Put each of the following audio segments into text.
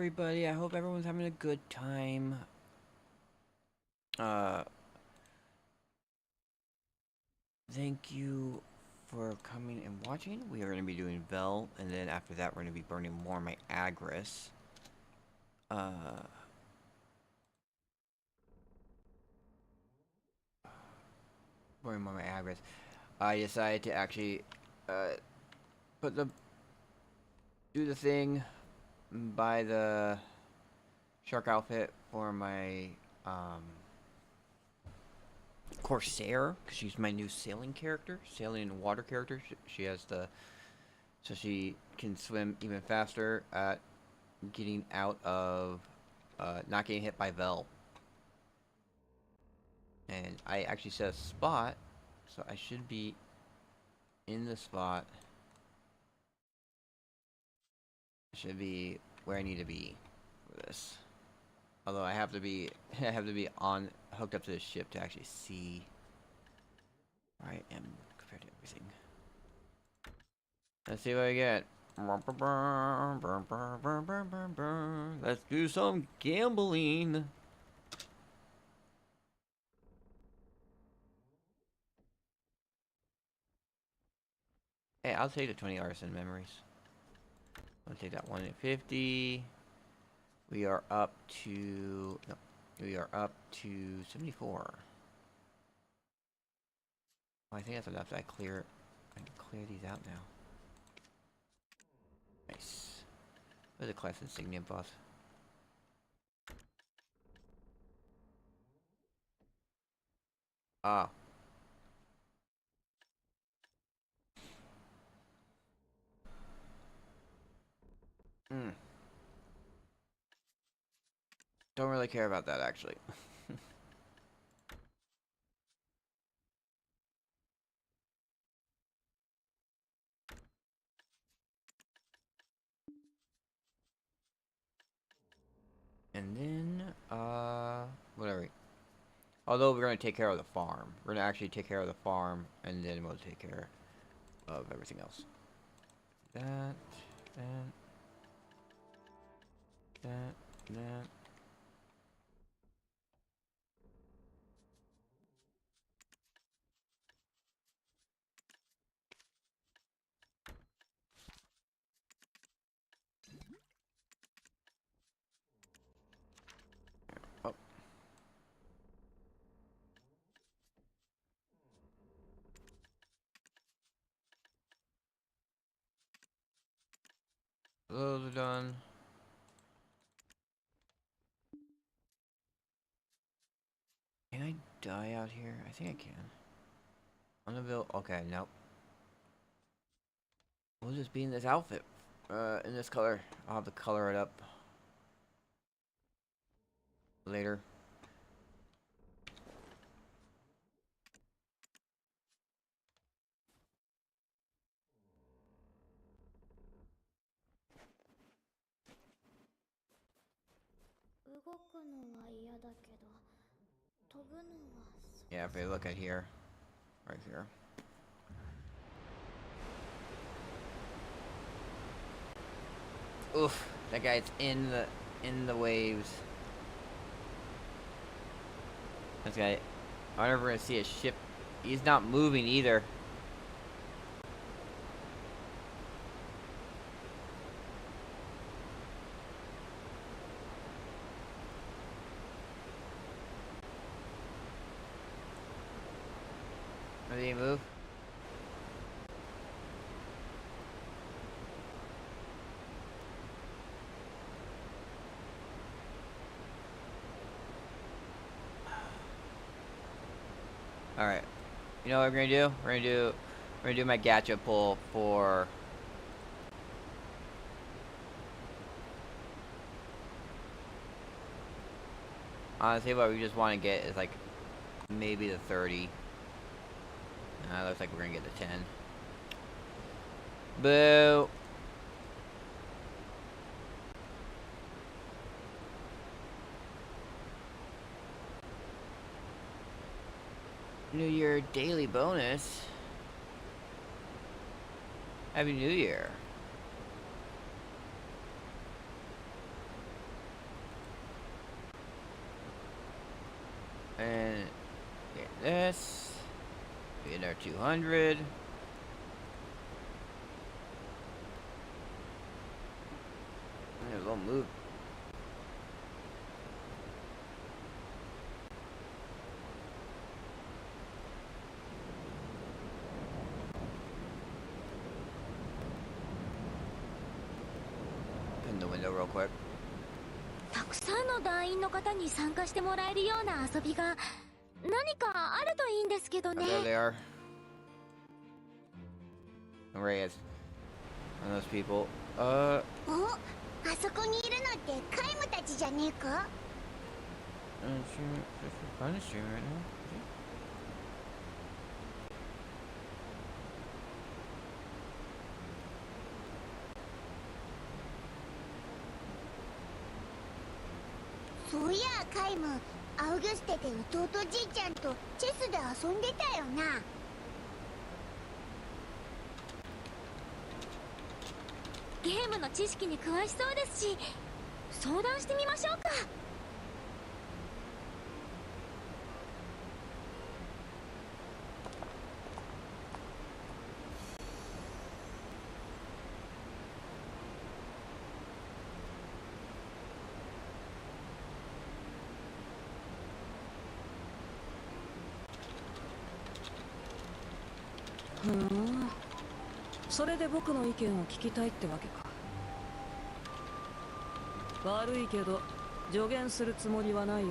everybody. I hope everyone's having a good time. Uh, Thank you for coming and watching. We are going to be doing Vell, and then after that, we're going to be burning more of my Agris. Burning more of my Agris. I decided to actually, put the, do the thing, buy the shark outfit for my, Corsair, because she's my new sailing character, sailing and water character. She has the, so she can swim even faster at getting out of, not getting hit by Vell. And I actually set a spot, so I should be in the spot. I should be where I need to be for this. Although I have to be, I have to be on hooked up to the ship to actually see where I am compared to everything. Let's see what I get. Let's do some gambling. Hey, I'll take the 20 arson memories. I'll take that 1 at 50. We are up to, no, we are up to 74. Oh, I think that's enough. I can clear these out now. Nice. Where's the class insignia boss? Ah. Hmm. Don't really care about that, actually. And then, whatever. Although we're going to take care of the farm. We're going to actually take care of the farm, and then we'll take care of everything else. That, that, that. Oh. Those are done. Can I die out here? I think I can. On the bill. Okay, nope. We'll just be in this outfit. In this color. I'll have to color it up later. Yeah, if we look at here. Right here. Oof, that guy's in the waves. This guy, I'm never gonna see a ship. He's not moving either. Did he move? All right. You know what we're gonna do? We're gonna do my gacha pull for. Honestly, what we just want to get is like maybe the 30. Looks like we're gonna get the 10. Boo. New Year daily bonus. Happy New Year. And get this. Get our 200. There's a little move. Open the window real quick. たくさんの団員の方に参加してもらえるような遊びが何かあるといいんですけどね。Oh, there they are. Reyes. And those people. お、あそこにいるのってカイムたちじゃねえか？ Punishing right now. そういやカイム、アウグステで弟じいちゃんとチェスで遊んでたよな。ゲームの知識に詳しそうですし、相談してみましょうか。ふん、それで僕の意見を聞きたいってわけか。悪いけど助言するつもりはないよ。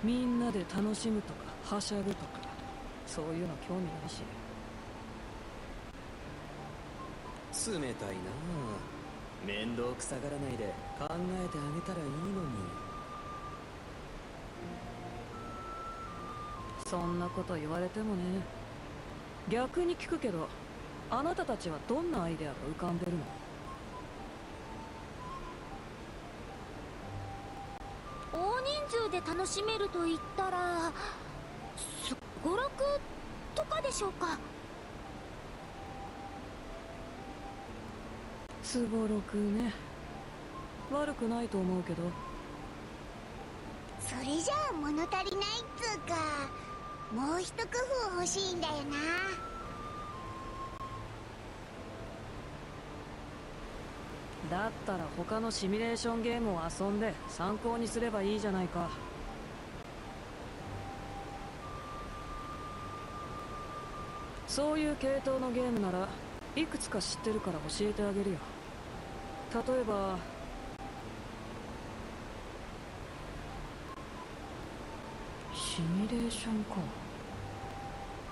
みんなで楽しむとかはしゃぐとかそういうの興味ないし。冷たいなあ。面倒くさがらないで考えてあげたらいいのに。そんなこと言われてもね。逆に聞くけど、あなたたちはどんなアイデアが浮かんでるの？大人数で楽しめると言ったらすごろくとかでしょうか。すごろくね。悪くないと思うけど。それじゃあ物足りないっつうか、もう一工夫欲しいんだよな。だったら他のシミュレーションゲームを遊んで参考にすればいいじゃないか。そういう系統のゲームならいくつか知ってるから教えてあげるよ。例えばシミュレーションか。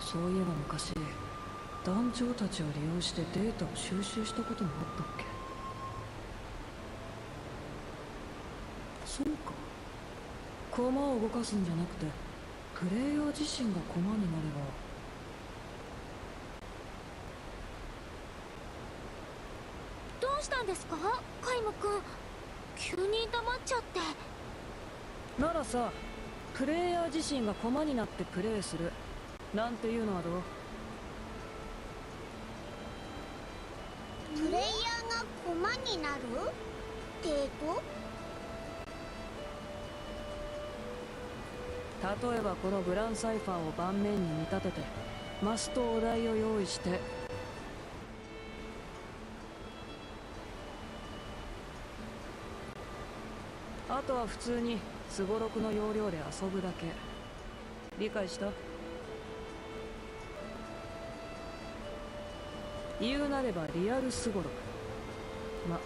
そういえば昔団長たちを利用してデータを収集したこともあったっけ。そうか。駒を動かすんじゃなくてプレイヤー自身が駒になれば。どうしたんですかカイム君、急に黙っちゃって。ならさ、プレイヤー自身が駒になってプレイするなんていうのはどう？プレイヤーが駒になるって例えばこのグランサイファーを盤面に見立ててマスとお題を用意して、あとは普通にすごろくの要領で遊ぶだけ。理解した？言うなればリアルすごろく。ま、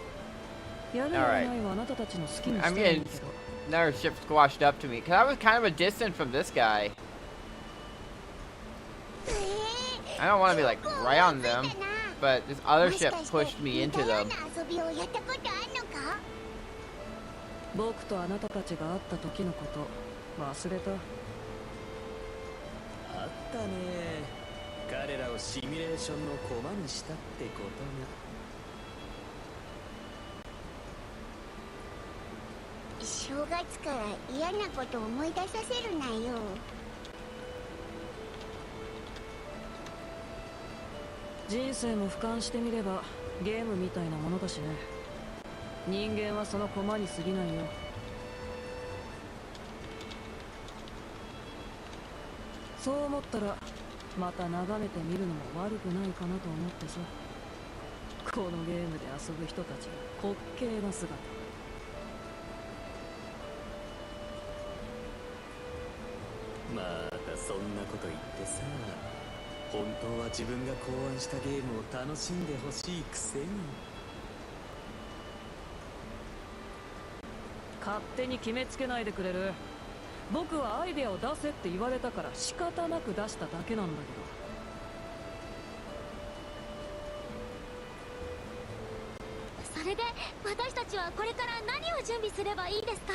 やるやらないはあなたたちの好きにしてるんだけど。Another ship squashed up to me because I was kind of a distance from this guy. I don't want to be like right on them, but this other ship pushed me into them. 僕とあなたたちが会った時のこと忘れた？あったね。彼らをシミュレーションの駒にしたってことが。正月から嫌なこと思い出させるなよ。人生も俯瞰してみればゲームみたいなものだしね。人間はその駒に過ぎないよ。そう思ったらまた眺めてみるのも悪くないかなと思ってさ。このゲームで遊ぶ人たちの滑稽な姿。またそんなこと言ってさ、本当は自分が考案したゲームを楽しんでほしいくせに。勝手に決めつけないでくれる？僕はアイデアを出せって言われたから仕方なく出しただけなんだけど。それで私たちはこれから何を準備すればいいですか？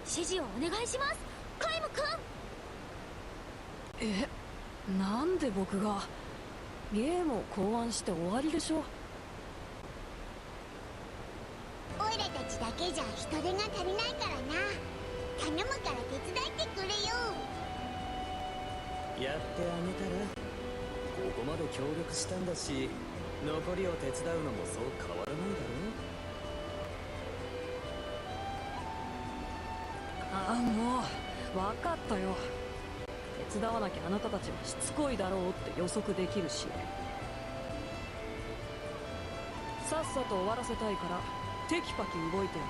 指示をお願いします、カイム君。なんで僕が？ゲームを考案して終わりでしょ。オイラたちだけじゃ人手が足りないからな。頼むから手伝ってくれよ。やってあげたら、ここまで協力したんだし、残りを手伝うのもそう変わらないだろ。ああ、もう分かったよ。手伝わなきゃあなたたちはしつこいだろうって予測できるし、さっさと終わらせたいからテキパキ動いてるね。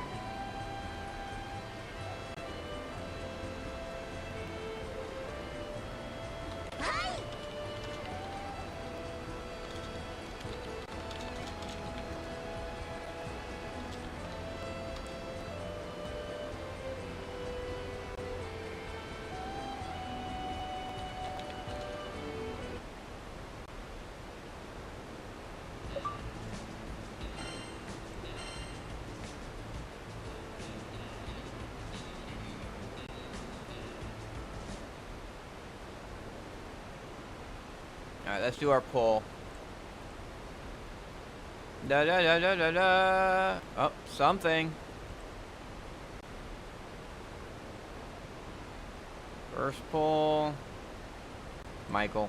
Alright, let's do our poll. Da da da da da da. Oh, something. First poll. Michael.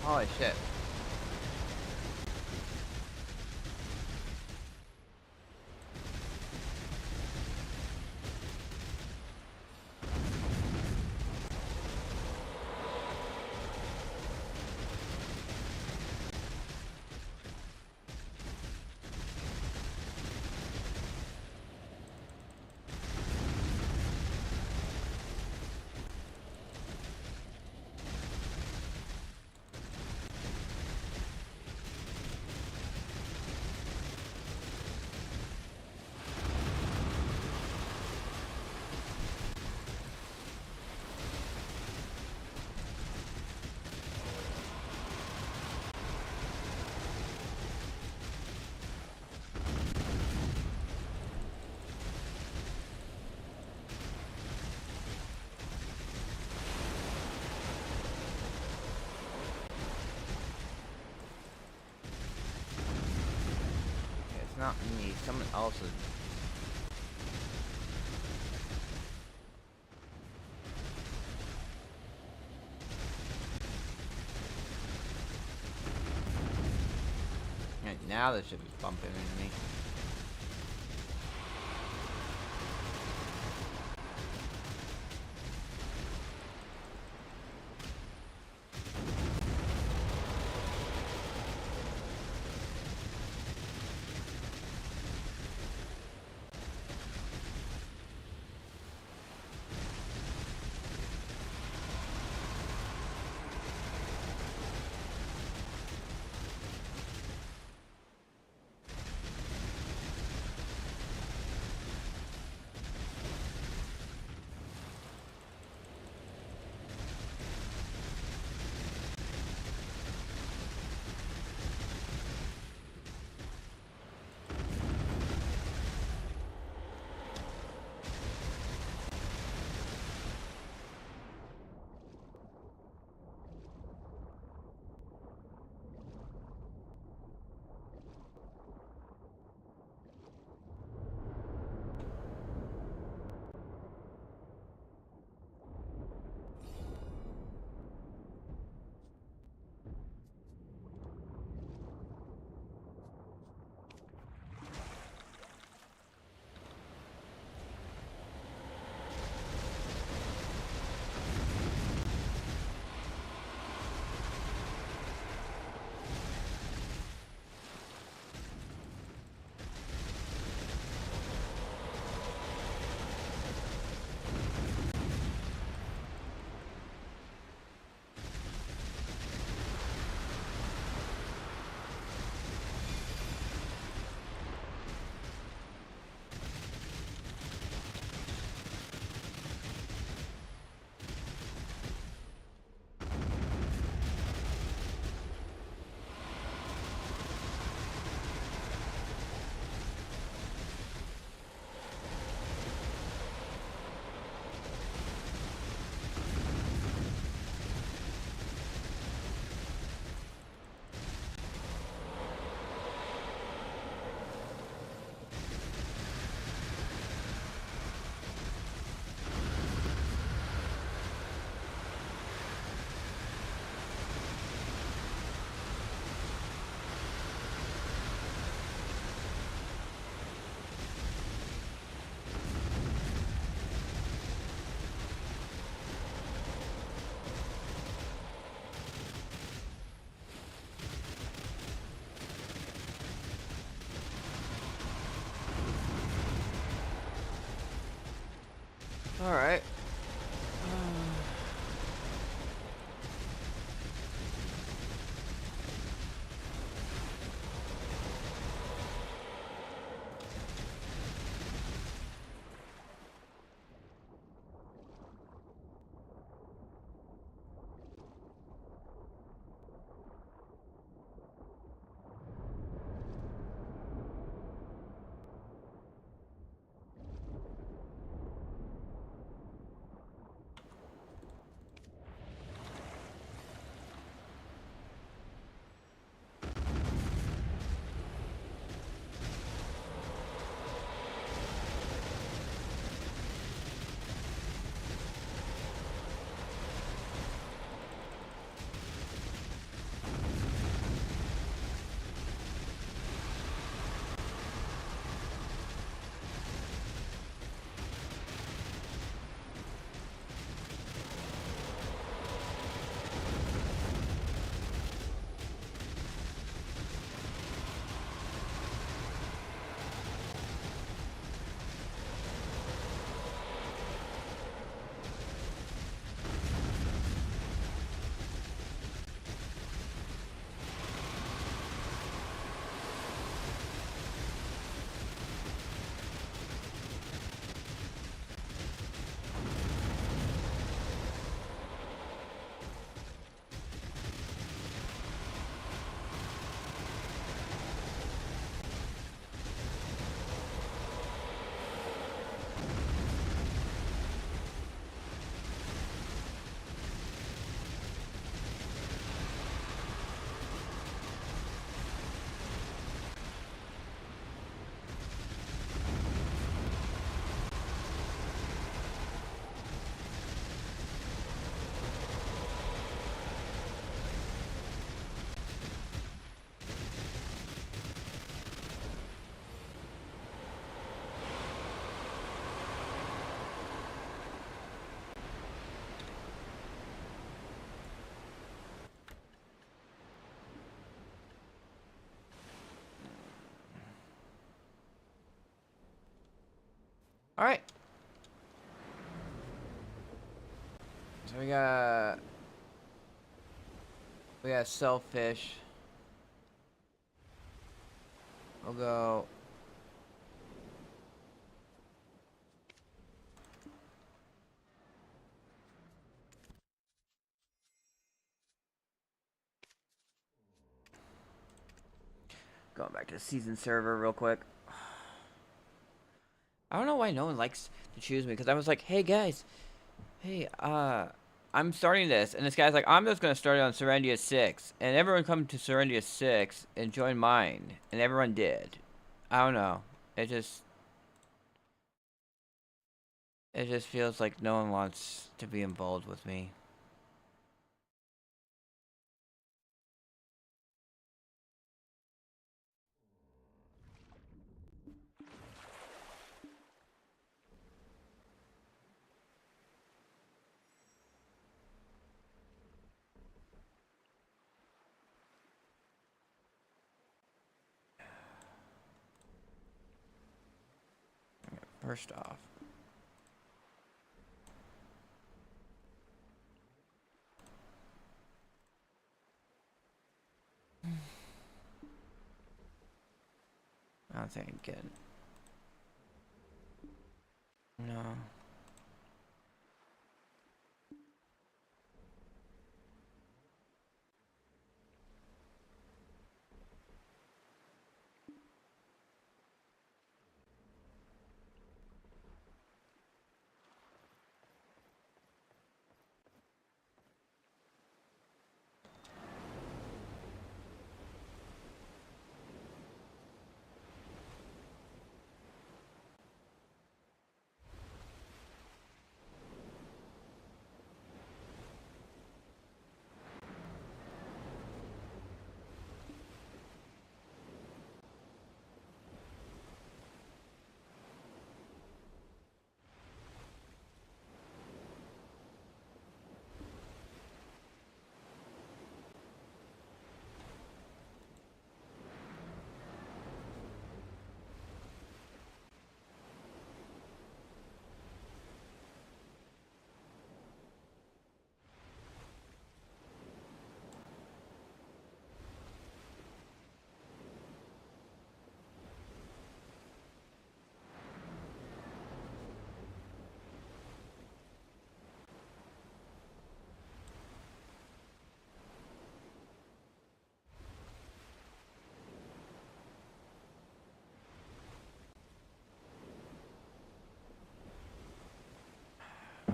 Holy shit. It's not me. Someone else is. Right, now the ship is bumping into me. Alright. Alright. So we got selfish. We'll go. Going back to the season server real quick. I don't know why no one likes to choose me, because I was like, hey guys, hey, I'm starting this, and this guy's like, I'm just gonna start it on Serendia 6, and everyone come to Serendia 6 and join mine, and everyone did. I don't know. It just feels like no one wants to be involved with me. First off, I don't think I can. No.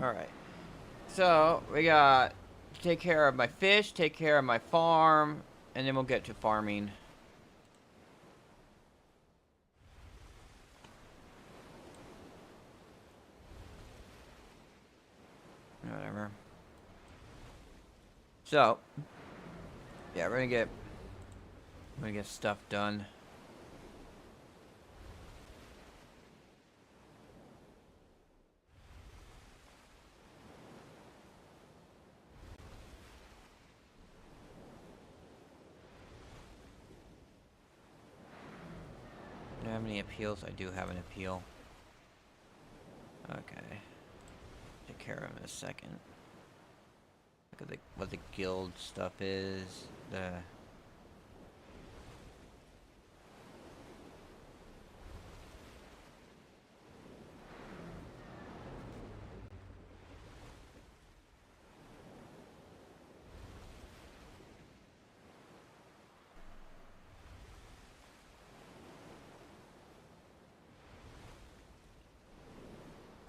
Alright. So, we got to take care of my fish, take care of my farm, and then we'll get to farming. Whatever. So, yeah, we're gonna get stuff done. Do I have any appeals? I do have an appeal. Okay. Take care of him in a second. Look at what the guild stuff is.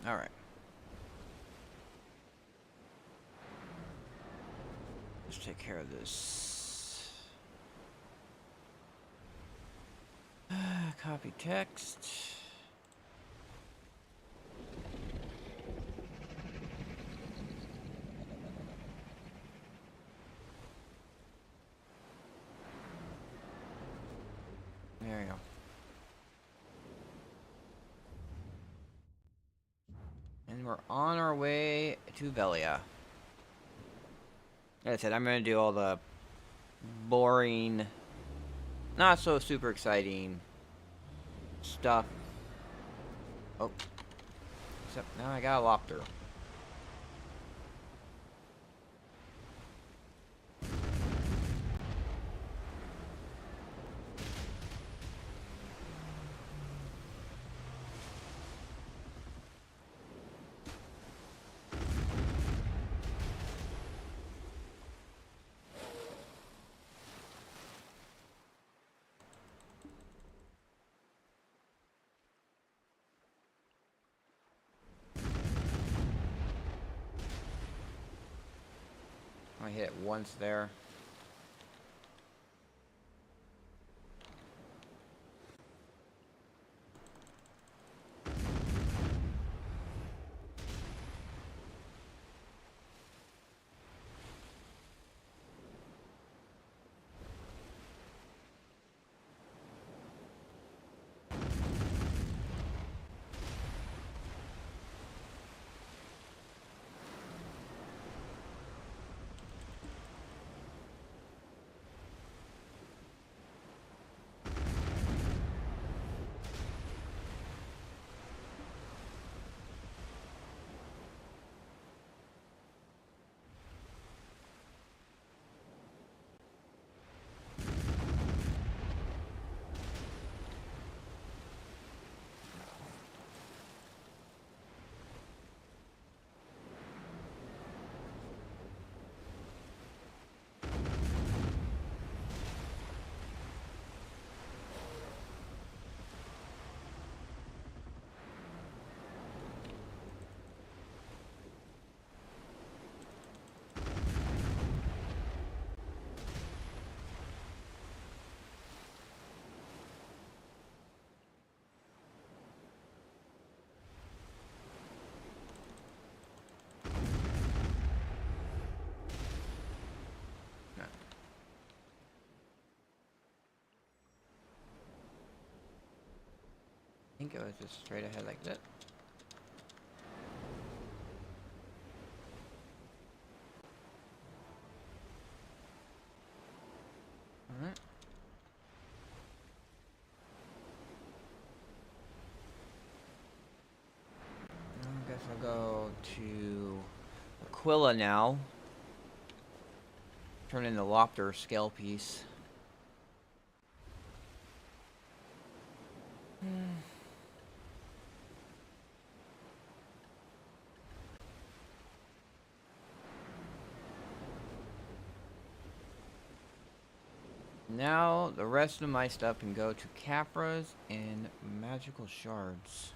Alright. Let's take care of this. Copy text. There we go. And we're on our way to Velia. Like I said, I'm going to do all the boring, not so super exciting stuff. Oh. Except now I got a lobster. I hit it once there. I think it was just straight ahead like that. Alright. I guess I'll go to Aquila now. Turn in the Lopter scale piece. Now the rest of my stuff can go to Capras and magical shards.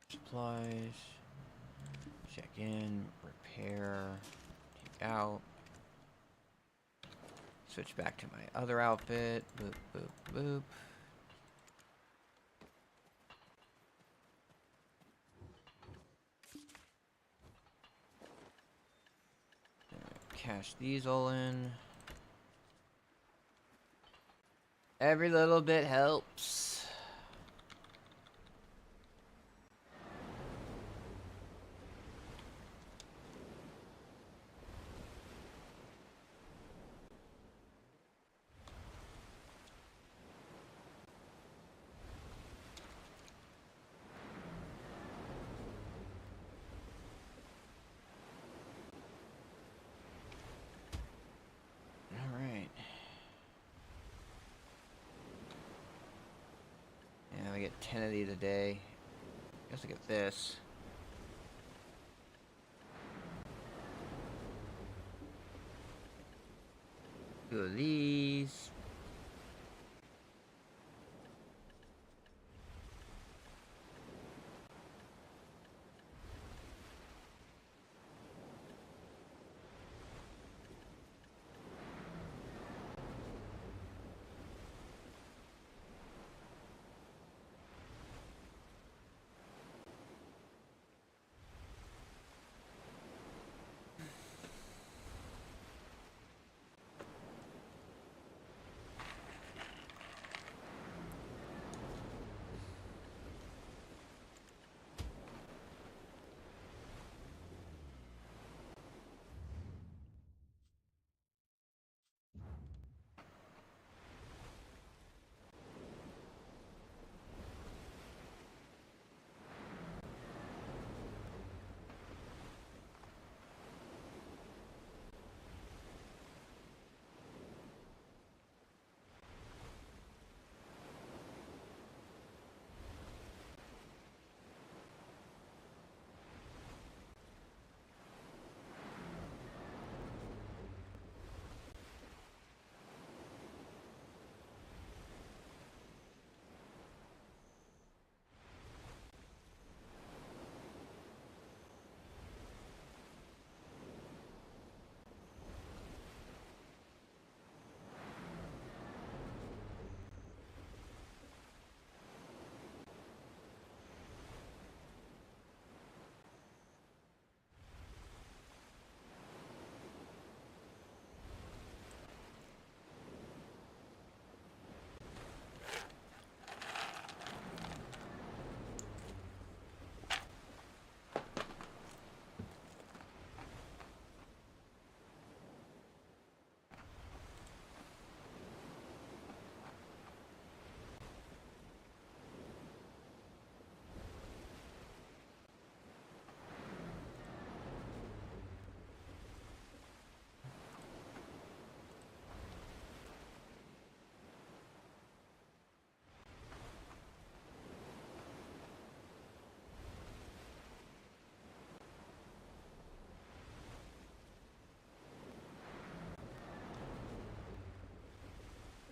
Supplies, check in, repair, take out, switch back to my other outfit, boop, boop, boop. Cash these all in. Every little bit helps. I get 10 of these a day. I guess I get this. Two of these.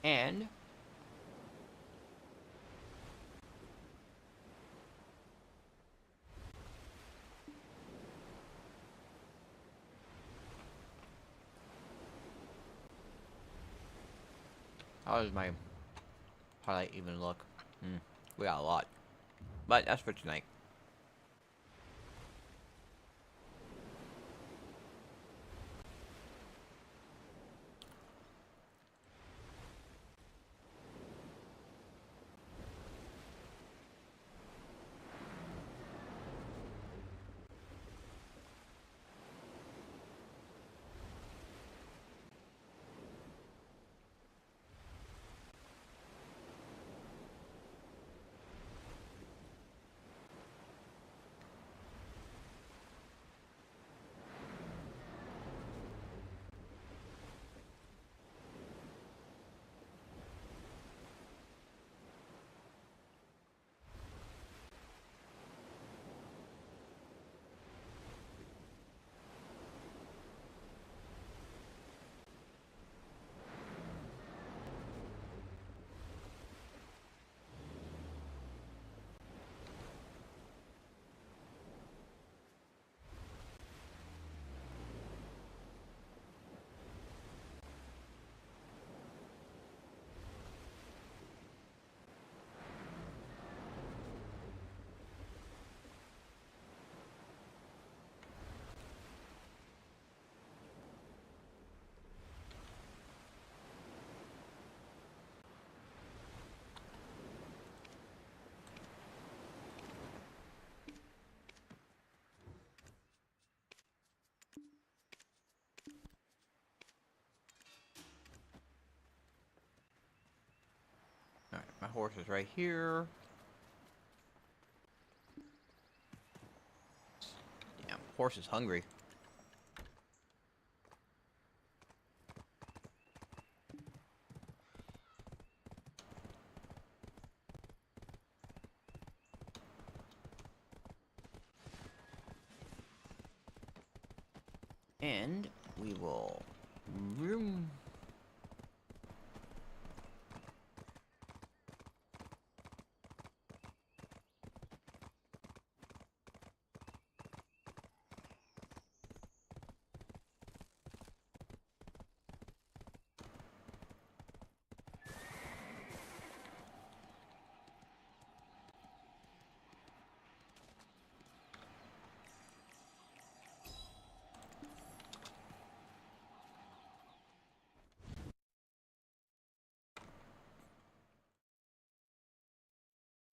And how does my highlight even look? We got a lot. But that's for tonight. Alright, my horse is right here. Damn, horse is hungry. And we will room.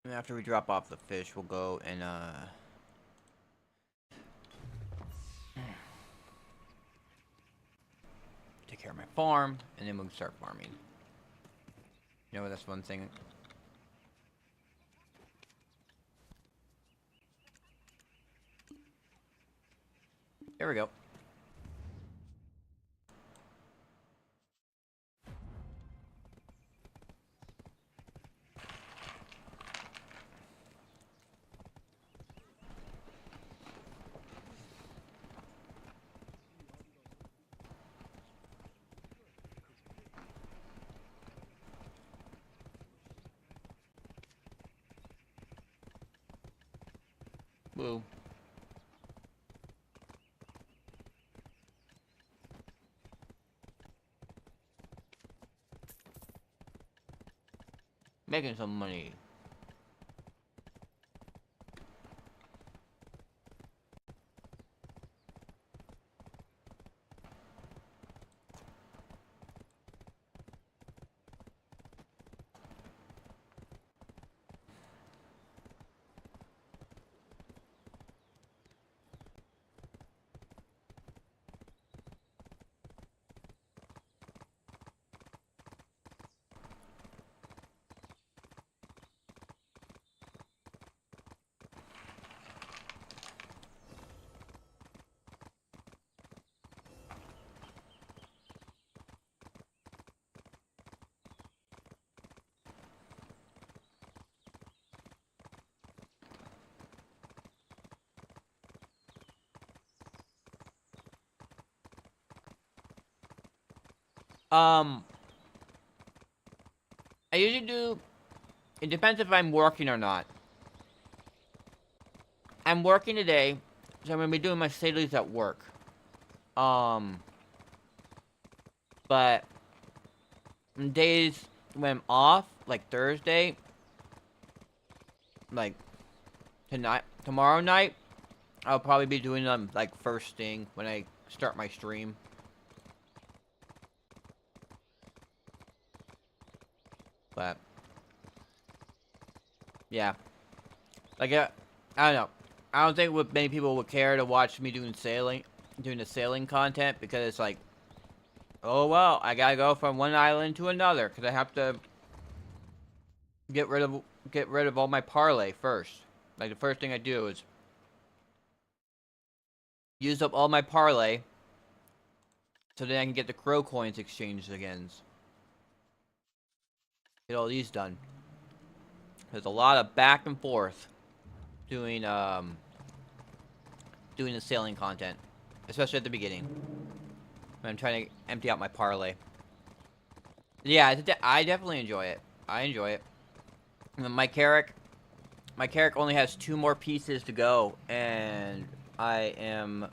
And after we drop off the fish, we'll go and take care of my farm, and then we'll start farming. You know, that's one thing. There we go. Woo. Making some money. Um, usually do... It depends if I'm working or not. I'm working today, so I'm gonna be doing my dailies at work. But on days when I'm off, like Thursday, like tomorrow night, I'll probably be doing them like first thing when I start my stream. But yeah, like I don't know. I don't think many people would care to watch me doing the sailing content, because it's like, oh well, I gotta go from one island to another because I have to get rid of all my parlay first. Like the first thing I do is use up all my parlay, so then I can get the crow coins exchanged again. Get all these done. There's a lot of back and forth doing doing the sailing content, especially at the beginning when I'm trying to empty out my parlay. Yeah, I definitely enjoy it. I enjoy it. And my Carrack only has 2 more pieces to go, and I am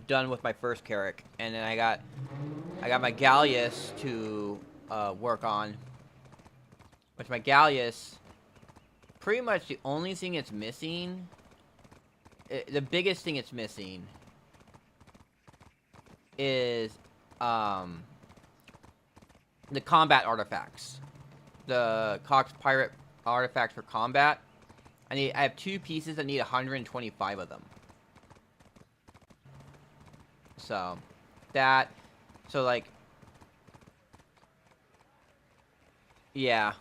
done with my first Carrack. And then I got my Galleus to work on, which my Galleus, pretty much the only thing it's missing, the biggest thing it's missing is the combat artifacts. The Cox Pirate artifacts for combat. I have 2 pieces that need 125 of them. So, like, yeah.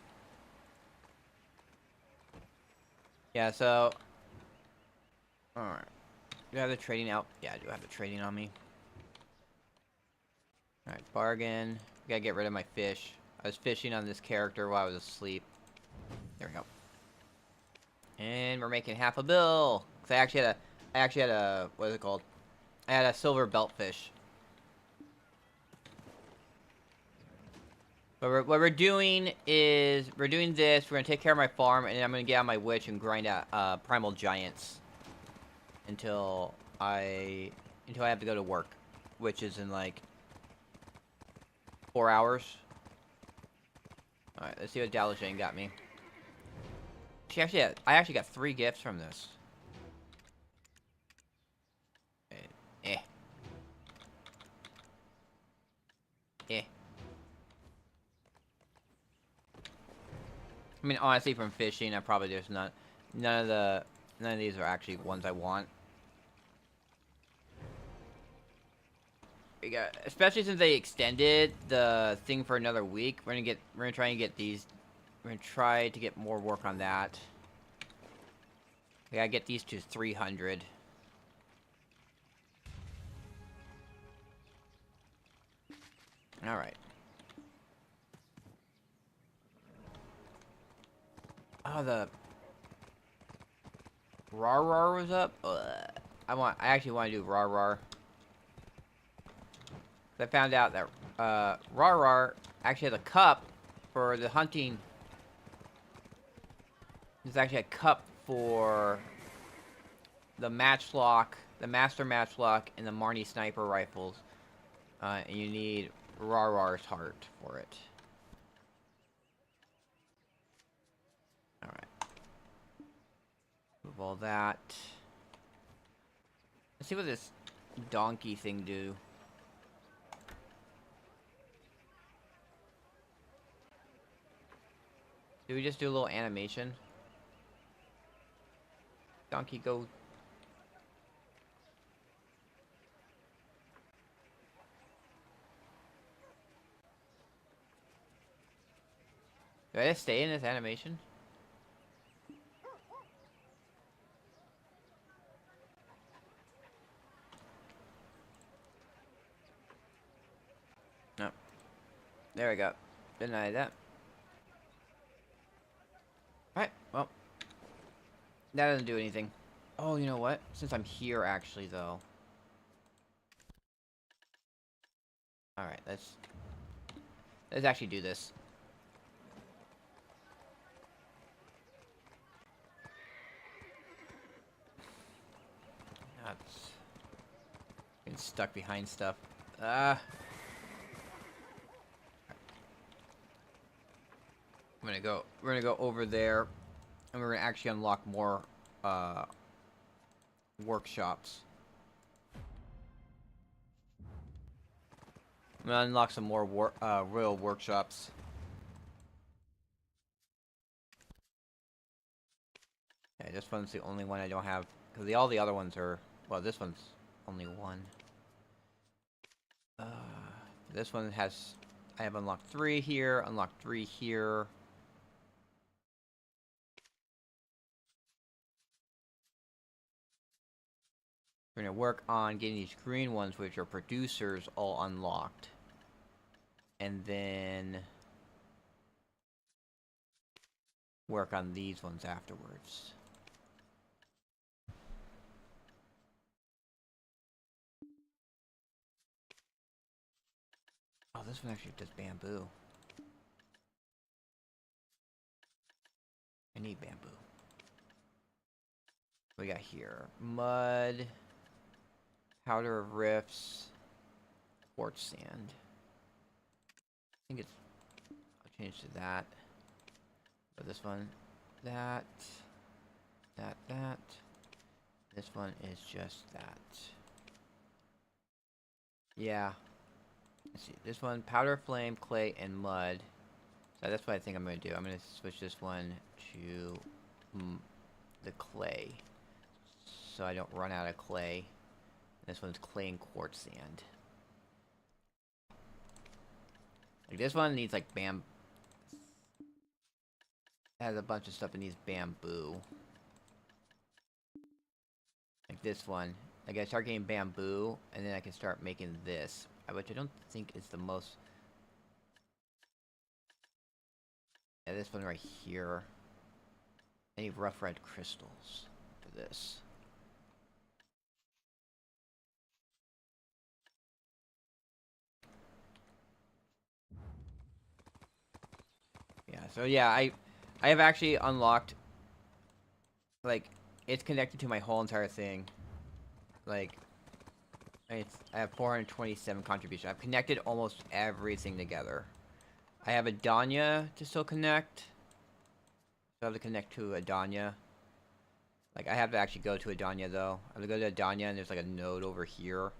Yeah, so, alright. Do I have the trading out? Yeah, I do have the trading on me. Alright, bargain. Gotta get rid of my fish. I was fishing on this character while I was asleep. There we go. And we're making half a bill. Cause I actually had a, what is it called? I had a silver beltfish. But what we're doing is, we're doing this, we're gonna take care of my farm, and then I'm gonna get on my witch and grind out, primal giants. Until I have to go to work. Which is in like 4 hours. Alright, let's see what Dallas Jane got me. I actually got 3 gifts from this. Eh. I mean, honestly, from fishing, I probably just none of these are actually ones I want. Especially since they extended the thing for another week, we're gonna try and get these. We're gonna try to get more work on that. We gotta get these to 300. All right. Oh, the Rar was up. Ugh. I actually want to do Rar. I found out that Rar actually has a cup for the hunting. There's actually a cup for the matchlock, the master matchlock, and the Marnie sniper rifles. And you need Rar's heart for it. Alright. Move all that. Let's see what this donkey thing do. Do we just do a little animation? Donkey go. Do I just stay in this animation? No. There we go. Deny that. Alright, well. That doesn't do anything. Oh, you know what? Since I'm here, actually, though. Alright, let's actually do this. That's getting stuck behind stuff. Ah. We're gonna go over there, and we're gonna actually unlock more workshops. I'm gonna unlock some more royal workshops. Yeah, this one's the only one I don't have, because all the other ones are, well, this one's only one. This one has, I have unlocked 3 here, unlocked 3 here. We're gonna work on getting these green ones, which are producers, all unlocked. And then work on these ones afterwards. Oh, this one actually does bamboo. I need bamboo. We got here mud, powder of rifts, quartz sand. I think it's, I'll change to that. But this one, that. This one is just that. Yeah. Let's see. This one, powder, flame, clay, and mud. So that's what I think I'm going to do. I'm going to switch this one to the clay, so I don't run out of clay. This one's clay and quartz sand. Like this one needs like has a bunch of stuff that needs bamboo. Like this one. Like I start getting bamboo, and then I can start making this, which I don't think is the most. Yeah, this one right here. I need rough red crystals for this. Yeah, so yeah, I have actually unlocked, like, it's connected to my whole entire thing. Like, I have 427 contributions. I've connected almost everything together. I have Adanya to still connect. So I have to connect to Adanya. Like, I have to actually go to Adanya, though. I have to go to Adanya, and there's, like, a node over here.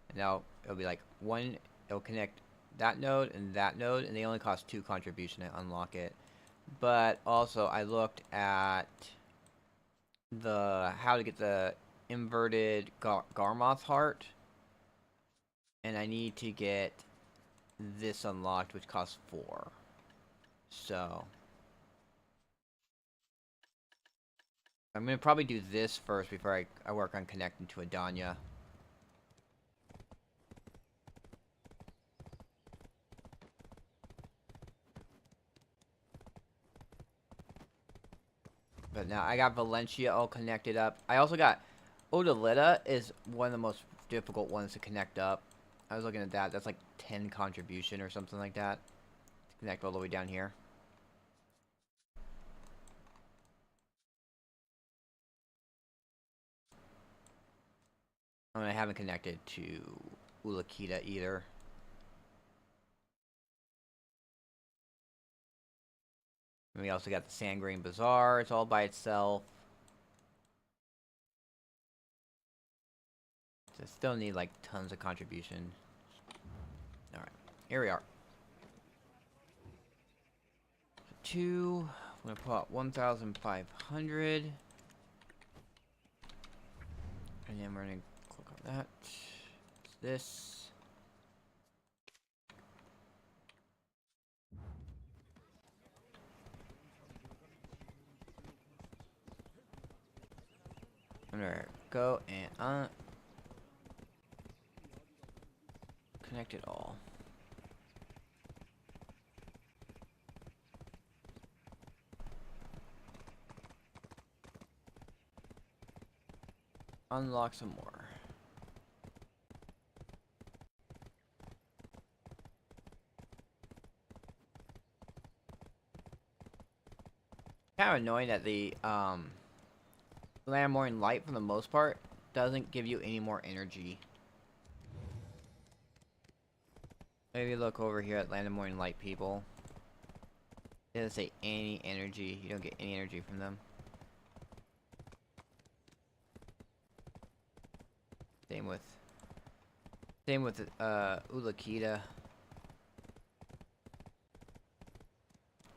And now, it'll be, like, it'll connect that node, and they only cost 2 contribution to unlock it. But, also, I looked at how to get the inverted Garmoth heart. And I need to get this unlocked, which costs 4. So I'm gonna probably do this first before I work on connecting to Adanya. But now I got Valencia all connected up. I also got Odalita is one of the most difficult ones to connect up. I was looking at that. That's like 10 contribution or something like that to connect all the way down here. I haven't connected to Ulakita either. And we also got the Sandgrain Bazaar. It's all by itself. So still need like tons of contribution. Alright, here we are. 2, I'm gonna put 1,500. And then we're gonna click on that. It's this. I'm gonna go and connect it all. Unlock some more. Kind of annoying that the Lamorn light, for the most part, doesn't give you any more energy. Maybe look over here at Land of Morning Light, people. It doesn't say any energy. You don't get any energy from them. Same with Ulakita.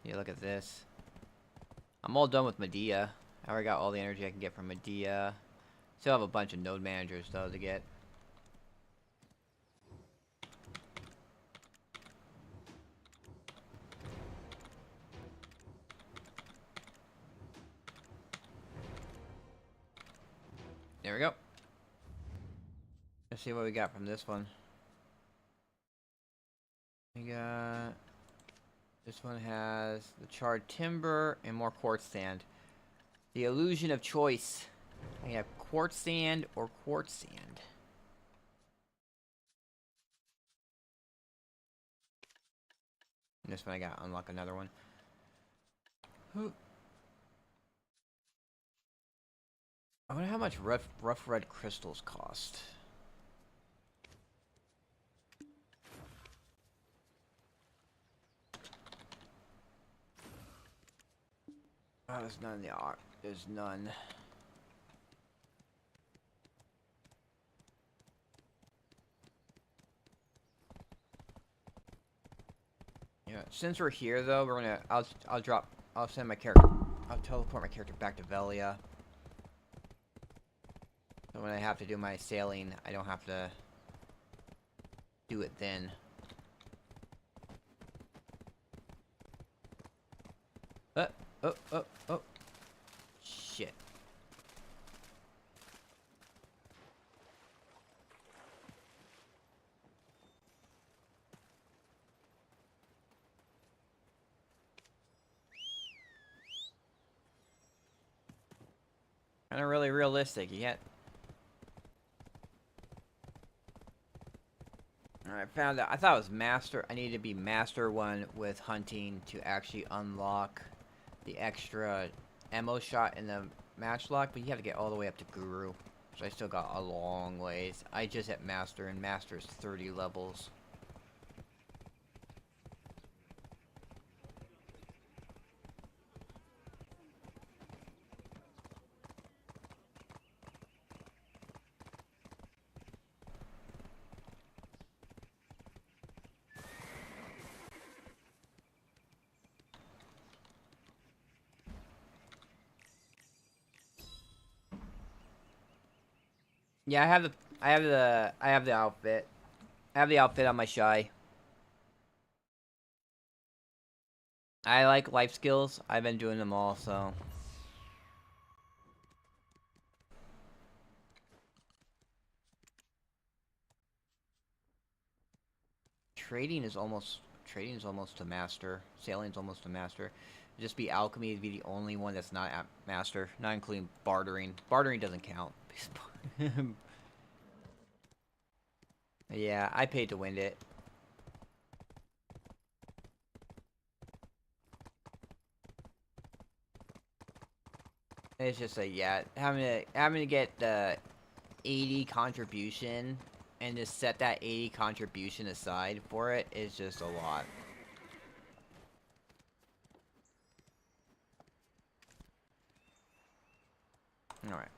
Yeah, look at this. I'm all done with Medea. I already got all the energy I can get from Medea. Still have a bunch of node managers though to get. There we go. Let's see what we got from this one. We got... This one has the charred timber and more quartz sand. The illusion of choice. I have quartz sand or quartz sand. And this one I got unlock another one. I wonder how much rough red crystals cost. Oh, there's none in the art. There's none. Yeah, since we're here though, we're gonna I'll send my character, I'll teleport my character back to Velia. So when I have to do my sailing, I don't have to do it then. Oh. Shit. Kinda really realistic, you get. I found out. I thought it was master. I needed to be master 1 with hunting to actually unlock the extra ammo shot in the matchlock, but you have to get all the way up to guru. So I still got a long ways. I just hit master, and master is 30 levels. Yeah, I have the outfit. I have the outfit on my shy. I like life skills. I've been doing them all, so. Trading is almost to master. Sailing's almost to master. Just be alchemy to be the only one that's not at master, not including bartering. Bartering doesn't count. Yeah, I paid to win it. It's just like, yeah, having to get the 80 contribution and just set that 80 contribution aside for it is just a lot. Alright.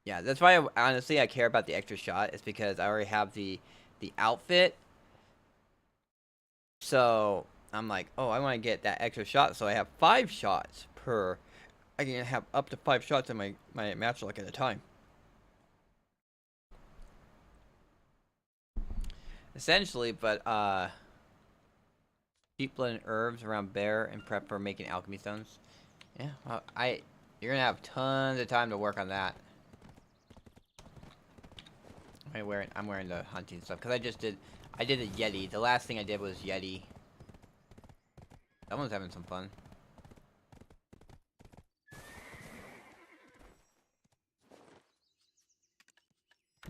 Yeah, that's why honestly I care about the extra shot, is because I already have the outfit. So I'm like, oh, I want to get that extra shot, so I have 5 shots per. I can have up to 5 shots in my matchlock at a time. Essentially, but keep blending herbs around bear and prep for making alchemy stones. Yeah, well, you're gonna have tons of time to work on that. I'm wearing the hunting stuff because I did a Yeti. The last thing I did was Yeti. Someone's having some fun.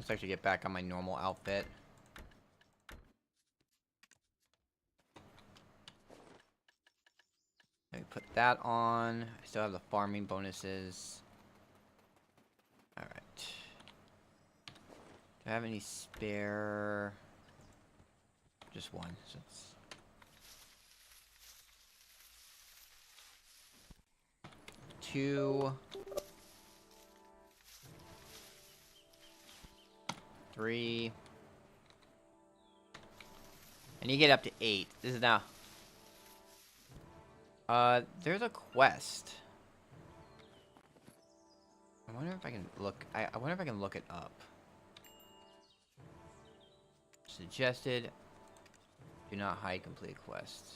Let's actually get back on my normal outfit. Let me put that on. I still have the farming bonuses. Alright. Do I have any spare? Just one. So it's... 2, 3, and you get up to 8. This is now. There's a quest. I wonder if I can look. I wonder if I can look it up. Suggested. Do not hide complete quests.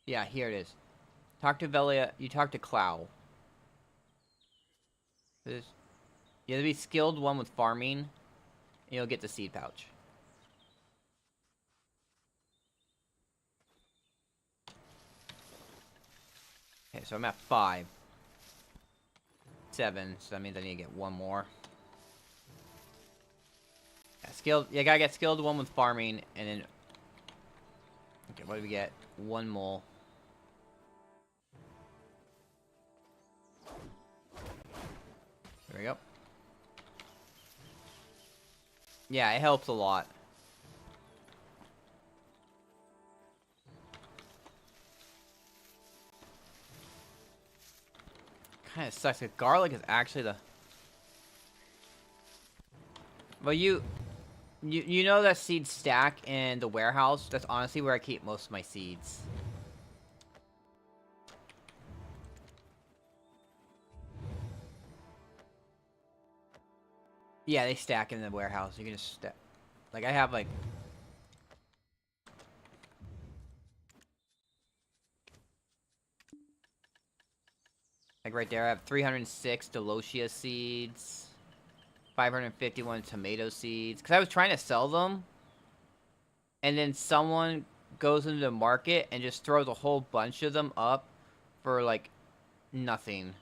Yeah, here it is. Talk to Velia. You talk to Clow. This, you have to be skilled one with farming, and you'll get the seed pouch. Okay, so I'm at 5. 7, so that means I need to get one more. Yeah, skilled. You gotta get skilled one with farming, and then. Okay, what do we get? One more. There we go. Yeah, it helps a lot. Kind of sucks. Garlic is actually the. Well, you know that seed stack in the warehouse? That's honestly where I keep most of my seeds. Yeah, they stack in the warehouse. You can just stack. Like, I have, like... Like, right there, I have 306 Delosia seeds. 551 tomato seeds. Because I was trying to sell them. And then someone goes into the market and just throws a whole bunch of them up for, like, nothing.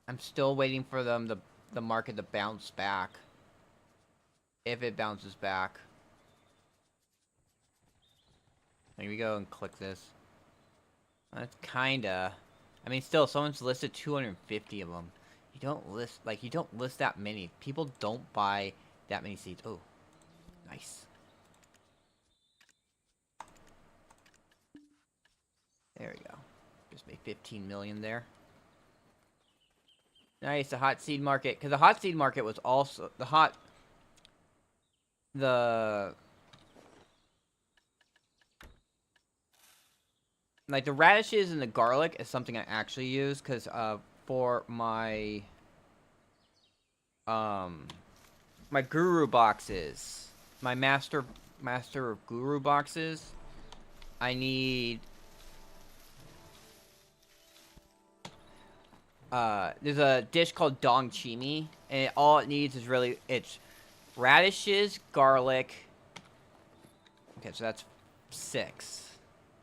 I'm still waiting for them, the market to bounce back. If it bounces back. Here we go and click this. That's kinda... I mean, still, someone's listed 250 of them. You don't list, like, you don't list that many. People don't buy that many seeds. Oh, nice. There we go. Just made 15 million there. Nice, the hot seed market. Because the hot seed market was also... Like, the radishes and the garlic is something I actually use. Because, for my... my guru boxes. My master of guru boxes. I need... there's a dish called dong chimi, and all it needs is really, it's radishes, garlic. Okay, so that's 6.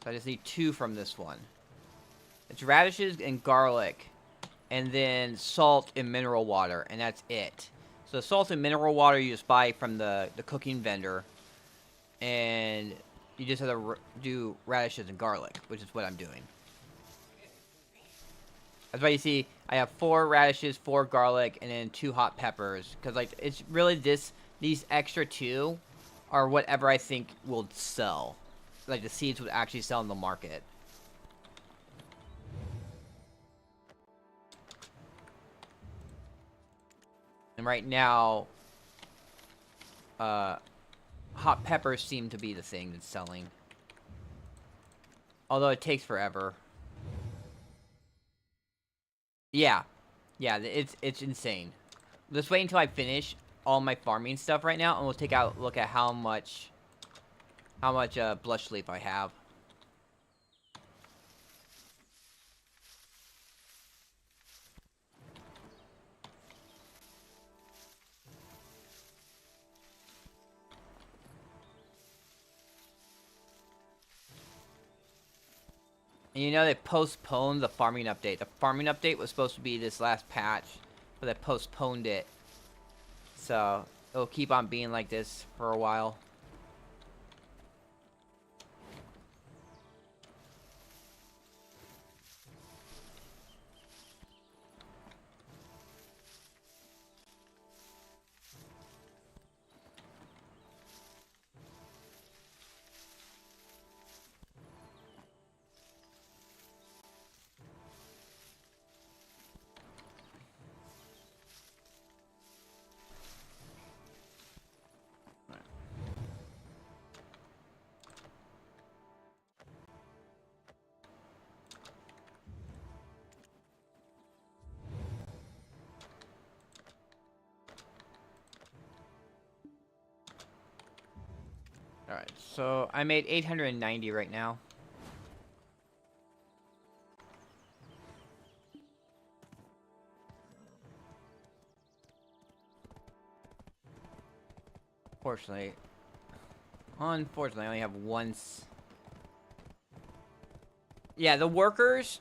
So I just need 2 from this one. It's radishes and garlic, and then salt and mineral water, and that's it. So salt and mineral water you just buy from the cooking vendor, and you just have to do radishes and garlic, which is what I'm doing. That's why you see I have 4 radishes, 4 garlic, and then 2 hot peppers. Because, like, it's really these extra 2 are whatever I think will sell. Like, the seeds would actually sell in the market. And right now, hot peppers seem to be the thing that's selling. Although it takes forever. Yeah. Yeah, it's insane. Just wait until I finish all my farming stuff right now, and we'll take a look at how much blush leaf I have. And you know they postponed the farming update. The farming update was supposed to be this last patch, but they postponed it. So it'll keep on being like this for a while. Alright, so I made 890 right now. Unfortunately, I only have one. Yeah, the workers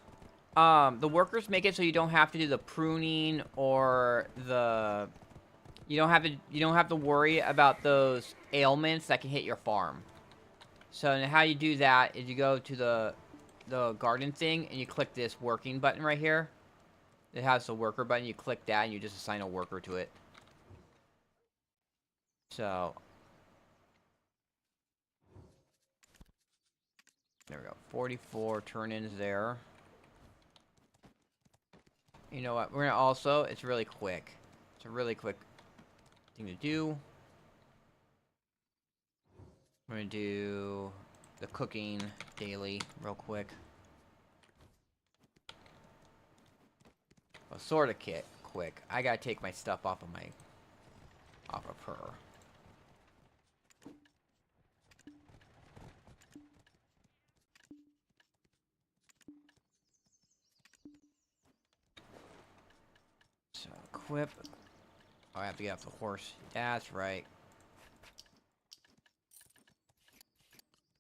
make it so you don't have to do the pruning or the. You don't have to worry about those ailments that can hit your farm. So how you do that is you go to the garden thing and you click this working button right here. It has the worker button. You click that and you just assign a worker to it. So there we go. 44 turn-ins there. You know what? We're gonna also. It's really quick. It's a really quick thing to do. We're gonna do the cooking daily real quick. Well, sort of quick. I gotta take my stuff off of her. So equip. Oh, I have to get off the horse. That's right.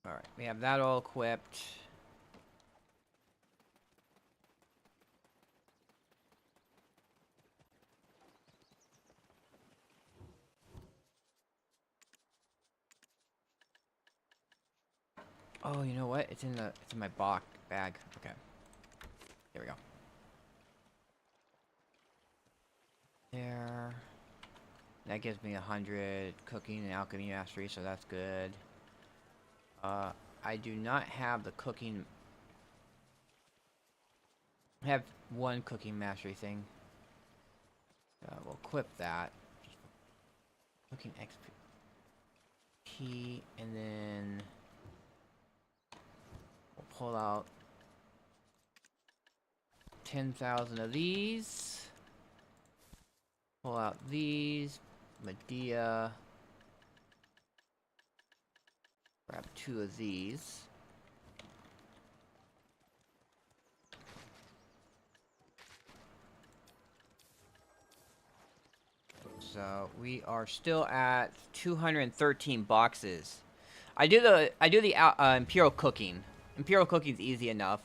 Alright, we have that all equipped. Oh, you know what? It's in my bag. Okay. Here we go. There. That gives me 100 cooking and alchemy mastery, so that's good. I do not have the cooking. I have one cooking mastery thing. We'll equip that. Cooking XP, and then we'll pull out 10,000 of these. Pull out these. Medea. Grab 2 of these. So we are still at 213 boxes. I do the Imperial cooking. Imperial cooking is easy enough.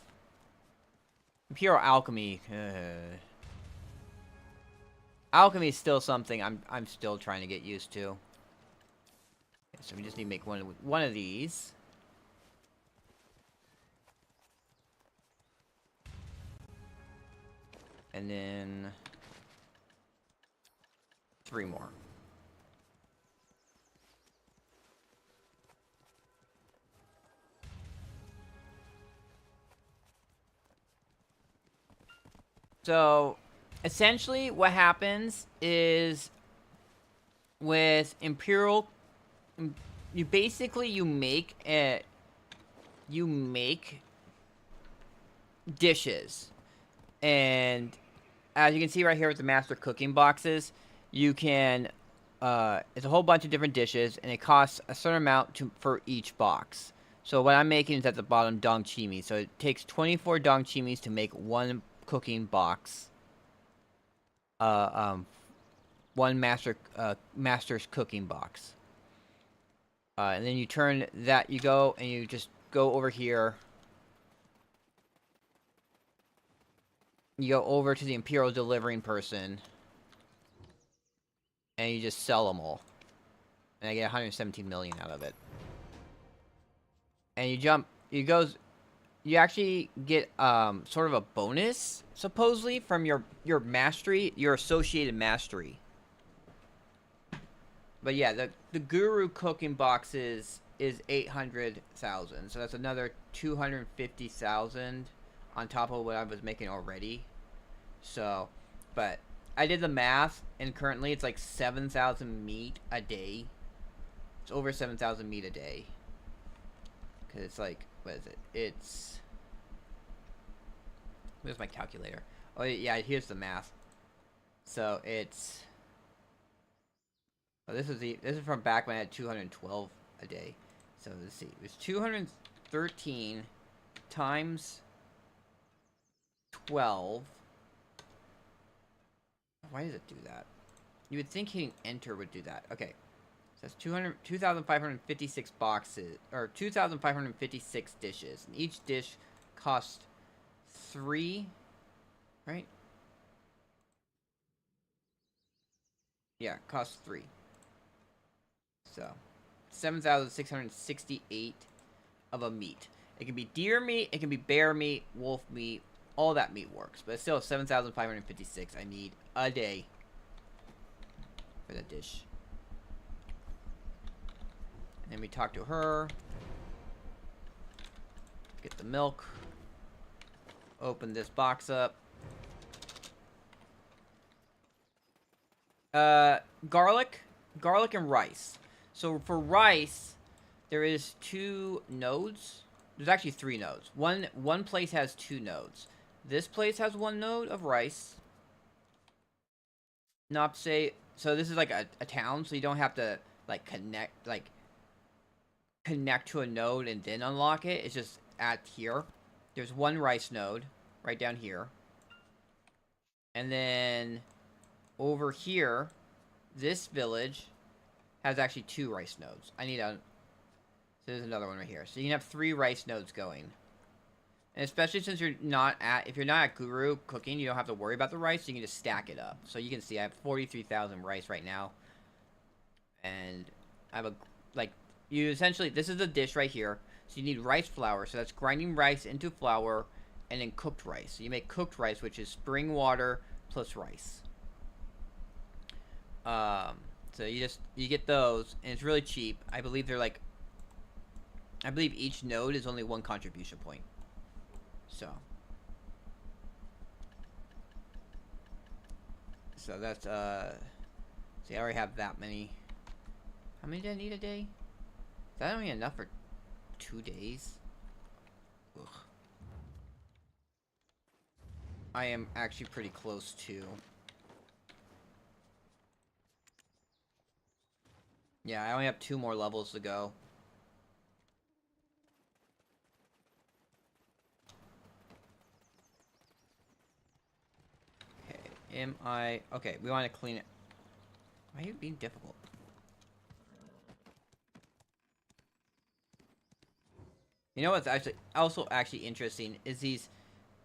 Imperial alchemy. Alchemy is still something I'm still trying to get used to. Okay, so we just need to make one of these. And then 3 more. So essentially what happens is with Imperial, you make dishes, and as you can see right here with the master cooking boxes, you can it's a whole bunch of different dishes, and it costs a certain amount for each box. So what I'm making is at the bottom dong chimi. So it takes 24 dong chimis to make one cooking box. One master's cooking box. And then you turn that. You go and you just go over here. You go over to the Imperial delivering person. And you just sell them all. And I get 117 million out of it. And you actually get sort of a bonus, supposedly, from your mastery, your associated mastery. But yeah, the Guru cooking boxes is 800,000. So that's another 250,000 on top of what I was making already. So, but I did the math, and currently it's like 7,000 meat a day. It's over 7,000 meat a day. Because it's like, what is it? Where's my calculator? Oh, yeah, here's the math. So it's... Oh, this is from back when I had 212 a day. So let's see. It was 213 times 12. Why does it do that? You would think hitting enter would do that. Okay. So that's 2,556 boxes, or 2,556 dishes. And each dish costs 3, right? Yeah, costs 3. So, 7,668 of a meat. It can be deer meat, it can be bear meat, wolf meat, all that meat works. But it's still 7,556 I need a day for the dish. And then we talk to her. Get the milk. Open this box up. Garlic and rice. So for rice, there is 2 nodes. There's actually 3 nodes. One place has 2 nodes. This place has 1 node of rice. Napse. So this is like a town, so you don't have to like connect to a node and then unlock it. It's just at here. There's 1 rice node right down here. And then over here, this village has actually 2 rice nodes. So there's another one right here. So you can have 3 rice nodes going. And especially since if you're not at Guru cooking, you don't have to worry about the rice. You can just stack it up. So you can see I have 43,000 rice right now. And I have this is the dish right here. So you need rice flour. So that's grinding rice into flour and then cooked rice. So you make cooked rice, which is spring water plus rice. So you get those, and it's really cheap. I believe each node is only 1 contribution point. So that's see, I already have that many. How many do I need a day? Is that only enough for 2 days? Ugh. I am actually pretty close to. Yeah, I only have 2 more levels to go. Okay, okay, we want to clean it. Why are you being difficult? You know what's also interesting is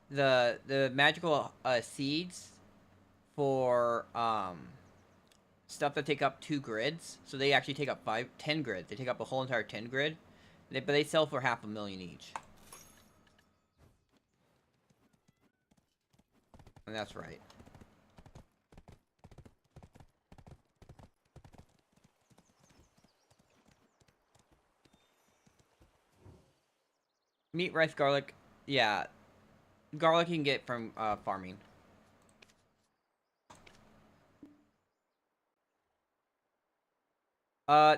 the magical seeds for stuff that take up 2 grids. So they actually take up 10 grids. They take up a whole entire 10 grid. But they sell for 500,000 each. And that's right. Meat, rice, garlic. Yeah. Garlic you can get from farming.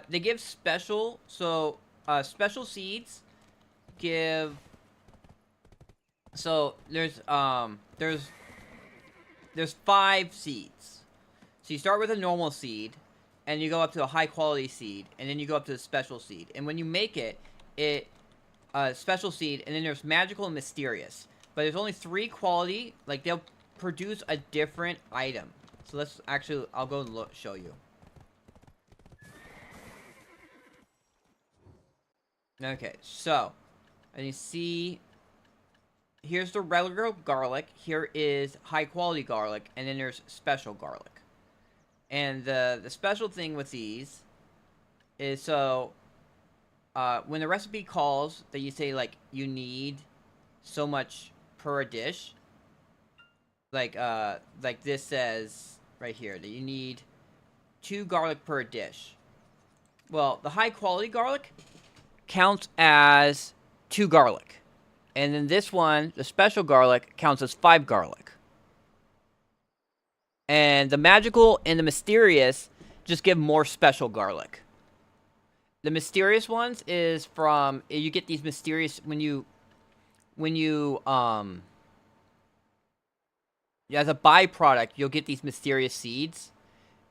They give special, special seeds give, so there's 5 seeds. So you start with a normal seed, and you go up to a high quality seed, and then you go up to the special seed. And when you make it, special seed, and then there's magical and mysterious. But there's only 3 quality. Like, they'll produce a different item. So let's actually, I'll go and show you. Okay, so, and you see, here's the regular garlic, here is high quality garlic, and then there's special garlic. And the special thing with these is, so, when the recipe calls that you say, like, you need so much per dish, like this says right here, that you need 2 garlic per dish. Well, the high quality garlic counts as 2 garlic. And then this one, the special garlic, counts as 5 garlic. And the magical and the mysterious just give more special garlic. The mysterious ones is from, you get these mysterious, as a byproduct, you'll get these mysterious seeds.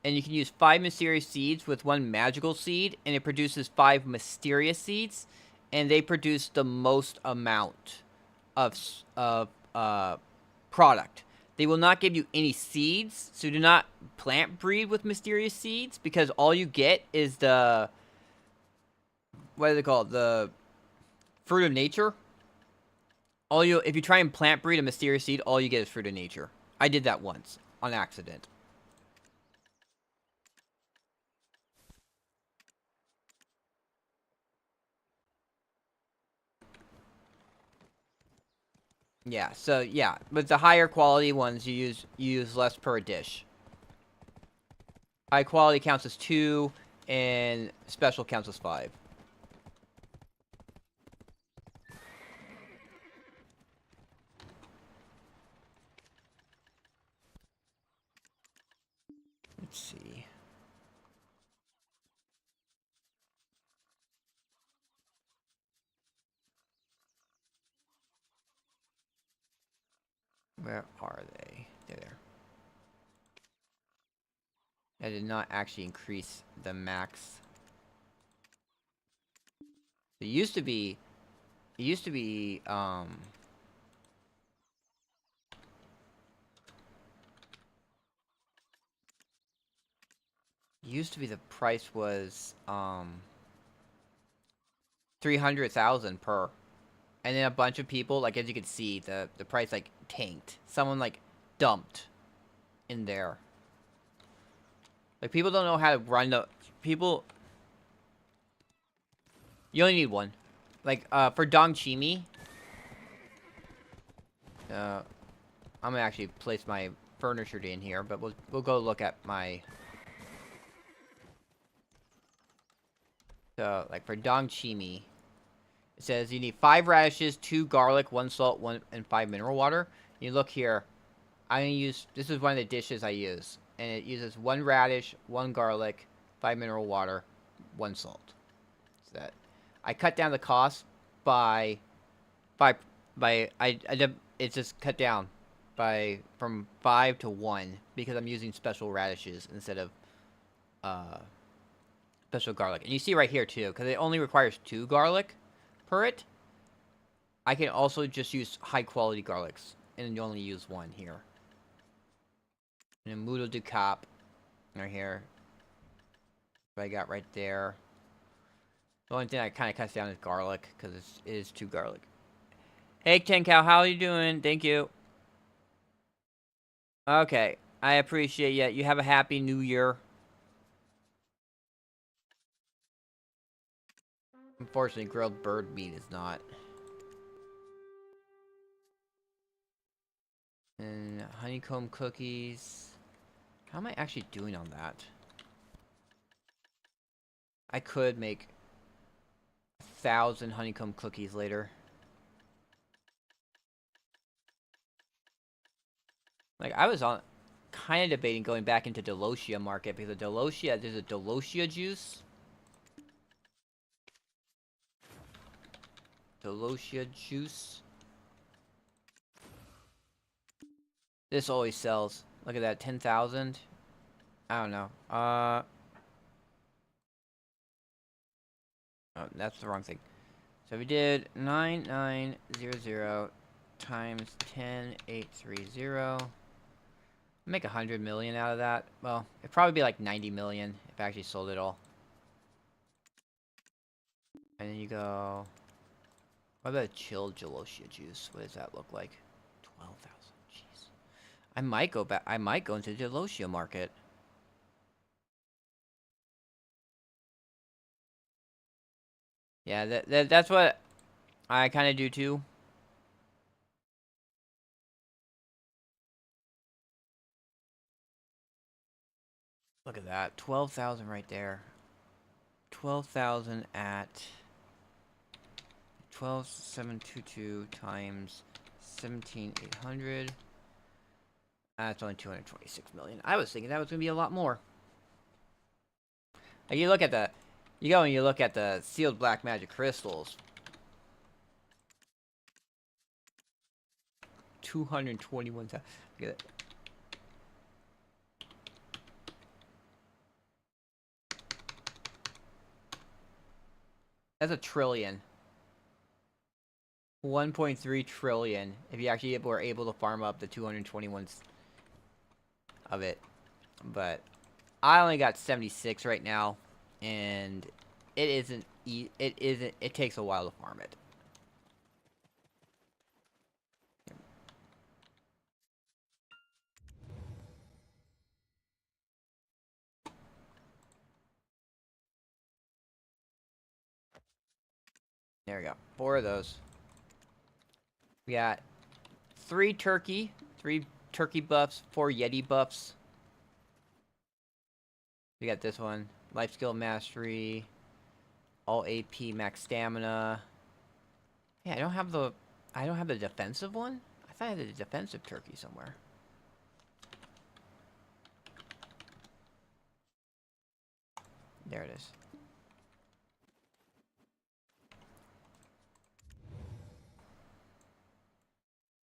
And you can use 5 mysterious seeds with 1 magical seed, and it produces 5 mysterious seeds, and they produce the most amount of product. They will not give you any seeds, so do not plant breed with mysterious seeds, because all you get is the, what is it called? The fruit of nature. If you try and plant breed a mysterious seed, all you get is fruit of nature. I did that once on accident. Yeah, so yeah, but the higher quality ones you use less per dish. High quality counts as 2, and special counts as 5. Let's see. Where are they? There. I did not actually increase the max. It used to be, it used to be the price was 300,000 per. And then a bunch of people, like, as you can see, the price, like, tanked. Someone, like, dumped in there. Like, people don't know how to run the... People... You only need 1. Like, for Dong Chimi... I'm gonna actually place my furniture in here, but we'll go look at my... So, like, for Dong Chimi... It says you need 5 radishes, 2 garlic, 1 salt, 1 and 5 mineral water. You look here. I'm gonna use, this is one of the dishes I use, and it uses 1 radish, 1 garlic, 5 mineral water, 1 salt. So that I cut down the cost by it's just cut down from 5 to 1 because I'm using special radishes instead of special garlic. And you see right here too, because it only requires 2 garlic per it. I can also just use high quality garlics, and you only use 1 here. And then Mudo du Cap right here. What I got right there. The only thing I kind of cuts down is garlic, because it is 2 garlic. Hey Tenkow, how are you doing? Thank you. Okay, I appreciate it. You have a happy new year. Unfortunately, grilled bird meat is not. And honeycomb cookies. How am I actually doing on that? I could make 1,000 honeycomb cookies later. Like, I was kind of debating going back into Delosia market, because there's a Delosia juice. Delosia juice. This always sells. Look at that, 10,000. I don't know. Oh, that's the wrong thing. So we did 9900 times 10830. Make 100 million out of that. Well, it'd probably be like 90 million if I actually sold it all. And then you go. What about a chilled Gelosia juice? What does that look like? 12,000. Jeez. I might go back. I might go into the Gelosia market. Yeah, that's what I kind of do too. Look at that. 12,000 right there. 12,000 at 12,722 times 17,800. That's only 226 million. I was thinking that was going to be a lot more. Like you look at the, you go and you look at the sealed black magic crystals. 221,000. Look at it. That's a trillion. 1.3 trillion if you actually were able to farm up the 221 of it. But I only got 76 right now, and it takes a while to farm it. There we go. 4 of those. We got 3 turkey buffs, 4 Yeti buffs. We got this one. Life skill mastery. All AP max stamina. Yeah, I don't have the defensive one? I thought I had a defensive turkey somewhere. There it is.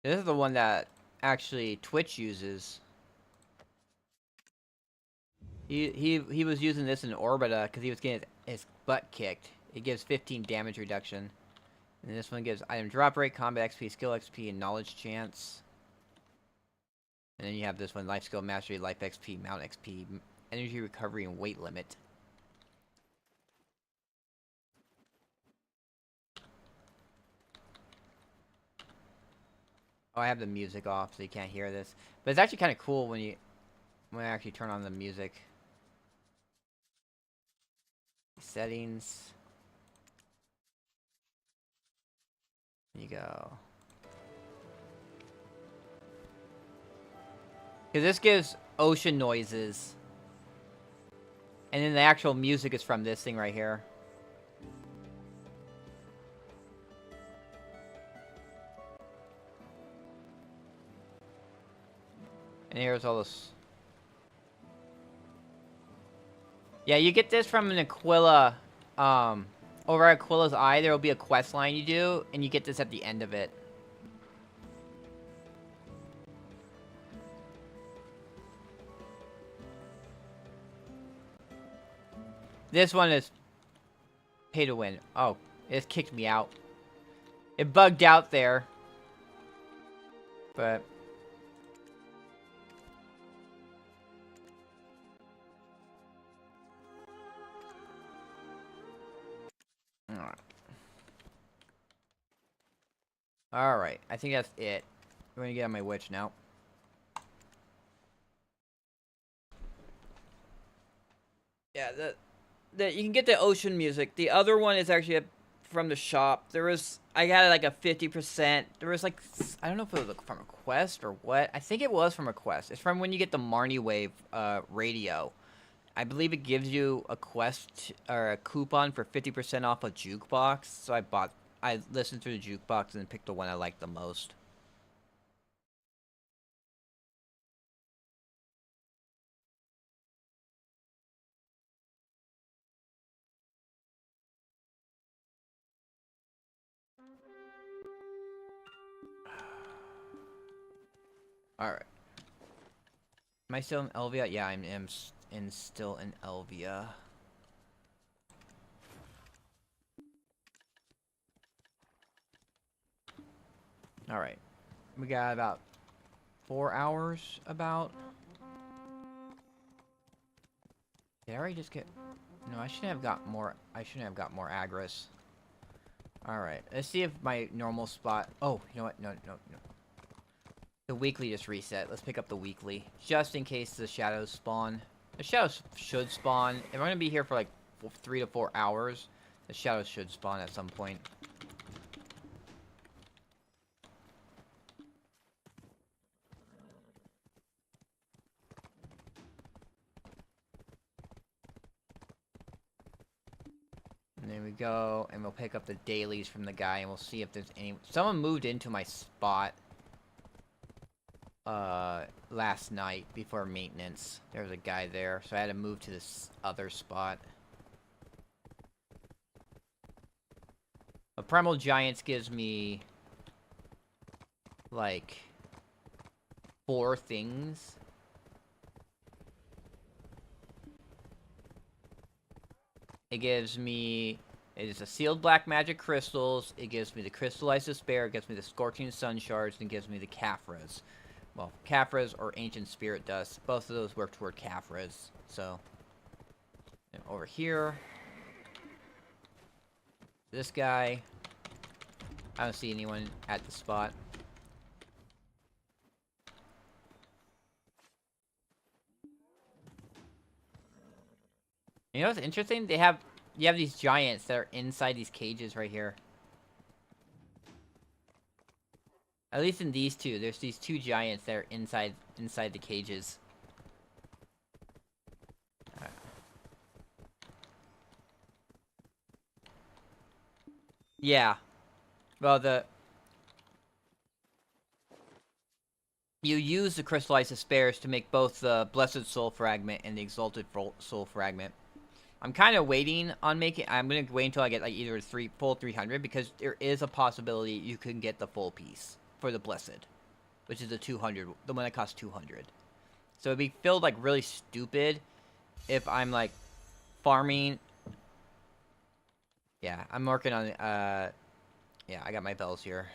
This is the one that actually Twitch uses. He was using this in Orbita because he was getting his butt kicked. It gives 15 damage reduction. And this one gives item drop rate, combat XP, skill XP, and knowledge chance. And then you have this one, life skill mastery, life XP, mount XP, energy recovery, and weight limit. Oh, I have the music off so you can't hear this. But it's actually kind of cool when I actually turn on the music. Settings. There you go. Because this gives ocean noises. And then the actual music is from this thing right here. And here's all this. Yeah, you get this from an Aquila. Over at Aquila's Eye, there will be a quest line you do, and you get this at the end of it. This one is pay to win. Oh, it kicked me out. It bugged out there. But Alright, I think that's it. I'm gonna get on my witch now. Yeah, you can get the ocean music. The other one is actually from the shop. I got like a 50%. There was like, I don't know if it was from a quest or what. I think it was from a quest. It's from when you get the Marnie Wave radio. I believe it gives you a quest or a coupon for 50% off a jukebox. So I listened through the jukebox and picked the one I liked the most. Alright. Am I still in Elvia? Yeah, I'm still in Elvia. Alright. We got about 4 hours about. Did I already just get... No, I shouldn't have got more... I shouldn't have got more Agris. Alright, let's see if my normal spot... Oh, you know what? No. The weekly just reset. Let's pick up the weekly. Just in case the shadows spawn. The shadows should spawn. If I'm going to be here for like 3 to 4 hours, the shadows should spawn at some point. And there we go, and we'll pick up the dailies from the guy, and we'll see if there's any... Someone moved into my spot last night before maintenance. There was a guy there, so I had to move to this other spot. A Primal Giants gives me like 4 things. It gives me... It is a sealed black magic crystals. It gives me the crystallized despair. It gives me the scorching sun shards, and gives me the Caphras. Well, Caphras or ancient spirit dust. Both of those work toward Caphras. So, and over here, this guy. I don't see anyone at the spot. You know what's interesting? You have these giants that are inside these cages right here. At least in these two, there's these 2 giants that are inside the cages. Yeah. Well, you use the crystallized despairs to make both the blessed soul fragment and the exalted soul fragment. I'm kind of waiting on making... I'm going to wait until I get like either full 300, because there is a possibility you can get the full piece for the blessed, which is the 200, the one that costs 200. So it'd be filled like really stupid if I'm like farming. Yeah, I'm working on yeah, I got my bells here.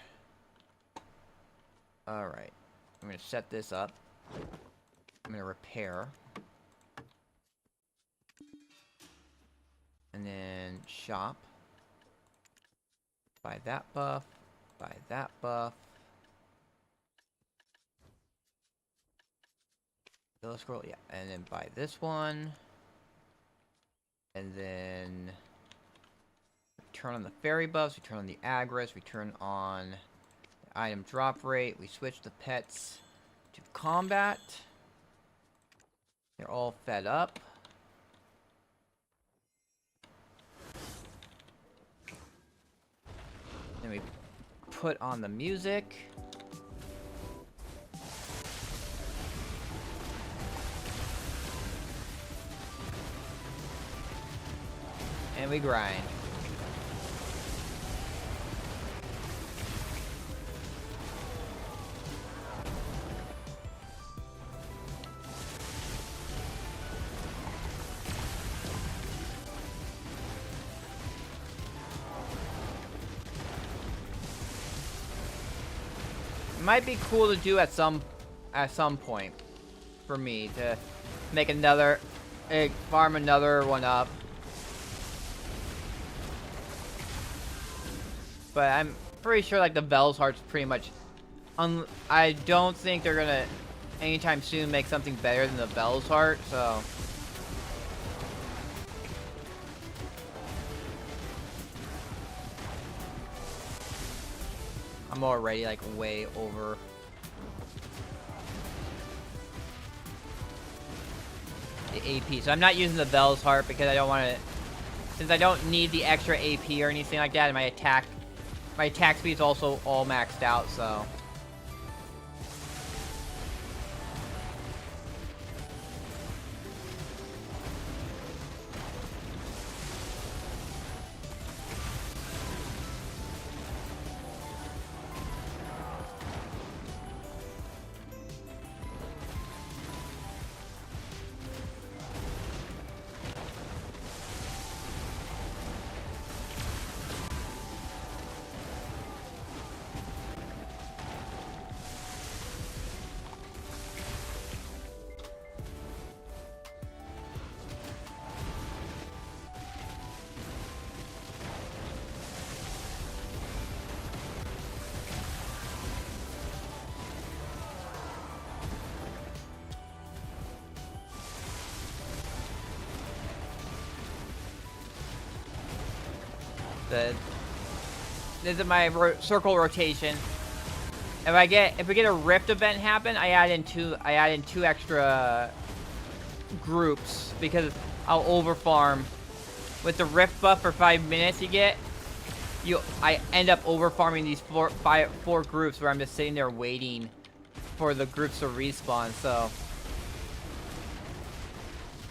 All right, I'm gonna set this up. I'm gonna repair. And then shop. Buy that buff. Buy that buff. Yellow scroll, yeah. And then buy this one. And then we turn on the fairy buffs, we turn on the Agris, we turn on the item drop rate, we switch the pets to combat. They're all fed up. Then we put on the music. And we grind. Might be cool to do at some point for me to make another farm another one up. But I'm pretty sure like the Vell's Heart's pretty much I don't think they're gonna anytime soon make something better than the Vell's Heart, so I'm already like way over. The AP. So I'm not using the Vell's Heart because I don't want to, since I don't need the extra AP or anything like that, and my attack speed is also all maxed out, so. This is my circle rotation. If we get a rift event happen, I add in two extra groups because I'll overfarm. With the rift buff for 5 minutes I end up overfarming these four groups where I'm just sitting there waiting for the groups to respawn. So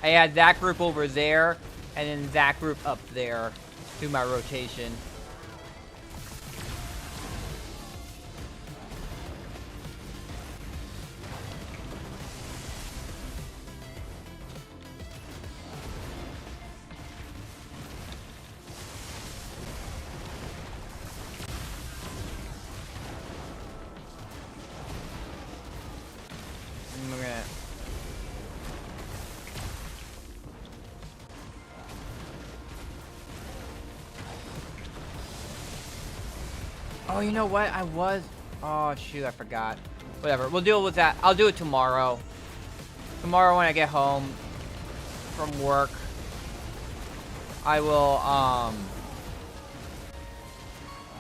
I add that group over there and then that group up there to my rotation. Oh, you know what? Oh, shoot, I forgot. Whatever, we'll deal with that. I'll do it tomorrow. Tomorrow when I get home from work, I will,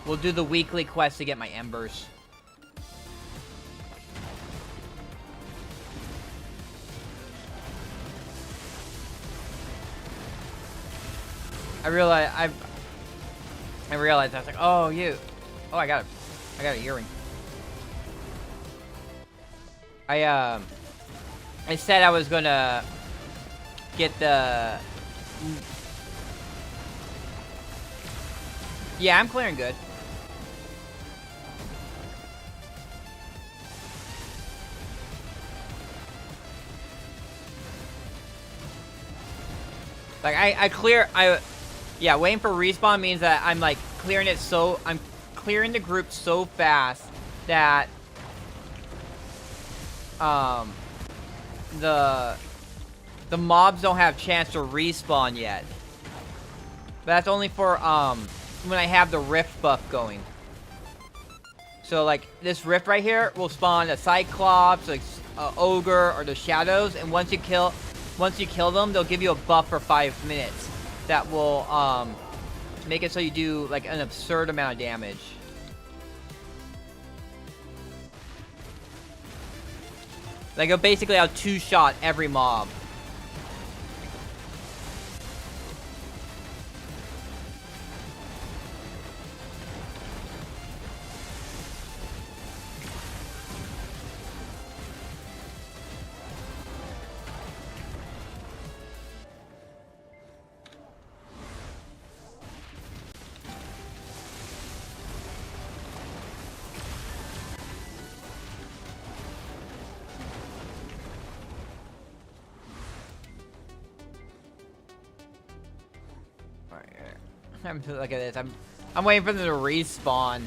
we'll do the weekly quest to get my embers. I realized I was like, oh, oh, I got an earring. I said I was gonna get the. Yeah, I'm clearing good. Like yeah, waiting for respawn means that I'm like clearing it I'm clearing the group so fast that the mobs don't have chance to respawn yet. But that's only for when I have the rift buff going. So like this rift right here will spawn a cyclops, like ogre, or the shadows, and once you kill them, they'll give you a buff for 5 minutes. That will make it so you do like an absurd amount of damage. Like it'll basically I'll two-shot every mob. Look at this. I'm waiting for them to respawn.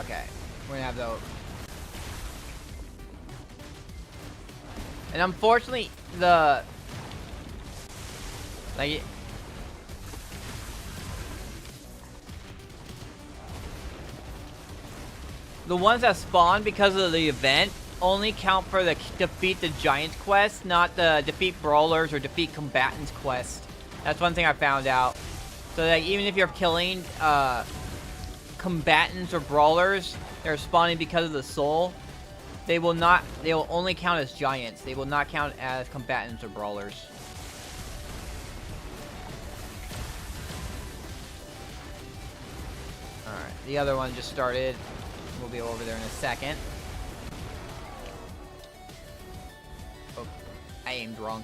Okay, we're gonna have those. And unfortunately, the ones that spawn because of the event only count for the defeat the giants quest, not the defeat brawlers or defeat combatants quest. That's one thing I found out. So that even if you're killing combatants or brawlers, they're spawning because of the soul. They will only count as giants. They will not count as combatants or brawlers. Alright, the other one just started. We'll be over there in a second. Oh, I aimed wrong.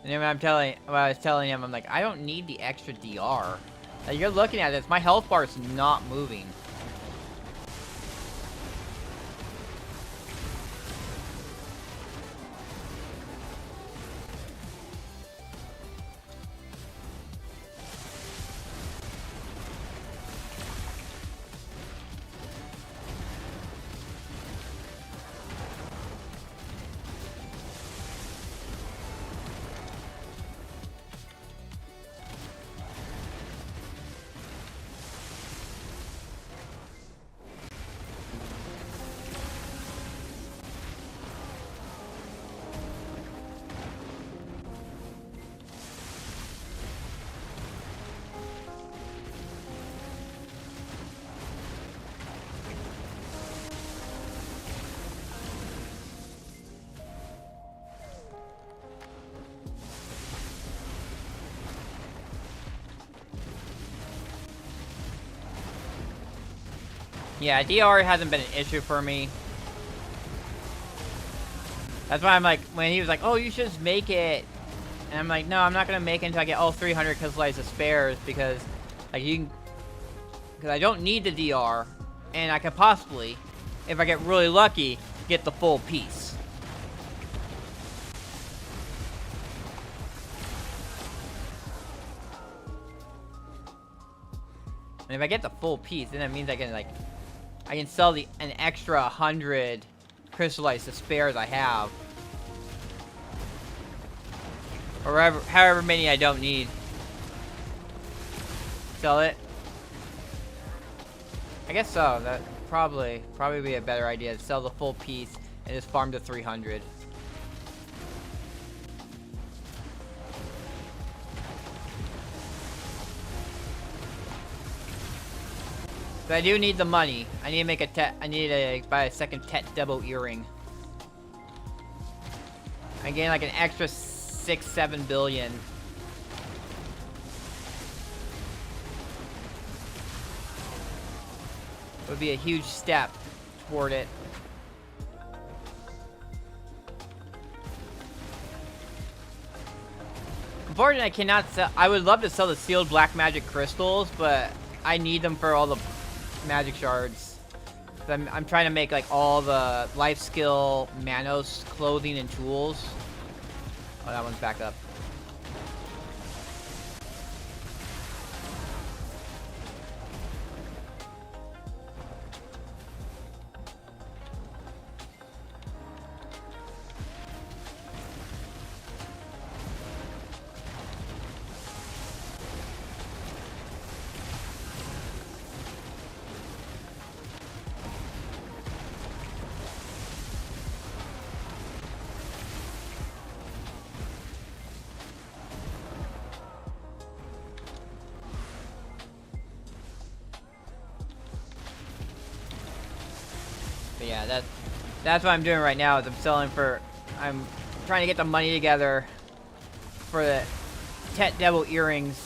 And then when I was telling him, I'm like, I don't need the extra DR. Like, you're looking at this, my health bar is not moving. Yeah, DR hasn't been an issue for me. That's why I'm like, when he was like, oh, you should just make it. And I'm like, no, I'm not going to make it until I get all 300 crystallized spares because, like, you can, because I don't need the DR, and I could possibly, if I get really lucky, get the full piece. And if I get the full piece, then that means I can, like, I can sell an extra 100 crystallized spares I have. Or however many I don't need. Sell it. I guess so. That probably be a better idea to sell the full piece and just farm to 300. But I do need the money. I need to make I need to buy a second Tet Double Earring. I gain like an extra 6-7 billion. It would be a huge step toward it. Unfortunately, I cannot sell. I would love to sell the sealed black magic crystals, but I need them for all the magic shards. I'm trying to make like all the life skill, Manos, clothing, and tools. Oh, that one's back up. But yeah, that's what I'm doing right now. Is I'm trying to get the money together for the Tet Devil earrings.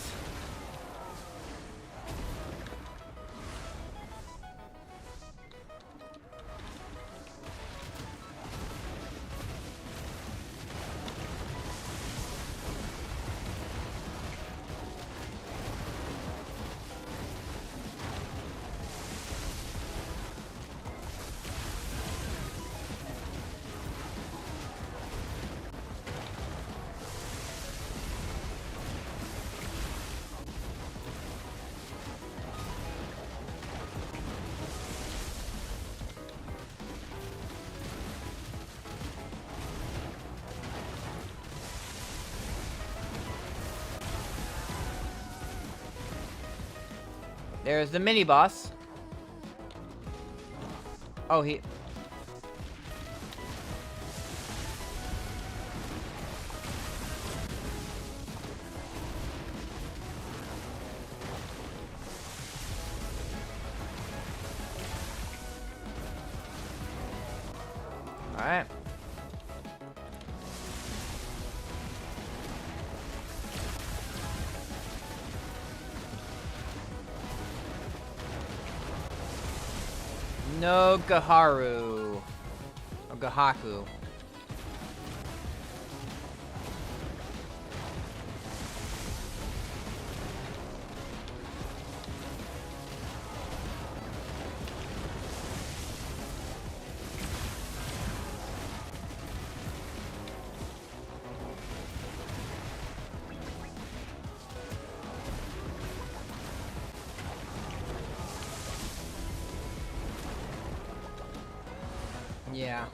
There's the mini boss. Oh, he. All right. No Gaharu. Or Gahaku. Yeah.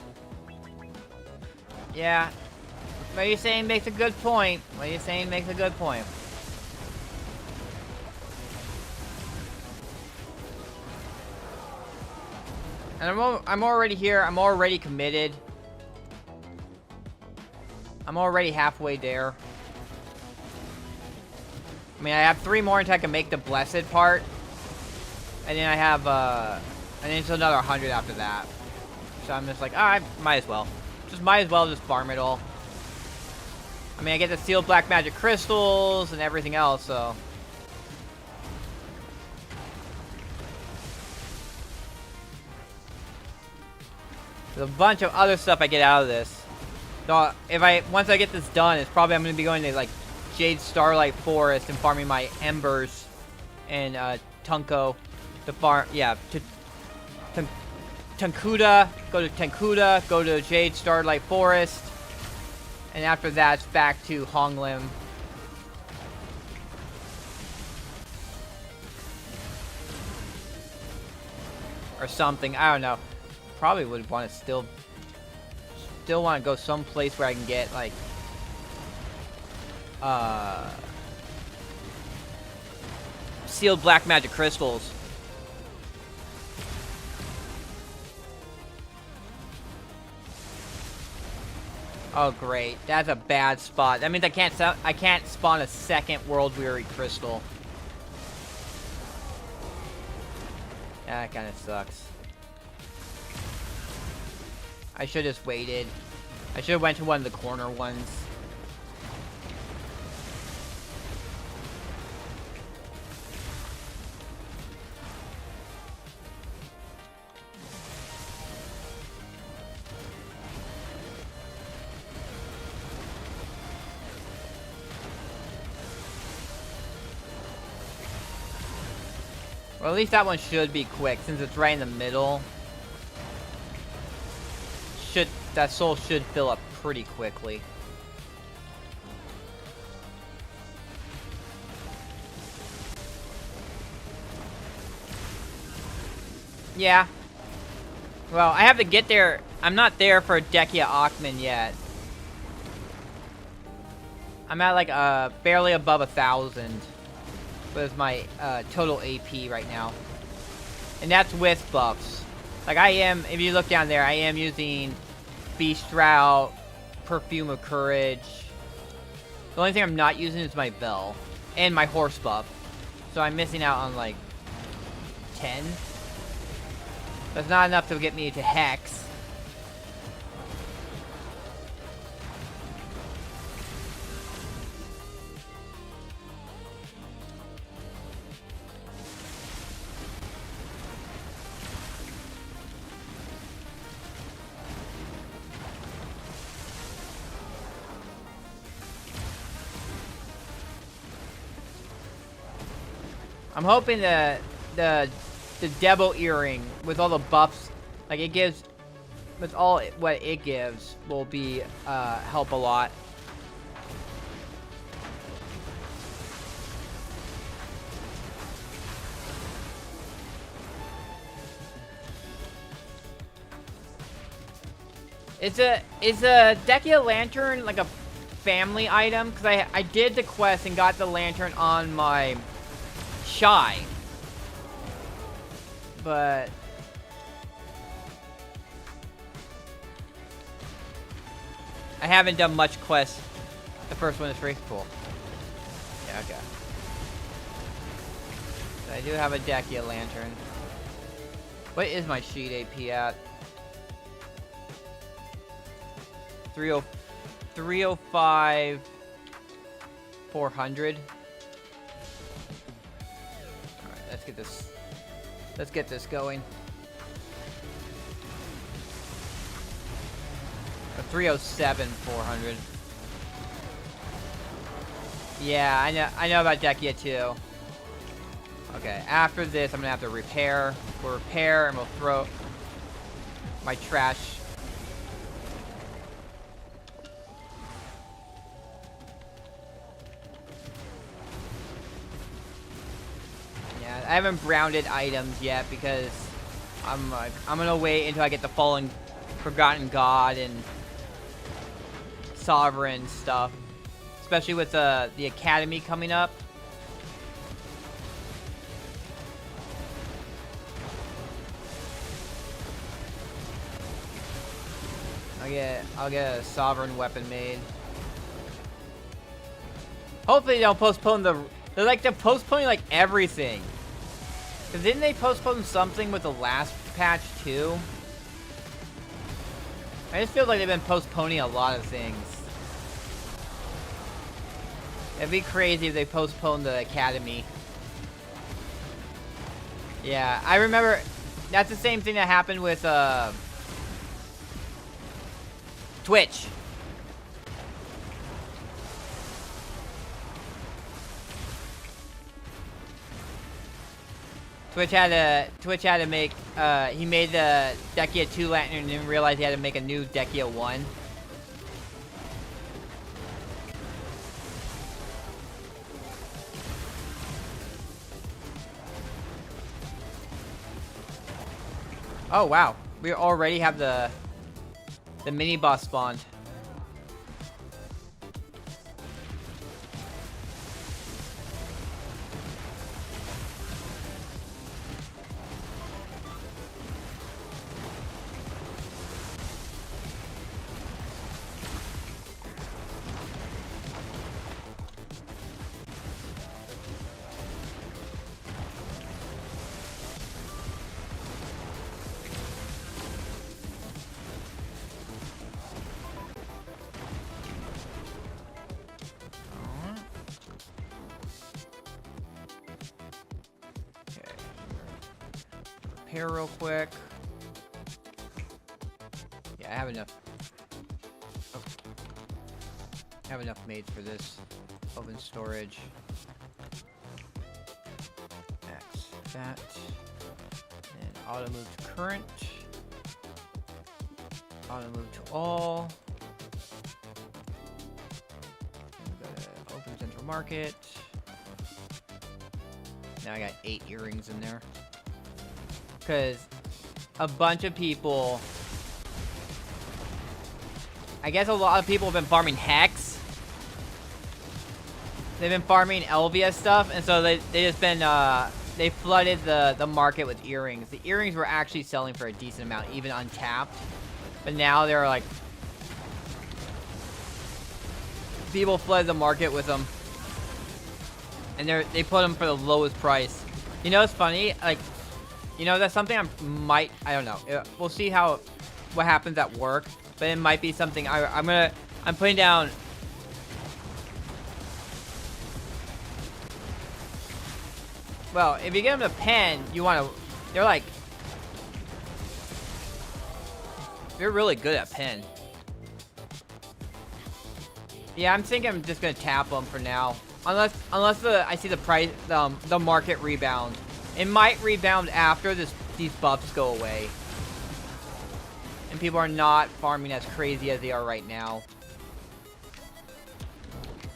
Yeah. What you're saying makes a good point. What you're saying makes a good point. And I'm already here. I'm already committed. I'm already halfway there. I mean, I have 3 more until I can make the blessed part. And then I have, and then it's another 100 after that. So I'm just like, I might as well. Might as well just farm it all. I mean, I get the sealed black magic crystals and everything else, so. There's a bunch of other stuff I get out of this. So once I get this done, it's probably I'm going to be going to, like, Jade Starlight Forest and farming my embers and, Tunko to farm, yeah, to Tankuda, go to Tankuda, go to Jade Starlight Forest, and after that, it's back to Honglim. Or something, I don't know. Probably would want to still want to go someplace where I can get, like, sealed black magic crystals. Oh great, that's a bad spot. That means I can't spawn a second world weary crystal. That kind of sucks. I should have just waited. I should have went to one of the corner ones. Well, at least that one should be quick, since it's right in the middle. That soul should fill up pretty quickly. Yeah. Well, I have to get there. I'm not there for Dekia Achman yet. I'm at like barely above 1,000. With my total AP right now. And that's with buffs. Like I am, if you look down there, I am using Beast Drought, Perfume of Courage. The only thing I'm not using is my Vell. And my horse buff. So I'm missing out on like 10. That's not enough to get me to Hex. I'm hoping the Devil Earring with all the buffs, like it gives, with all what it gives, will be help a lot. Is a Dekia Lantern like a family item? Because I did the quest and got the lantern on my Shy. But I haven't done much quests. The first one is free. Cool. Yeah, okay. So I do have a Dekia Lantern. What is my sheet AP at? 305 400. Alright, let's get this going. 307 400. Yeah, I know about Dekia too. Okay, after this I'm gonna have to repair. We'll repair and we'll throw my trash. I haven't browned items yet because I'm gonna wait until I get the fallen Forgotten God and Sovereign stuff, especially with the Academy coming up. I'll get a Sovereign weapon made. Hopefully they don't postpone they're postponing like everything. Cause didn't they postpone something with the last patch too? I just feel like they've been postponing a lot of things. It'd be crazy if they postponed the Academy. Yeah, I remember that's the same thing that happened with Twitch. Twitch had to make he made the Dekia 2 Lantern and didn't realize he had to make a new Dekia 1. Oh wow, we already have the mini boss spawned. Repair real quick. Yeah, I have enough. Oh. I have enough made for this. Open storage. X that. And auto move to current. Auto move to all. And we go to open central market. Now I got 8 earrings in there. Because a bunch of people, I guess a lot of people have been farming Hex. They've been farming Elvia stuff, and so they just been, they flooded the market with earrings. The earrings were actually selling for a decent amount, even untapped. But now they're like, people flooded the market with them. And they put them for the lowest price. You know, it's funny, like, you know, that's something I don't know. We'll see what happens at work, but it might be something I'm putting down. Well, if you get them a pen, they're really good at pen. Yeah, I'm thinking I'm just gonna tap them for now. Unless I see the price, the market rebound. It might rebound after these buffs go away. And people are not farming as crazy as they are right now.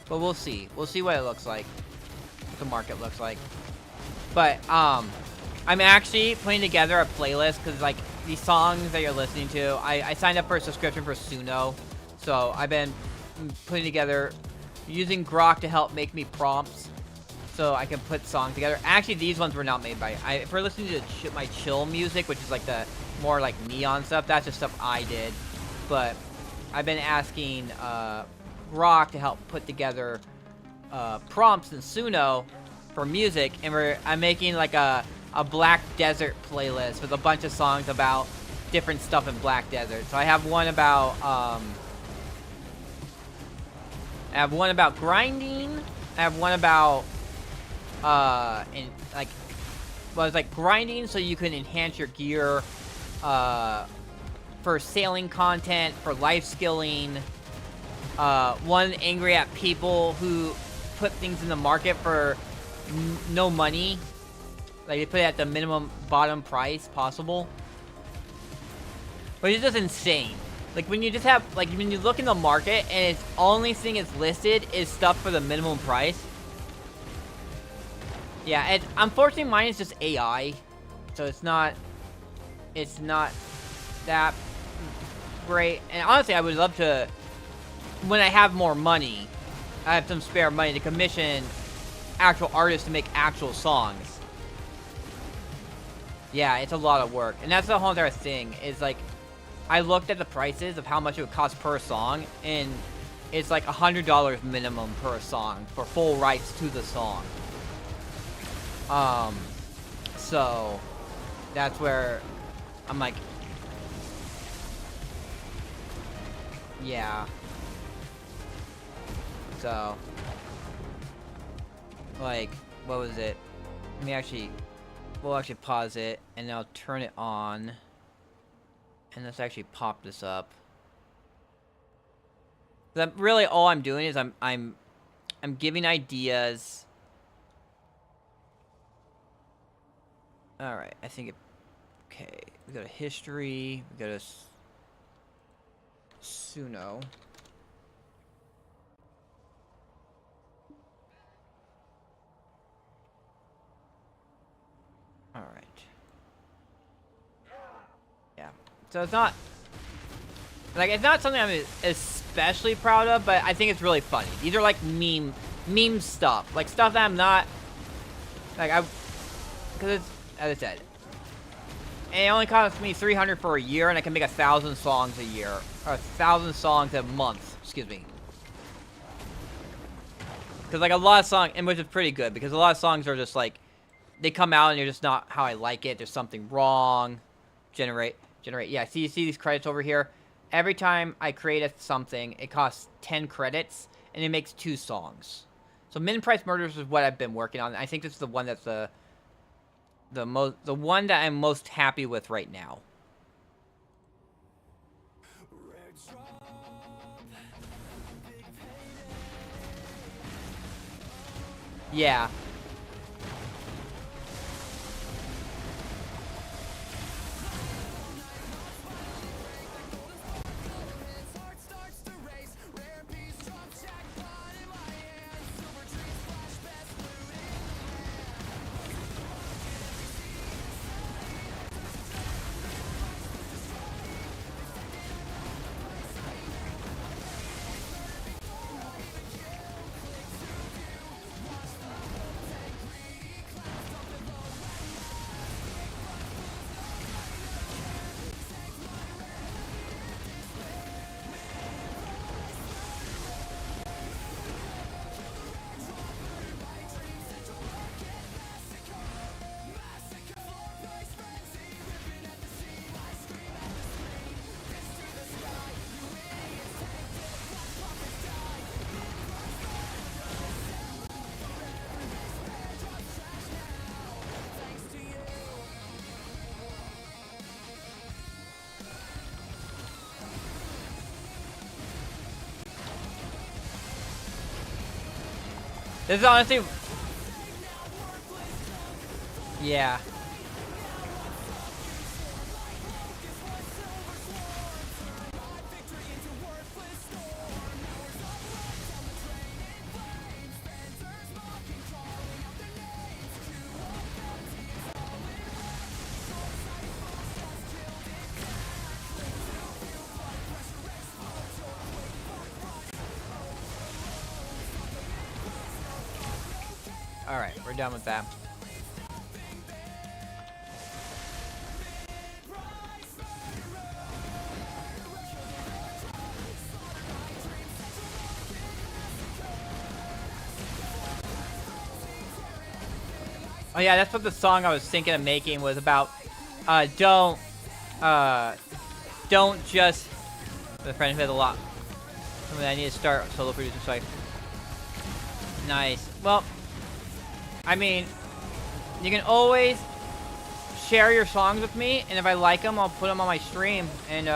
But we'll see. We'll see what it looks like. What the market looks like. But, I'm actually putting together a playlist because, like, these songs that you're listening to, I signed up for a subscription for Suno. So, I've been putting together, using Grok to help make me prompts. So I can put songs together. Actually, these ones were not made by... if we're listening to my chill music, which is like the more like neon stuff, that's just stuff I did. But I've been asking Grok to help put together prompts in Suno for music, and I'm making like a Black Desert playlist with a bunch of songs about different stuff in Black Desert. So I have one about grinding. I have one about it's like grinding so you can enhance your gear, for sailing content, for life skilling. One angry at people who put things in the market for no money. Like, they put it at the minimum bottom price possible. Which is just insane. Like, when you just have, like, when you look in the market and it's only thing it's listed is stuff for the minimum price. Yeah, unfortunately mine is just AI. So it's not that great. And honestly, I would love to, when I have more money, I have some spare money to commission actual artists to make actual songs. Yeah, it's a lot of work. And that's the whole entire thing, is like, I looked at the prices of how much it would cost per song, and it's like $100 minimum per song for full rights to the song. So that's where I'm like, yeah. So, like, what was it? Let me actually, we'll actually pause it, and I'll turn it on. And let's actually pop this up. Really, all I'm doing is I'm giving ideas. All right, I think it. Okay, we go to history. We go to Suno. All right. Yeah. So it's not like, it's not something I'm especially proud of, but I think it's really funny. These are like meme stuff, like stuff that I'm not like, because it's, as I said, it only costs me $300 for a year, and I can make 1,000 songs a year, or 1,000 songs a month. Excuse me. Because like a lot of songs, and which is pretty good, because a lot of songs are just like, they come out and they're just not how I like it. There's something wrong. Generate. Yeah, see, you see these credits over here? Every time I create something, it costs 10 credits, and it makes 2 songs. So Min Price Murders is what I've been working on. I think this is the one that's the one that I'm most happy with right now. Yeah. This is honestly... Yeah. Alright, we're done with that. Oh yeah, that's what the song I was thinking of making was about. Don't just... The friend who has a lot. Something I need to start solo producing, so nice. Well, I mean, you can always share your songs with me, and if I like them, I'll put them on my stream and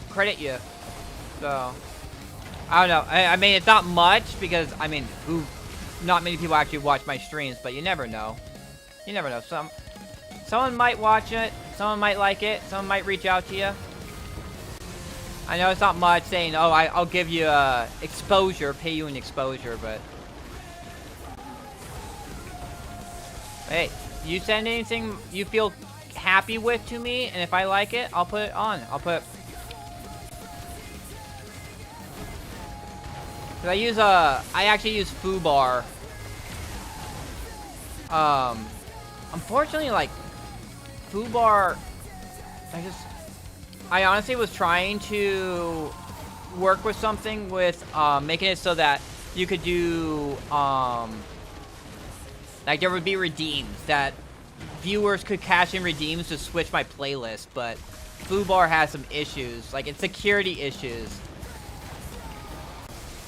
credit you. So, I don't know. I mean, it's not much because, I mean, not many people actually watch my streams, but you never know. You never know. Someone might watch it, someone might like it, someone might reach out to you. I know it's not much saying, oh, I'll give you exposure, pay you an exposure, but... Hey, you send anything you feel happy with to me, and if I like it, I'll put it on. I'll put 'Cause I actually use foobar. Unfortunately, like, foobar, I honestly was trying to work with something with, making it so that you could do, like, there would be redeems that viewers could cash in redeems to switch my playlist, but foobar has some issues, like, it's security issues.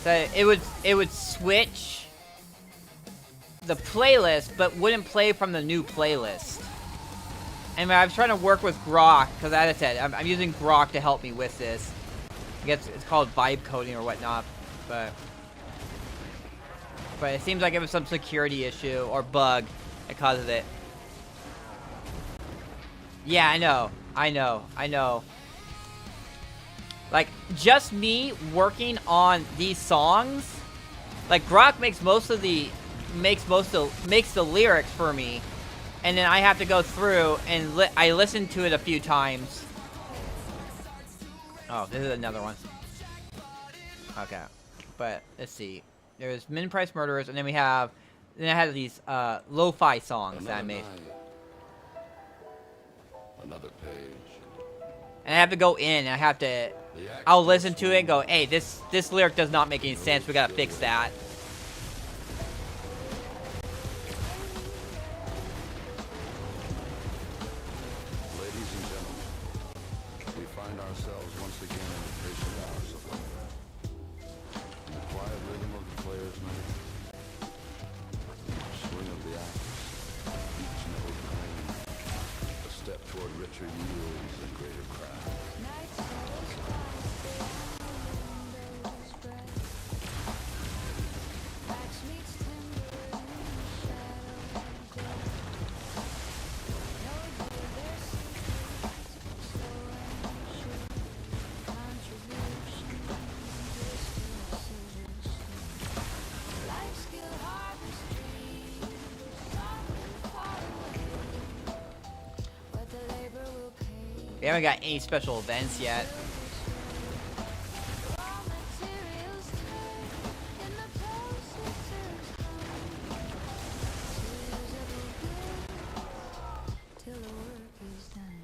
So it would switch the playlist, but wouldn't play from the new playlist. And I was trying to work with Grok, because as I said, I'm using Grok to help me with this. I guess it's called vibe coding or whatnot, but it seems like it was some security issue or bug that causes it. Yeah, I know. Like, just me working on these songs, like, Grok makes the lyrics for me, and then I have to go through and I listen to it a few times. Oh, this is another one. Okay, but let's see. There's Min Price Murderers, and then I had these lo-fi songs that I made. Another page. And I have to go in, and I'll listen to it and go, hey, this lyric does not make any sense, we gotta fix that. Ladies and gentlemen, we find ourselves once again in the patient hours of labor. In the quiet rhythm of the player's music, the swing of the axes, each note claimed, a step toward richer yields and greater craft. We haven't got any special events yet.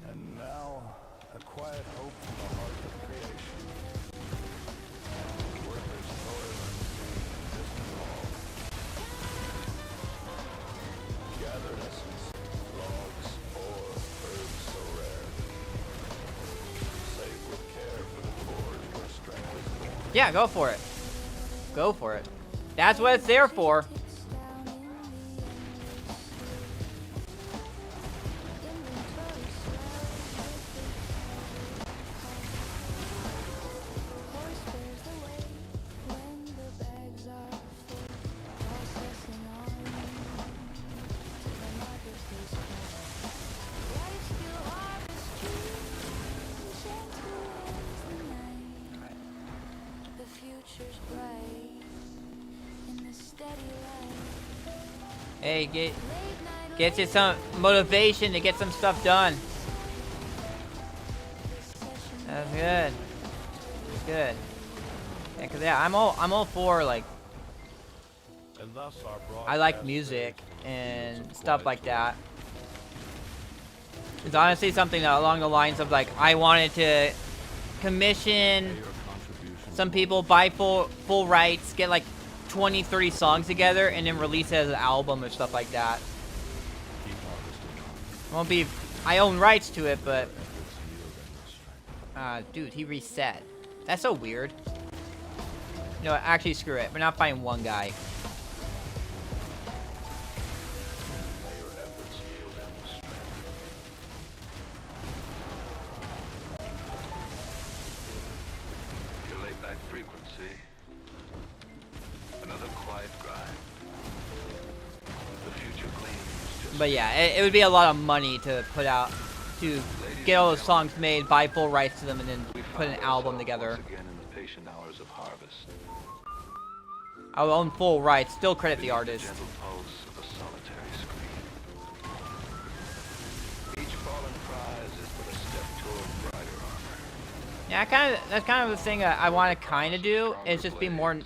And now, a quiet hope from the heart of creation. Workers toil and distant all. Gathered essence, logs, ore, herbs so rare. Save with care for the forge where strength is born. Yeah, go for it. Go for it. That's what it's there for. Hey, get you some motivation to get some stuff done. That's good. That's good. Yeah, 'cause yeah, I'm all for, like, And thus our I like broadcast music days and some stuff quiet like joy. that. It's honestly something along the lines of, like, I wanted to commission Your contribution some people, buy full rights, get like 20, 30 songs together, and then release it as an album or stuff like that. keep harvesting on. Won't be, I own rights to it, but, Efforts yield endless strength. dude, he reset. That's so weird. No, actually, screw it. We're not fighting one guy. May your efforts yield endless strength. Your laid-back frequency. Another quiet grind. The future gleams just But yeah, it would be a lot of money to put out, to get all those songs made, buy full rights to them, and then put an album together. once again in the patient hours of harvest. I'll own full rights, still credit the artist. Gentle pulse of a solitary scream. Each fallen prize is but a step toward brighter armor. Yeah, that's kind of the thing that I want to kind of do, is just be more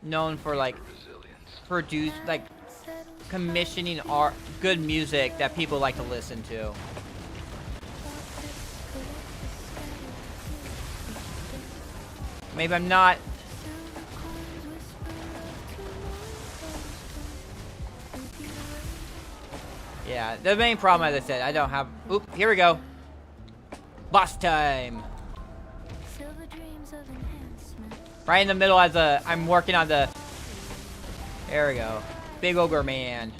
known for like produce like commissioning art, good music that people like to listen to. Maybe I'm not. Yeah, the main problem, as I said, I don't have. Oop, here we go. Boss time. Right in the middle as I'm working on the. There we go. Big ogre man.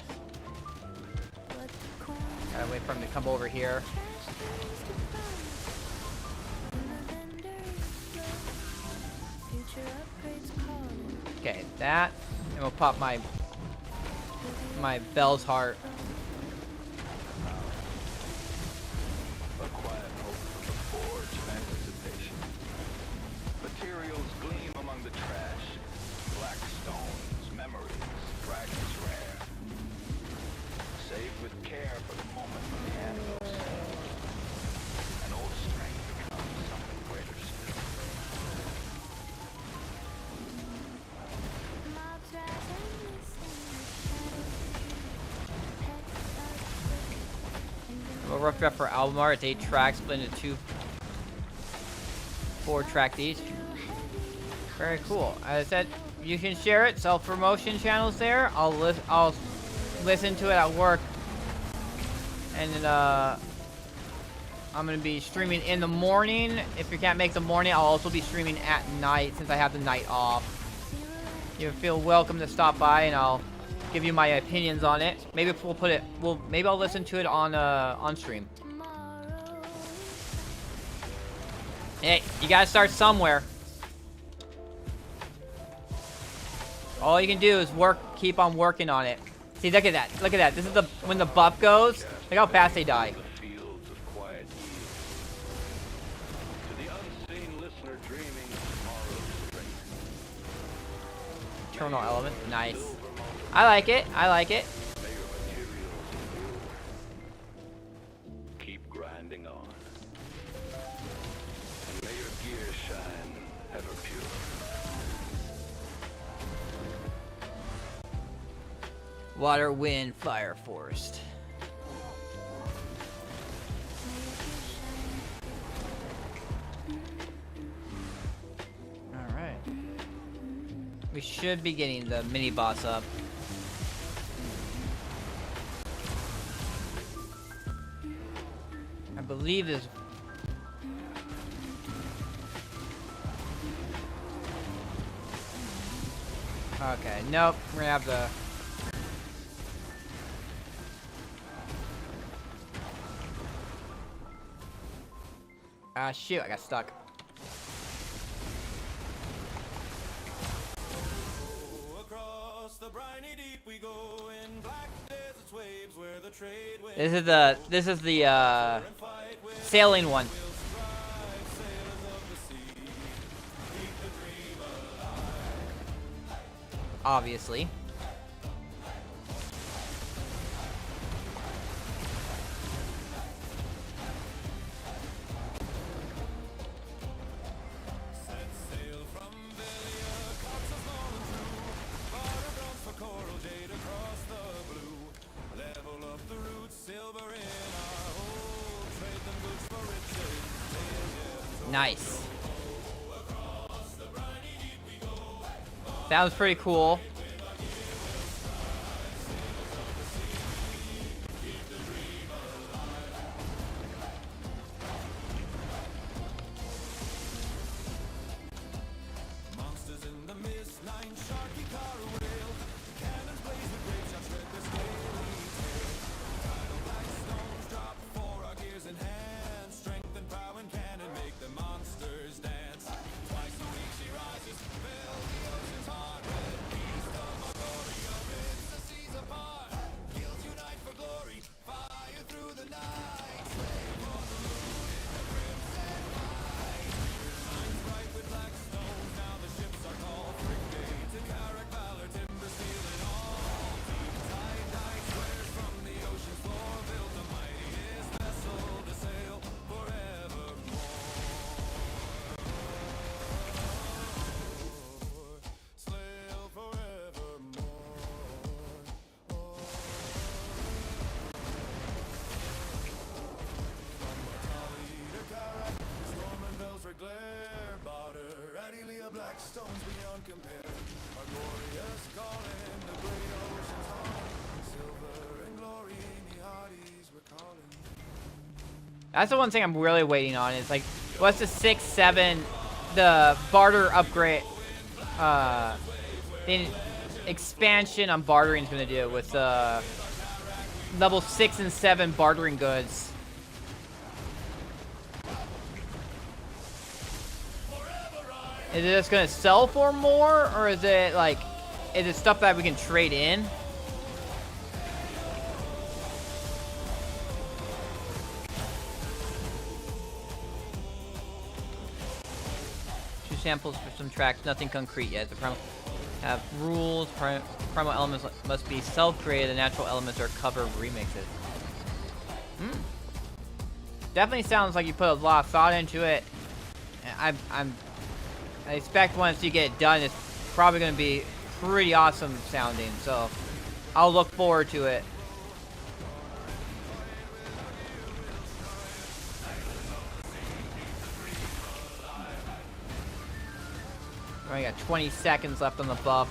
Gotta wait for him to come over here. Okay, that, and we'll pop my Vell's heart. A quiet hope from the forge of anticipation. Materials gleam among the trash. Black stones, memories, fragments rare. Saved with care for the moment when the hand goes still. An old strength becomes something greater still. A rough draft for album art. It's 8 tracks split into 2 4-track each. Very cool. As I said, you can share it. Self-promotion channels there. I'll listen to it at work, and then, I'm gonna be streaming in the morning. If you can't make the morning, I'll also be streaming at night since I have the night off. You feel welcome to stop by, and I'll give you my opinions on it. Maybe we'll put it. Maybe I'll listen to it on stream. Hey, you gotta start somewhere. All you can do is keep on working on it. See, look at that. Look at that. This is when the buff goes. Look how fast they die. Fields of quiet yield. To the unseen listener dreaming tomorrow's strength. Terminal element. Nice. I like it. I like it. May your materials endure. Keep grinding on. And may your gear shine ever pure. Water, wind, fire, forest. Alright. We should be getting the mini boss up. I believe this. Okay, nope. We're gonna have the. Ah, shoot, I got stuck. This is the sailing one. Obviously. Nice. Sounds pretty cool. That's the one thing I'm really waiting on is like, what's the 6, 7, the barter upgrade, the expansion on bartering is gonna do with level 6 and 7 bartering goods. Is it just gonna sell for more, or is it like, is it stuff that we can trade in? Two samples for some tracks, nothing concrete yet. The primal have rules. Primal elements must be self-created. The natural elements are cover remixes. Definitely sounds like you put a lot of thought into it. I expect once you get it done, it's probably going to be pretty awesome sounding. So I'll look forward to it. We got 20 seconds left on the buff.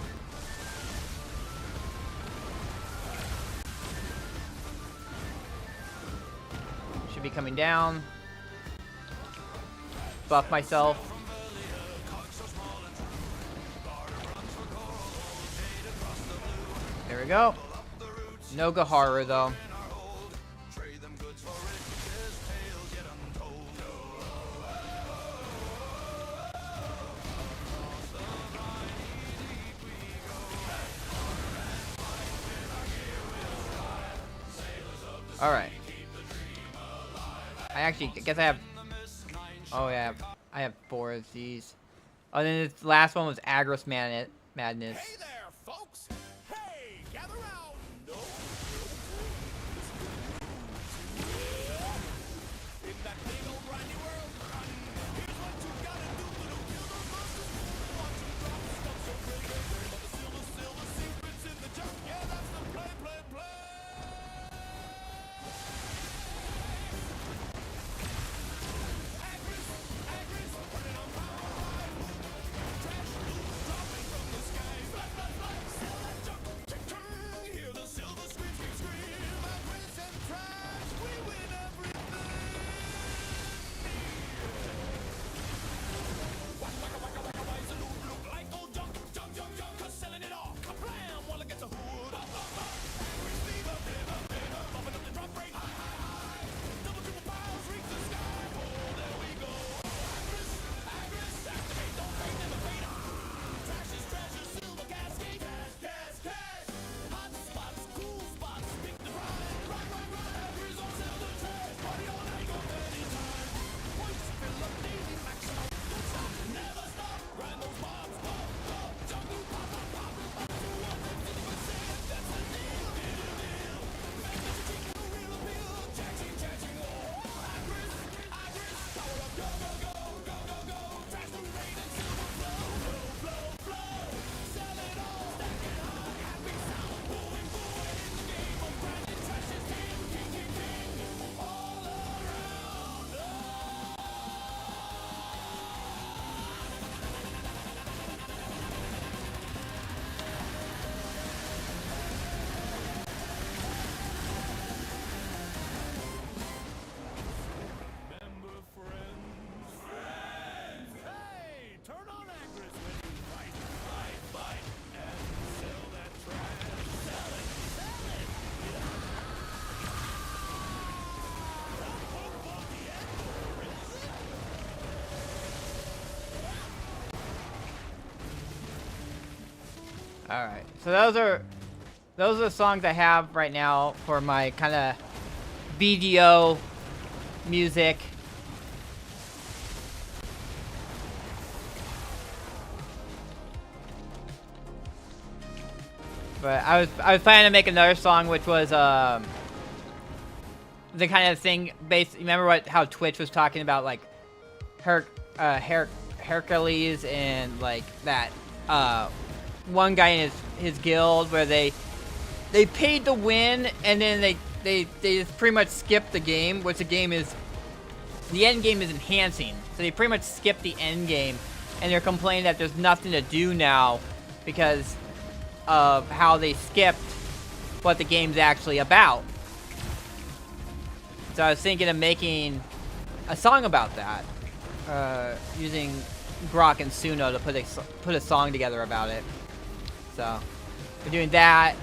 Should be coming down. Buff myself. There we go. No Gahara though. Alright. I guess I have... Oh yeah, I have 4 of these. Oh, then the last one was Agros Madness. Hey there, folks! Hey, gather round! No. In that big old grindy world, here's what you gotta do to kill the monsters. Watch them drop stuff so crazy, but the silver secrets in the junk. Yeah, that's the play. Agris, running on fire. Trash loot dropping from the sky. Sell that junk. Hear the silver scream. Agris and trash, we win everything. Wacka, why is the loot like old junk? Cause selling it all. Kablam, wanna get the hood. Agris fever, bumping up the drop rate. Double triple piles reach the sky. Oh, there we go. Agris, activate, don't fade, never fade. Trash is treasure, silver cascade. Cash. Hot spots, cool spots, pick the ride. Agris on sell the trash. Party all night, go anytime. Points fill up daily, maximum. Don't stop, never stop. Grind those mobs, go. Jungle pop. To up, anything you say, that's the deal. Make the chicken a real appeal. Catching, oh. Agris, power up, go. Trash to rain and silver flow. Sell it all, stack it high. Happy sound, booing. In the game of grinding, trash is king. All around. Remember, friends. Hey, turn on Agris when you fight. Fight, and sell that trash. Sell it. Hope on the end, or is it? Alright, so those are the songs I have right now for my kind of BDO music. But I was planning to make another song, which was the kind of thing based. Remember how Twitch was talking about like Hercules and like that one guy in his guild where they paid to win and then they just pretty much skipped the game, which the end game is enhancing. So they pretty much skipped the end game and they're complaining that there's nothing to do now because of how they skipped what the game's actually about. So I was thinking of making a song about that, using Grok and Suno to put a song together about it. So we're doing that.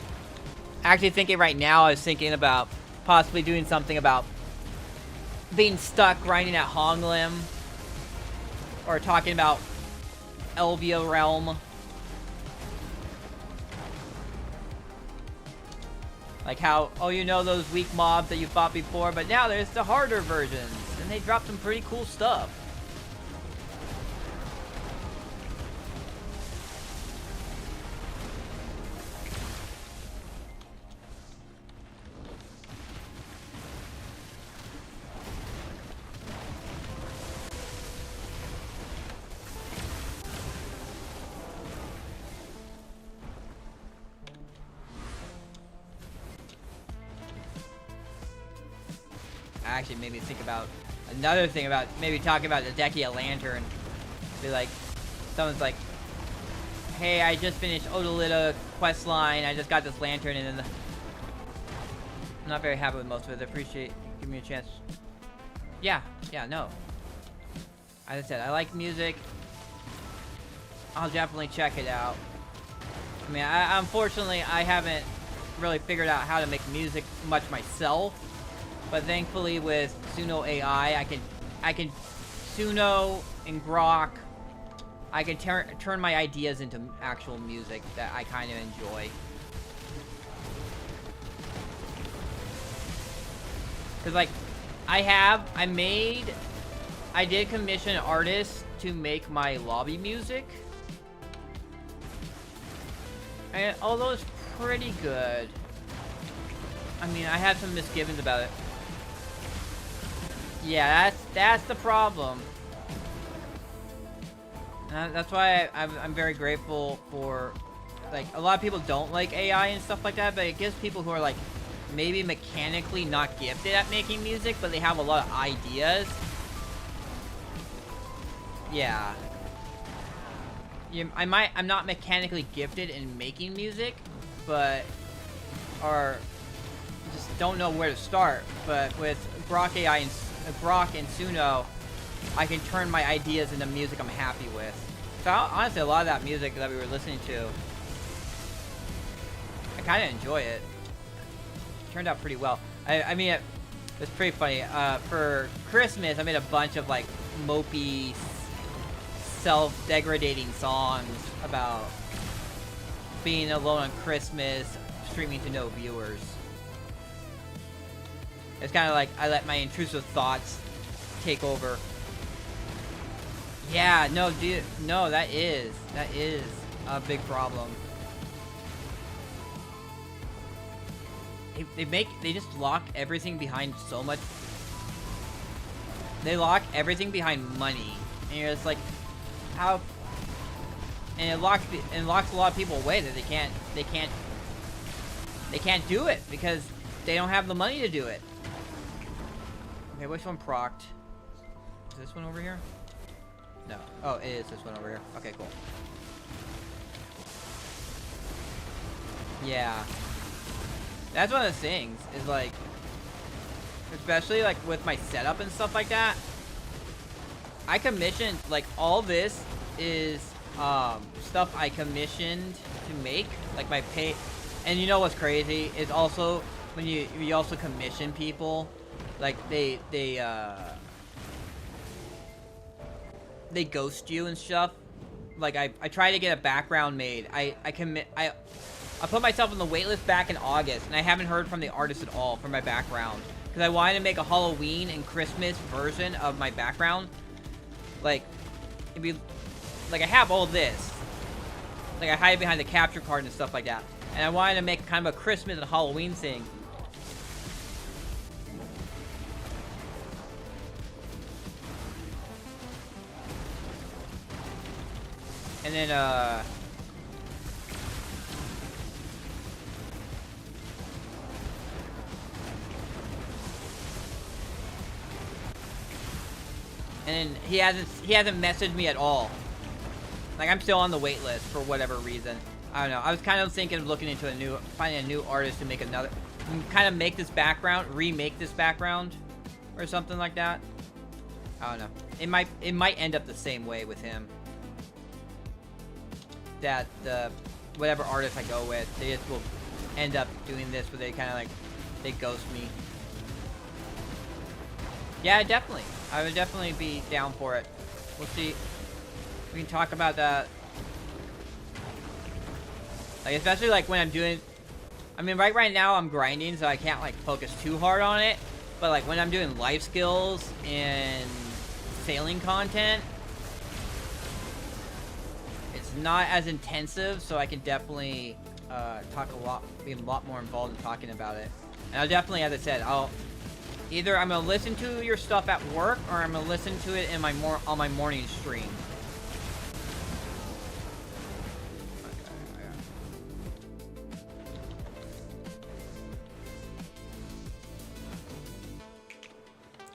Actually thinking right now, I was thinking about possibly doing something about being stuck grinding at Honglim, or talking about Elvia Realm. Like how, oh, you know those weak mobs that you fought before, but now there's the harder versions, and they dropped some pretty cool stuff. Actually made me think about another thing about maybe talking about the Dekia Lantern. Be like, someone's like, hey, I just finished Odalita quest line, I just got this lantern, and then I'm not very happy with most of it. I appreciate giving me a chance. Yeah, no. As I said, I like music. I'll definitely check it out. I mean, unfortunately, I haven't really figured out how to make music much myself. But thankfully with Suno AI, I can Suno and Grok, I can turn my ideas into actual music that I kind of enjoy. Cause like, I did commission an artist to make my lobby music. And although it's pretty good, I mean, I have some misgivings about it. Yeah, that's the problem. That's why I'm very grateful for, like, a lot of people don't like AI and stuff like that, but it gives people who are, like, maybe mechanically not gifted at making music, but they have a lot of ideas. Yeah. I'm not mechanically gifted in making music, but, or just don't know where to start. But with Grok AI and Grok and Suno, I can turn my ideas into music I'm happy with. So honestly, a lot of that music that we were listening to, I kind of enjoy it. It turned out pretty well. I mean, it's pretty funny. For Christmas, I made a bunch of like mopey, self-degradating songs about being alone on Christmas, streaming to no viewers. It's kind of like I let my intrusive thoughts take over. Yeah, no, dude, no, that is a big problem. They just lock everything behind so much. They lock everything behind money, and you're just like, how? And it locks a lot of people away that they can't do it because they don't have the money to do it. Okay, which one procced? Is this one over here? No. Oh, it is this one over here. Okay, cool. Yeah. That's one of the things, is like, especially like with my setup and stuff like that, I commissioned, like, all this is stuff I commissioned to make, like my pay. And you know what's crazy is also when you also commission people, like they ghost you and stuff. Like I try to get a background made. I put myself on the waitlist back in August, and I haven't heard from the artist at all for my background because I wanted to make a Halloween and Christmas version of my background. Like, it'd be like I have all this, like I hide behind the capture card and stuff like that, and I wanted to make kind of a Christmas and Halloween thing. And then, he hasn't messaged me at all. Like, I'm still on the wait list for whatever reason. I don't know. I was kind of thinking of looking into finding a new artist to make another, kind of make this background, remake this background, or something like that. I don't know. It might end up the same way with him. That whatever artist I go with, they just will end up doing this, where they kind of like, they ghost me. Yeah, definitely. I would definitely be down for it. We'll see. We can talk about that. Like, especially like when I'm doing, I mean, right now I'm grinding, so I can't like focus too hard on it. But like when I'm doing life skills and sailing content, it's not as intensive, so I can definitely be a lot more involved in talking about it. And I'll definitely, as I said, either I'm gonna listen to your stuff at work, or I'm gonna listen to it in on my morning stream.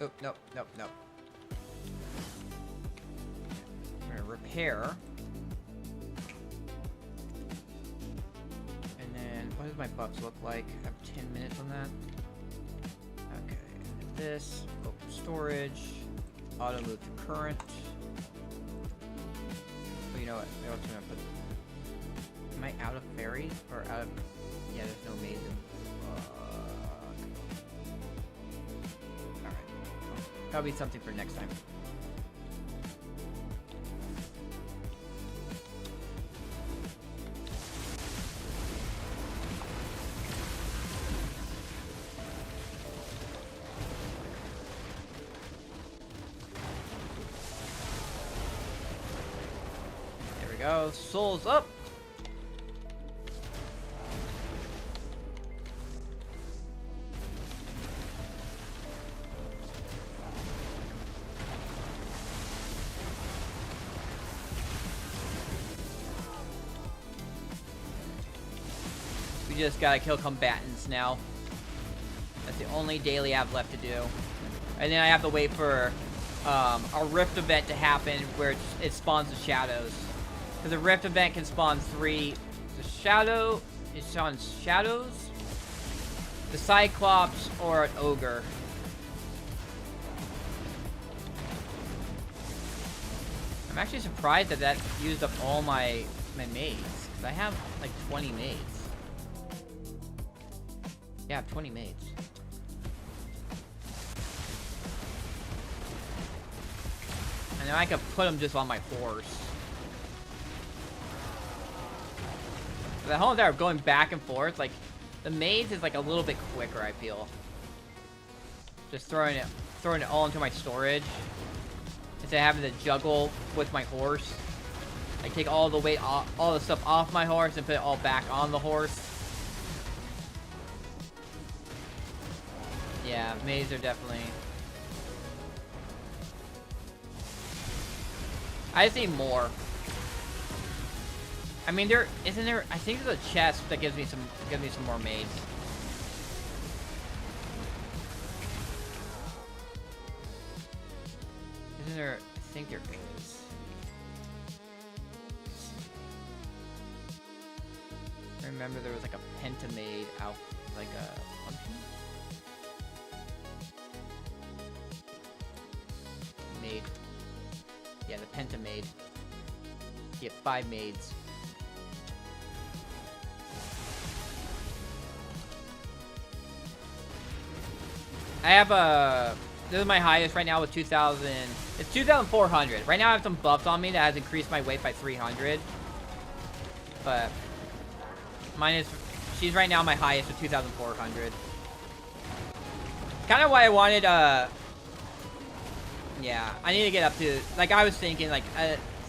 Oh, nope. I'm gonna repair. And then, what does my buffs look like? I have 10 minutes on that. Okay, this, open storage, auto move to current. Oh, you know what? I was gonna put. Am I out of fairies or out of? Yeah, there's no maiden. All right, that'll be something for next time. Go, souls up. We just gotta kill combatants now. That's the only daily I have left to do. And then I have to wait for a rift event to happen where it spawns the shadows. Because the rift event can spawn 3. The shadow, it spawns shadows, the cyclops, or an ogre. I'm actually surprised that used up all my maids. Because I have like 20 maids. Yeah, I have 20 maids. And then I could put them just on my horse. The whole entire going back and forth, like, the maids is like a little bit quicker, I feel. Just throwing it all into my storage instead of having to juggle with my horse. Like, take all the weight off, all the stuff off my horse and put it all back on the horse. Yeah, maids are definitely. I just need more. I mean, isn't there? I think there's a chest that gives me some more maids. Isn't there? I think there is. I remember there was like a pentamaid out, like a function. Maid. Yeah, the pentamaid. You get 5 maids. I have this is my highest right now with 2,000. It's 2,400. Right now I have some buffs on me that has increased my weight by 300. But mine is, she's right now my highest with 2,400. Kind of why I wanted, yeah, I need to get up to, like I was thinking, like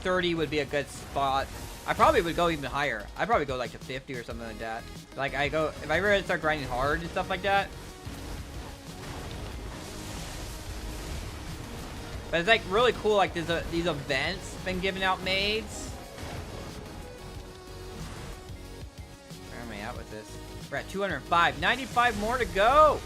30 would be a good spot. I probably would go even higher. I'd probably go like to 50 or something like that. Like if I really start grinding hard and stuff like that. But it's like really cool, like there's these events been giving out maids. Where am I at with this? We're at 205. 95 more to go.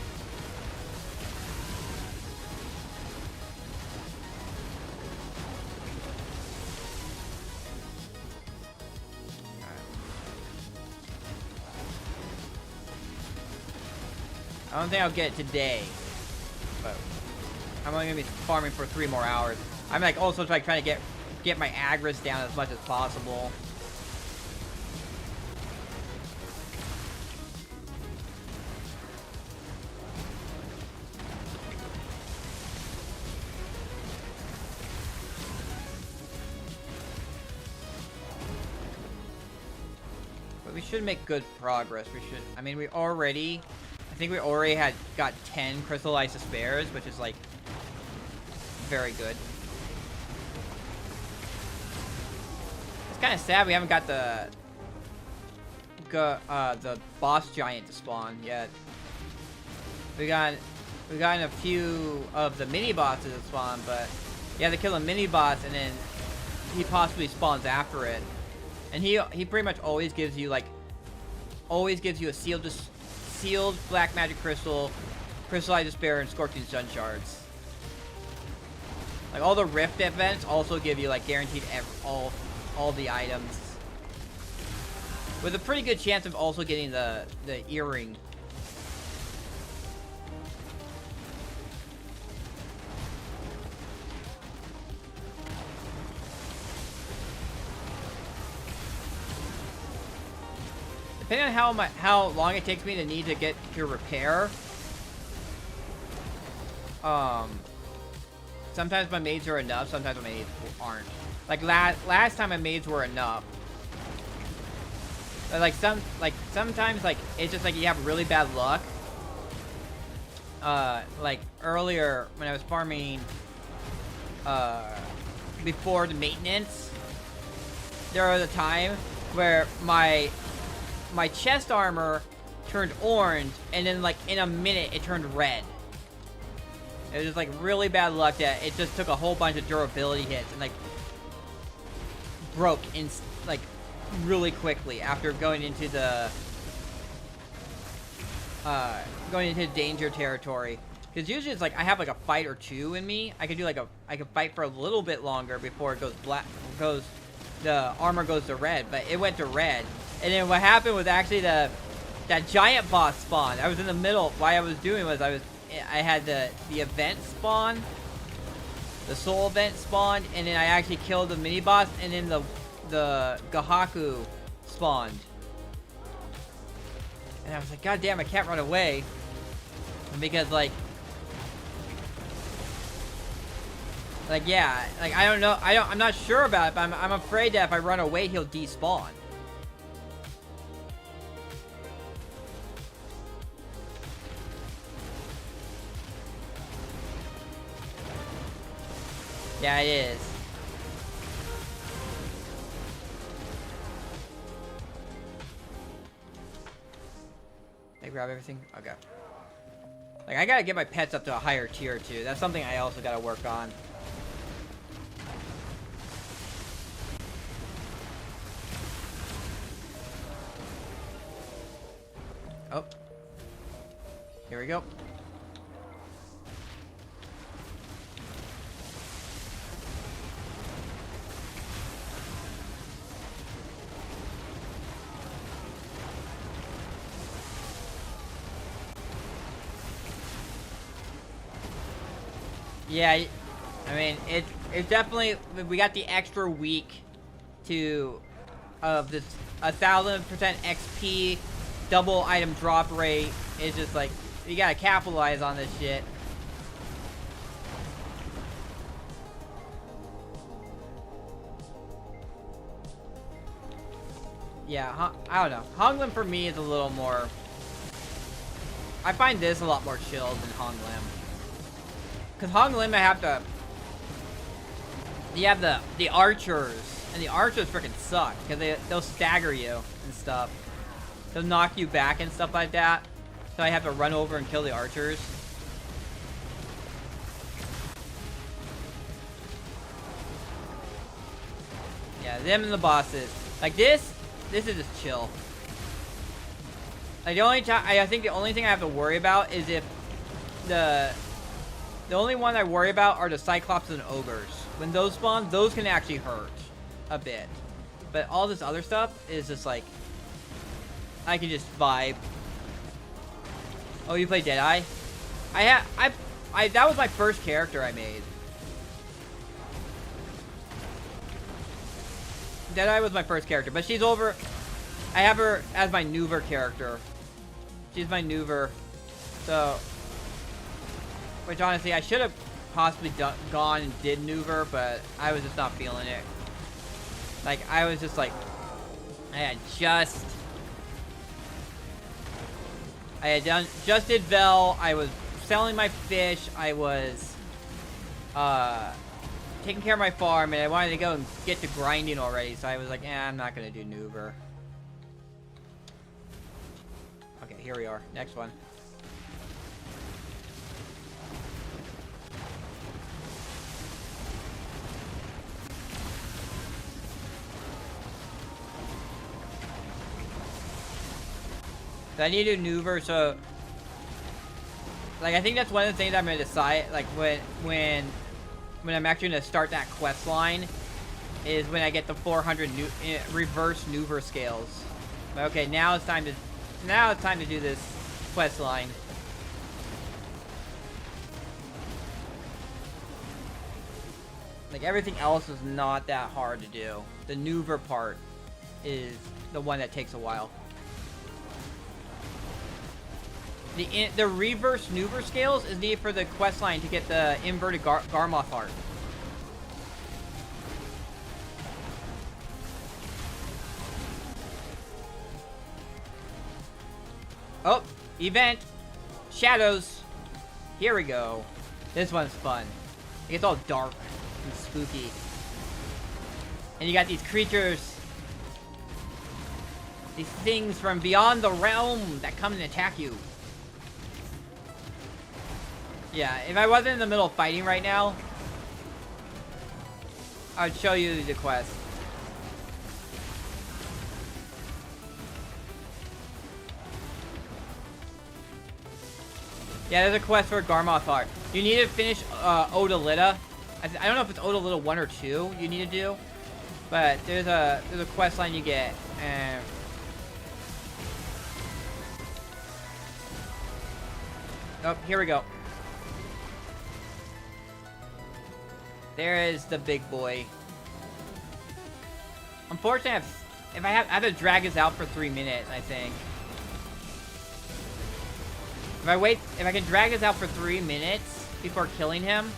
I don't think I'll get it today, but I'm only gonna be farming for 3 more hours. I'm like also like trying to get my agris down as much as possible. But we should make good progress. We should. I mean, I think we already got 10 crystallized despairs, which is like very good. It's kind of sad we haven't got the boss giant to spawn yet. We got a few of the mini bosses to spawn, but you have to kill a mini boss and then he possibly spawns after it. And he pretty much always gives you a sealed black magic crystal, crystallized despair, and scorching sun shards. Like all the rift events also give you like guaranteed all the items, with a pretty good chance of also getting the earring. Depending on how long it takes me to need to get to repair, sometimes my maids are enough, sometimes my maids aren't. Like last time my maids were enough. But sometimes like it's just like you have really bad luck. Like earlier when I was farming before the maintenance, there was a time where my chest armor turned orange, and then like in a minute it turned red. It was just like really bad luck that it just took a whole bunch of durability hits and like broke in like really quickly after going into the danger territory. Because usually it's like I have like a fight or two in me. I could fight for a little bit longer before it goes black, the armor goes to red, but it went to red. And then what happened was actually that giant boss spawned. I was in the middle. What I was doing was I had the event spawn, the soul event spawned, and then I actually killed the mini boss, and then the Gahaku spawned. And I was like, God damn, I can't run away, because yeah, like I don't know, I'm not sure about it, but I'm afraid that if I run away, he'll despawn. Yeah, it is. Did I grab everything? Okay. Like, I gotta get my pets up to a higher tier, too. That's something I also gotta work on. Oh. Here we go. Yeah, I mean, it's definitely, we got the extra week of this 1000% XP, double item drop rate. It's just like, you gotta capitalize on this shit. Yeah, I don't know. Honglim for me is a little more, I find this a lot more chilled than Honglim. Because Honglim, you have the archers, and the archers freaking suck, because they'll stagger you and stuff. They'll knock you back and stuff like that. So I have to run over and kill the archers. Yeah, them and the bosses. Like this is just chill. Like the only time, I think the only thing I have to worry about is if the only one I worry about are the Cyclops and Ogres. When those spawn, those can actually hurt a bit. But all this other stuff is just like, I can just vibe. Oh, you play Deadeye? That was my first character I made. Deadeye was my first character, but she's over. I have her as my Nuver character. She's my Nuver. So, which honestly, I should have possibly gone and did Nuver, but I was just not feeling it. Like, I was just like, I had just did Vell. I was selling my fish. I was taking care of my farm, and I wanted to go and get to grinding already. So I was like, I'm not gonna do Nuver. Okay, here we are. Next one. So I need to do Nuver, so like I think that's one of the things I'm gonna decide. Like when I'm actually gonna start that quest line, is when I get the 400 reverse Nuver scales. But okay, now it's time to do this quest line. Like everything else is not that hard to do. The Nuver part is the one that takes a while. The reverse Nuver scales is needed for the quest line to get the inverted Garmoth heart. Oh, event. Shadows. Here we go. This one's fun. It gets all dark and spooky. And you got these creatures. These things from beyond the realm that come and attack you. Yeah, if I wasn't in the middle of fighting right now, I'd show you the quest. Yeah, there's a quest for Garmoth heart. You need to finish Odalita. I don't know if it's Odalita 1 or 2 you need to do, but there's a quest line you get. And oh, here we go. There is the big boy. Unfortunately, I have to drag this out for 3 minutes, I think. If I can drag this out for 3 minutes before killing him,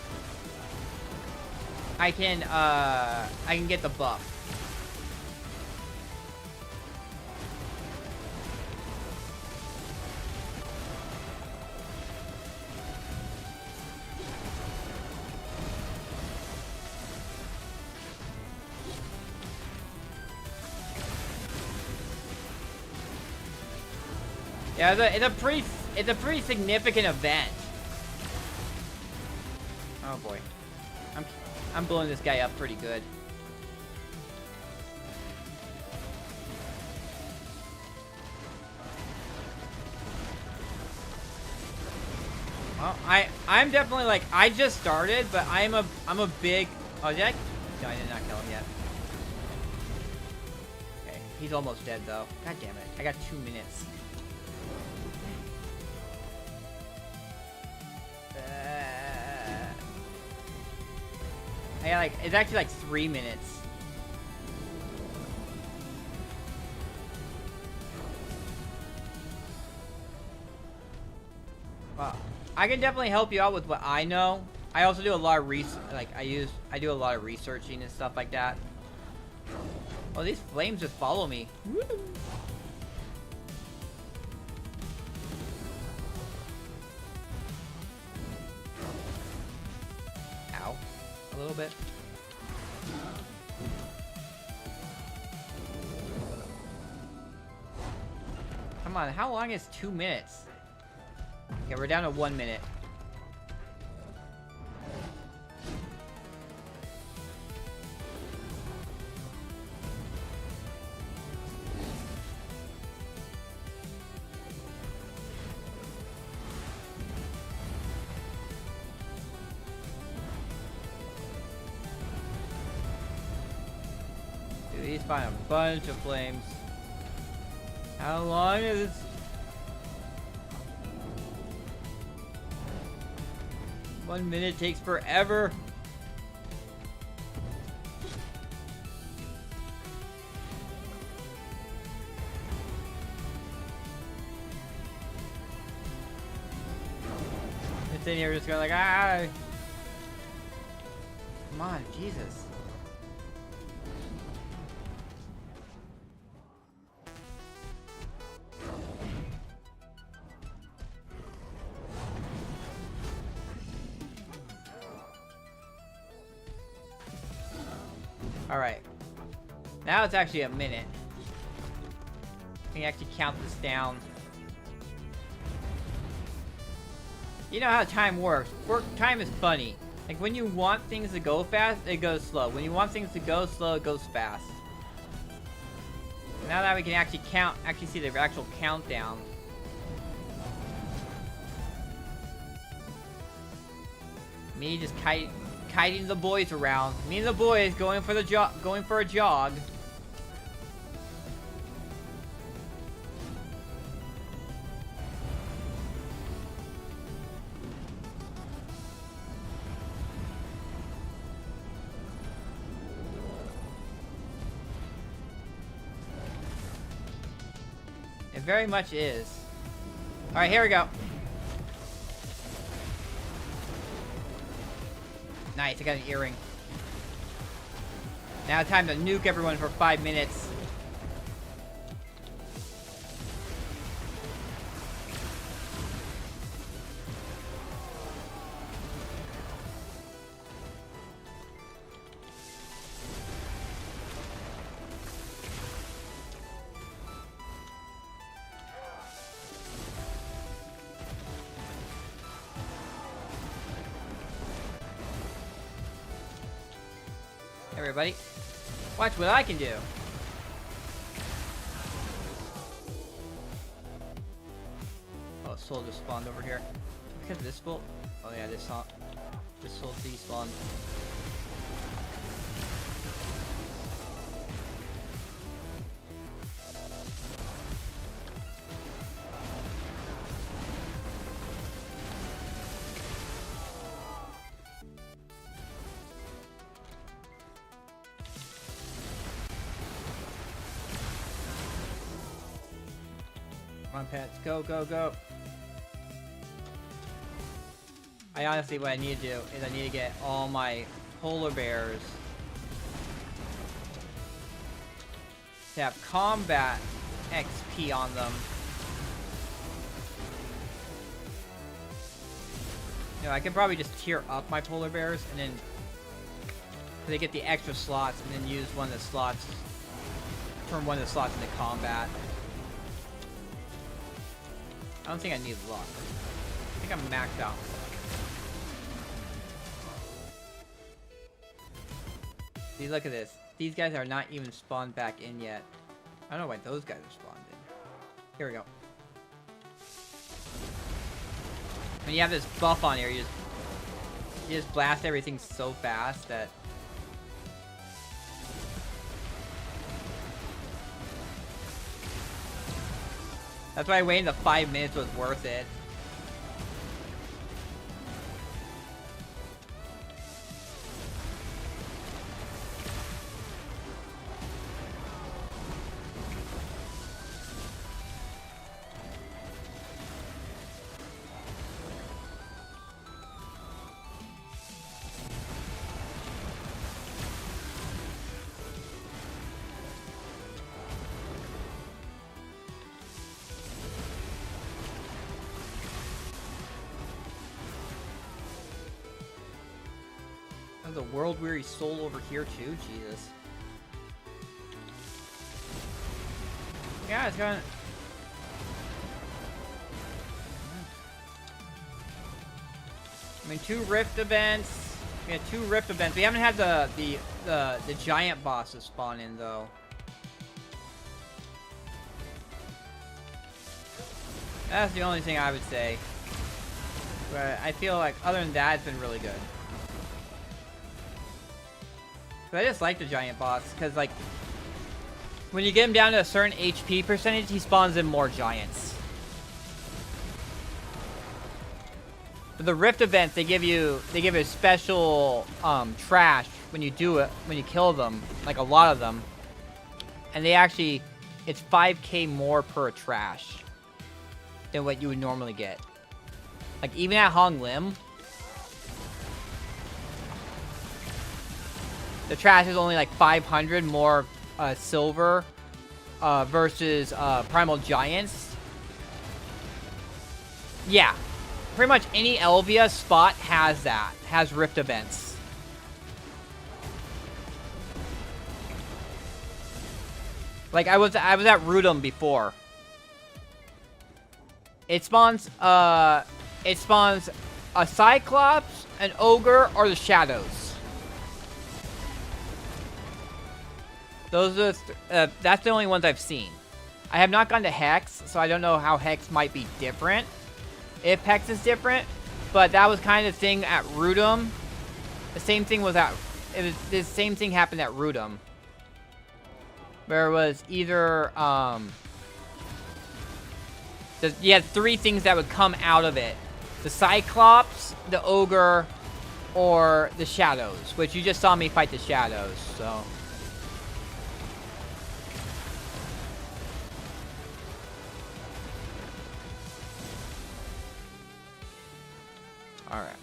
I can get the buff. Yeah, it's a pretty significant event. Oh boy, I'm blowing this guy up pretty good. Well, I'm definitely like I just started, but I'm a big. Oh, did I? No, I did not kill him yet. Okay, he's almost dead though. God damn it! I got 2 minutes. It's actually like 3 minutes. Well, I can definitely help you out with what I know. I also do a lot of I do a lot of researching and stuff like that. Oh, these flames just follow me. Woo. Ow. A little bit. Come on, how long is 2 minutes? Okay, we're down to 1 minute. Dude, he's finding a bunch of flames. How long is this? 1 minute takes forever. It's in here just going like, ah. Come on, Jesus. Alright. Now it's actually a minute. I can actually count this down. You know how time works. Time is funny. Like when you want things to go fast, it goes slow. When you want things to go slow, it goes fast. Now that we can actually count, see the actual countdown. Me just kiting the boys around. Me and the boys going for a jog. It very much is. Alright, here we go. Nice, I got an earring. Now time to nuke everyone for 5 minutes. Everybody, watch what I can do. Oh, soul just spawned over here. Look at this bolt. Oh yeah, this soul despawned. Come on, pets. Go, go, go. I honestly, what I need to do is I need to get all my polar bears to have combat XP on them. You know, I could probably just tier up my polar bears and then they get the extra slots and then use one of the slots, turn one of the slots into combat. I don't think I need luck. I think I'm maxed out. See, look at this. These guys are not even spawned back in yet. I don't know why those guys are spawned in. Here we go. When you have this buff on here, you just blast everything so fast that that's why waiting the 5 minutes was worth it. There's a world-weary soul over here too, Jesus. Yeah, it's got. I mean, 2 rift events. We had 2 rift events. We haven't had the giant bosses spawn in though. That's the only thing I would say. But I feel like other than that, it's been really good. But I just like the giant boss, because, like, when you get him down to a certain HP percentage, he spawns in more giants. For the rift events, they give you a special trash when you do it, when you kill them, like a lot of them. And they actually, it's 5k more per trash than what you would normally get. Like even at Hong Lim, the trash is only like 500 more silver versus primal giants. Yeah, pretty much any Elvia spot has rift events. Like I was at Rudum before. It spawns a Cyclops, an Ogre, or the Shadows. Those are that's the only ones I've seen. I have not gone to Hex, so I don't know how Hex might be different. If Hex is different, but that was kind of the thing at Rudum. The same thing was the same thing happened at Rudum. Where it was either, you had 3 things that would come out of it. The Cyclops, the Ogre, or the Shadows. Which you just saw me fight the Shadows, so. Alright.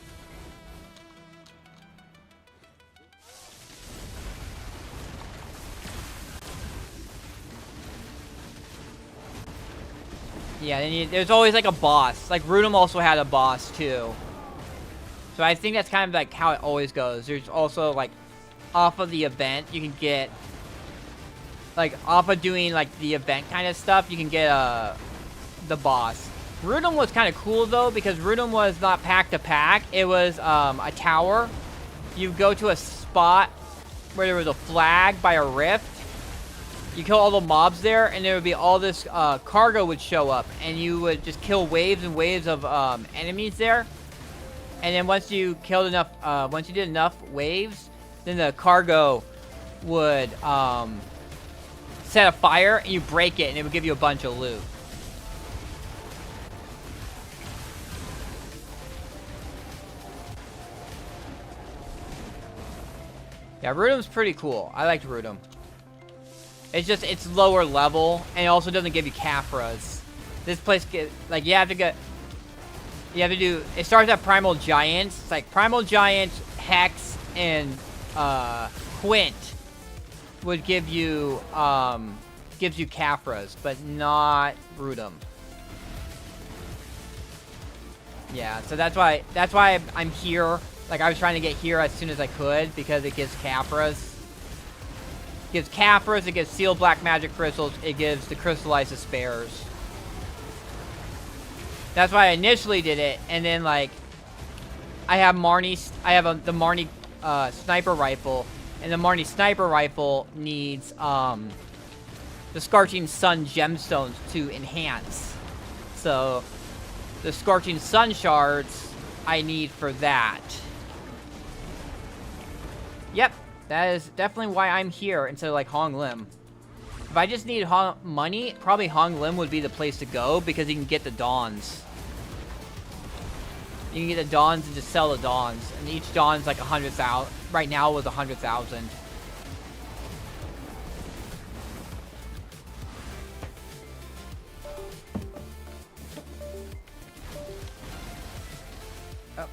Yeah, then there's always like a boss. Like Rudum also had a boss too. So I think that's kind of like how it always goes. There's also like off of the event, you can get like off of doing like the event kind of stuff, you can get the boss. Rudum was kind of cool though because Rudum was not pack to pack. It was a tower. You go to a spot where there was a flag by a rift. You kill all the mobs there, and there would be all this cargo would show up, and you would just kill waves and waves of enemies there. And then once you killed enough, once you did enough waves, then the cargo would set a fire, and you break it, and it would give you a bunch of loot. Yeah, Rudum's pretty cool. I liked Rudum. It's just, it's lower level, and it also doesn't give you Caphras. This place, like, you have to do, it starts at Primal Giants. It's like Primal Giants, Hex, and Quint would give you, gives you Caphras, but not Rudum. Yeah, so that's why I'm here. Like, I was trying to get here as soon as I could, because it gives Caphras. It gives Caphras, it gives Sealed Black Magic Crystals, it gives the Crystallized Despairs. That's why I initially did it, and then, like, I have the Marnie Sniper Rifle, and the Marnie Sniper Rifle needs, the Scorching Sun Gemstones to enhance. So, the Scorching Sun Shards, I need for that. Yep. That is definitely why I'm here instead of, like, Hong Lim. If I just need money, probably Hong Lim would be the place to go because you can get the Dawns. You can get the Dawns and just sell the Dawns. And each Dawn's like 100,000. Right now it was 100,000. Oh.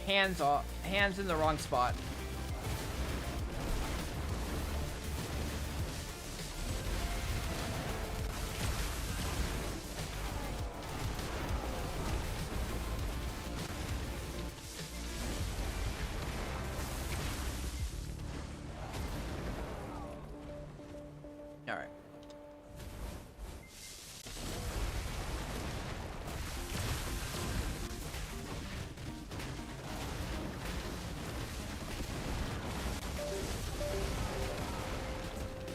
Hands off. Hands in the wrong spot. Alright.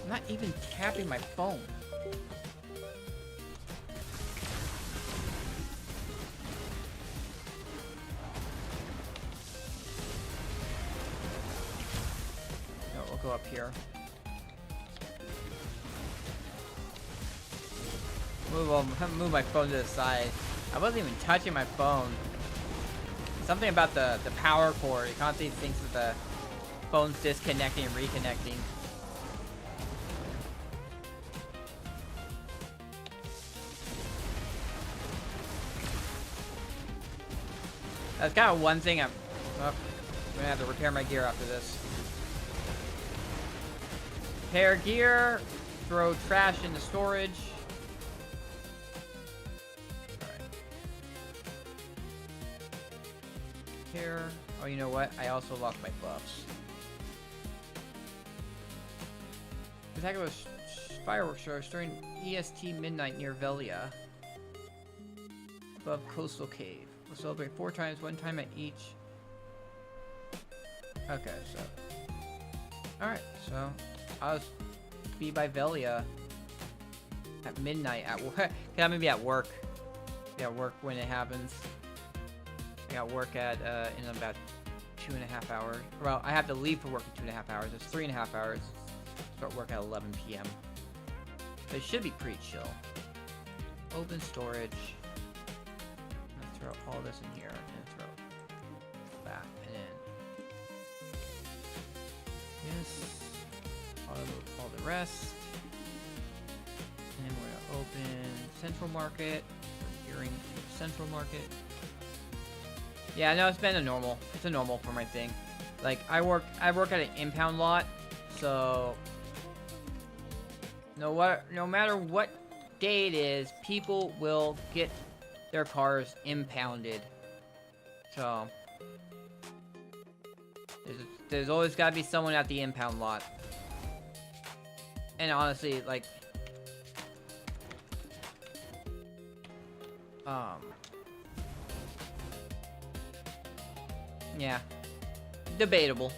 I'm not even tapping my phone. No, we'll go up here. Move my phone to the side. I wasn't even touching my phone. something about the power cord. It constantly thinks that the phone's disconnecting and reconnecting. That's kind of one thing I'm gonna have to repair my gear after this. Repair gear, throw trash into storage. Alright. Repair. Oh, you know what? I also lost my buffs. Attack of a fireworks show during EST midnight near Velia. Above Coastal Cave. We'll celebrate 4 times, 1 time at each. Okay, so. Alright, so. I'll be by Velia at midnight at work. I'm gonna be at work. Yeah, work when it happens. I got work at, in about 2.5 hours. Well, I have to leave for work in 2.5 hours. It's 3.5 hours. Start work at 11 p.m. But it should be pretty chill. Open storage. Throw all this in here and throw that and then yes, all the rest, and we're gonna open Central Market. We're gearing Central Market. Yeah, no, it's been a normal. It's a normal for my thing. Like I work at an impound lot, so no matter what day it is, people will get their cars impounded. So there's always got to be someone at the impound lot. And honestly, like yeah, debatable.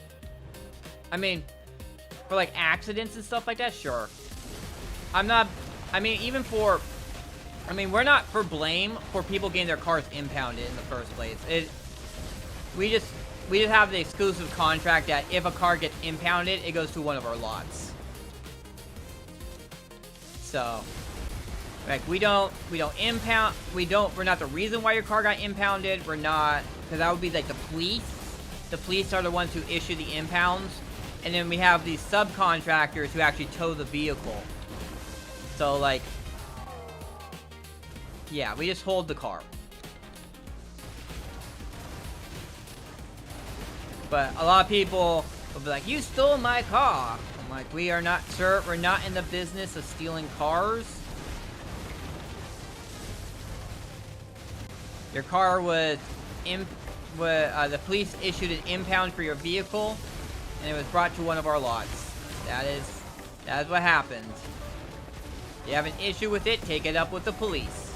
I mean, for like accidents and stuff like that, sure. I'm not, I mean, even for, I mean, we're not for blame for people getting their cars impounded in the first place. We just have the exclusive contract that if a car gets impounded, it goes to one of our lots. So, like, we're not the reason why your car got impounded. We're not, because that would be like the police. The police are the ones who issue the impounds. And then we have these subcontractors who actually tow the vehicle. So, like, yeah, we just hold the car. But a lot of people will be like, you stole my car. I'm like, we are not, sir, we're not in the business of stealing cars. Your car was, the police issued an impound for your vehicle, and it was brought to one of our lots. That is what happened. If you have an issue with it, take it up with the police.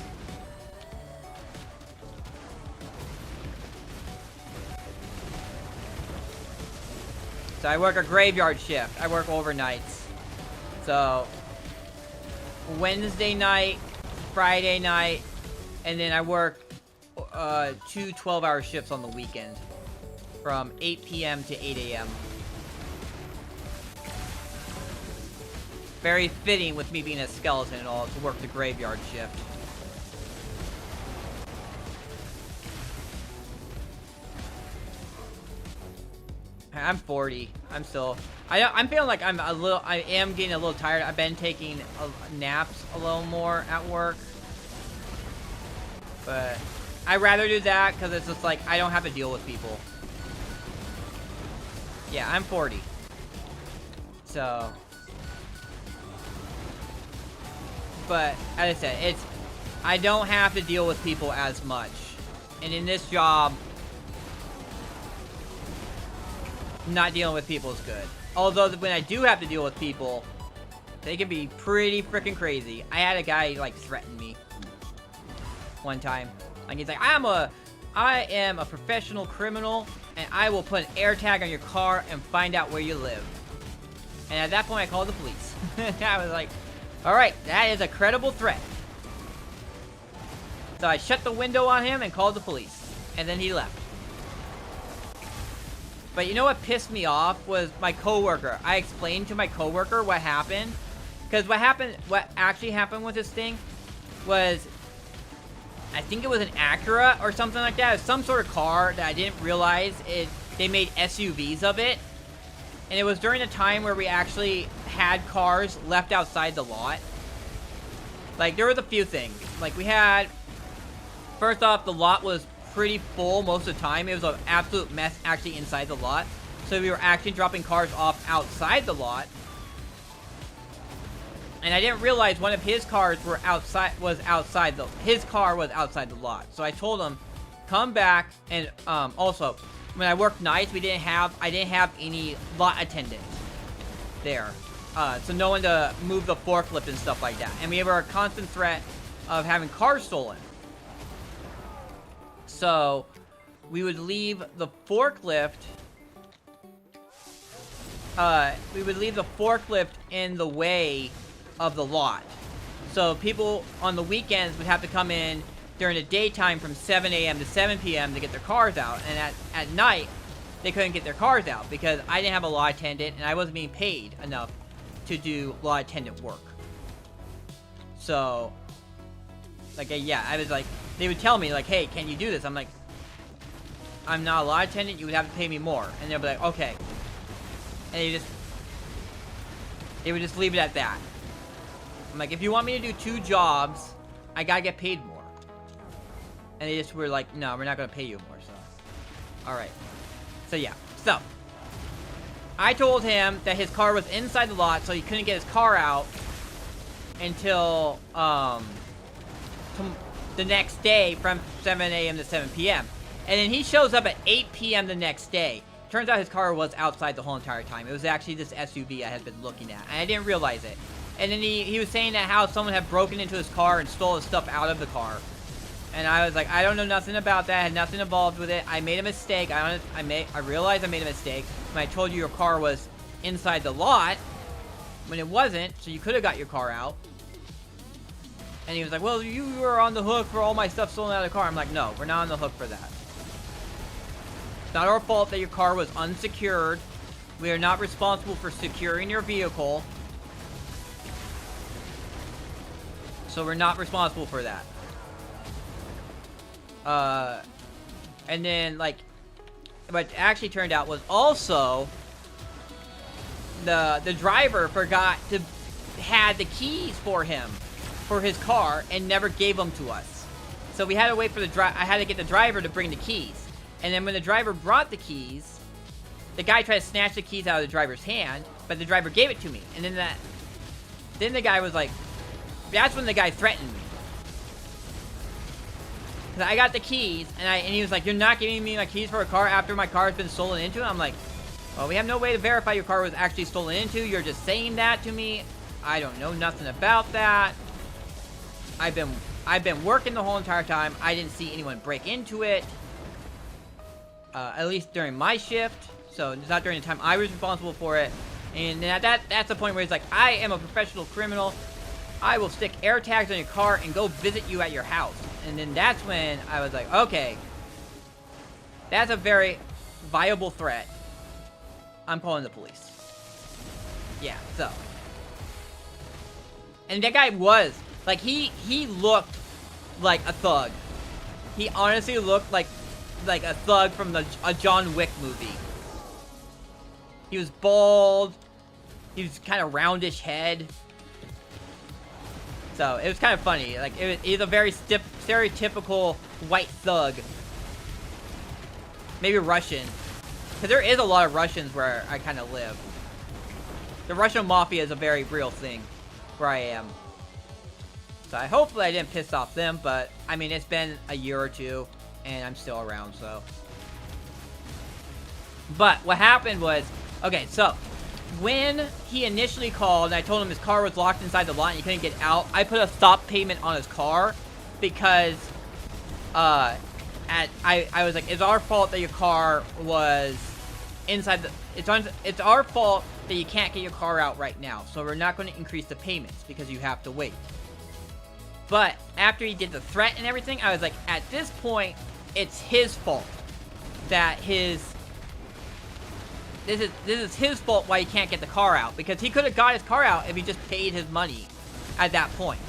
So I work a graveyard shift. I work overnights. So Wednesday night, Friday night, and then I work 2 12-hour shifts on the weekend from 8 p.m. to 8 a.m. Very fitting with me being a skeleton and all to work the graveyard shift. I'm 40. I'm feeling like I am getting a little tired. I've been taking naps a little more at work. But I'd rather do that because it's just like I don't have to deal with people. Yeah, I'm 40. So, but as I said, I don't have to deal with people as much. And in this job, not dealing with people is good. Although when I do have to deal with people, they can be pretty freaking crazy. I had a guy like threaten me one time. Like he's like, I am a professional criminal, and I will put an air tag on your car and find out where you live. And at that point, I called the police. I was like, all right, that is a credible threat. So I shut the window on him and called the police, and then he left. But you know what pissed me off was my coworker. I explained to my coworker what happened. Because what actually happened with this thing was I think it was an Acura or something like that. It was some sort of car that I didn't realize they made SUVs of it. And it was during a time where we actually had cars left outside the lot. Like, there was a few things. Like, we had... First off, the lot was pretty full most of the time. It was an absolute mess actually inside the lot. So we were actually dropping cars off outside the lot. And I didn't realize one of his cars his car was outside the lot. So I told him, come back. And also, when I worked nights, I didn't have any lot attendants there. So no one to move the forklift and stuff like that. And we were a constant threat of having cars stolen. So we would leave the forklift. In the way of the lot. So people on the weekends would have to come in during the daytime from 7 a.m. to 7 p.m. to get their cars out. And at night, they couldn't get their cars out because I didn't have a lot attendant and I wasn't being paid enough to do lot attendant work. So, like, yeah, I was like, they would tell me, like, hey, can you do this? I'm like, I'm not a lot attendant, you would have to pay me more. And they'll be like, okay. And they would just leave it at that. I'm like, if you want me to do 2 jobs, I gotta get paid more. And they just were like, no, we're not gonna pay you more, so. Alright. So, yeah. So, I told him that his car was inside the lot, so he couldn't get his car out until, the next day from 7 a.m. to 7 p.m. And then he shows up at 8 p.m. the next day. Turns out his car was outside the whole entire time. It was actually this SUV I had been looking at, and I didn't realize it. And then he was saying that how someone had broken into his car and stole his stuff out of the car. And I was like, I don't know nothing about that. I had nothing involved with it. I made a mistake. I realized I made a mistake when I told you your car was inside the lot when it wasn't, so you could have got your car out. And he was like, well, you were on the hook for all my stuff stolen out of the car. I'm like, no, we're not on the hook for that. It's not our fault that your car was unsecured. We are not responsible for securing your vehicle. So we're not responsible for that. And then, like, what actually turned out was also the driver forgot to had the keys for him for his car and never gave them to us. So we had to wait for I had to get the driver to bring the keys. And then when the driver brought the keys, the guy tried to snatch the keys out of the driver's hand, but the driver gave it to me. And then the guy was like, that's when the guy threatened me. Cause I got the keys, and he was like, you're not giving me my keys for a car after my car has been stolen into? I'm like, well, we have no way to verify your car was actually stolen into. You're just saying that to me. I don't know nothing about that. I've been working the whole entire time. I didn't see anyone break into it. At least during my shift. So it's not during the time I was responsible for it. And that's the point where he's like, I am a professional criminal. I will stick air tags on your car and go visit you at your house. And then that's when I was like, okay. That's a very viable threat. I'm calling the police. Yeah, so. And that guy was, like, he looked like a thug. He honestly looked like a thug from a John Wick movie. He was bald. He was kind of roundish head. So, it was kind of funny. Like, he's a very stereotypical white thug. Maybe Russian. Because there is a lot of Russians where I kind of live. The Russian mafia is a very real thing where I am. So, hopefully I didn't piss off them, but, I mean, it's been a year or two, and I'm still around, so. But, what happened was, okay, so, when he initially called and I told him his car was locked inside the lot and he couldn't get out, I put a stop payment on his car because I was like, it's our fault that your car was inside the it's our fault that you can't get your car out right now, so we're not going to increase the payments because you have to wait. But after he did the threat and everything, I was like, at this point it's his fault that this is his fault why he can't get the car out. Because he could have got his car out if he just paid his money at that point.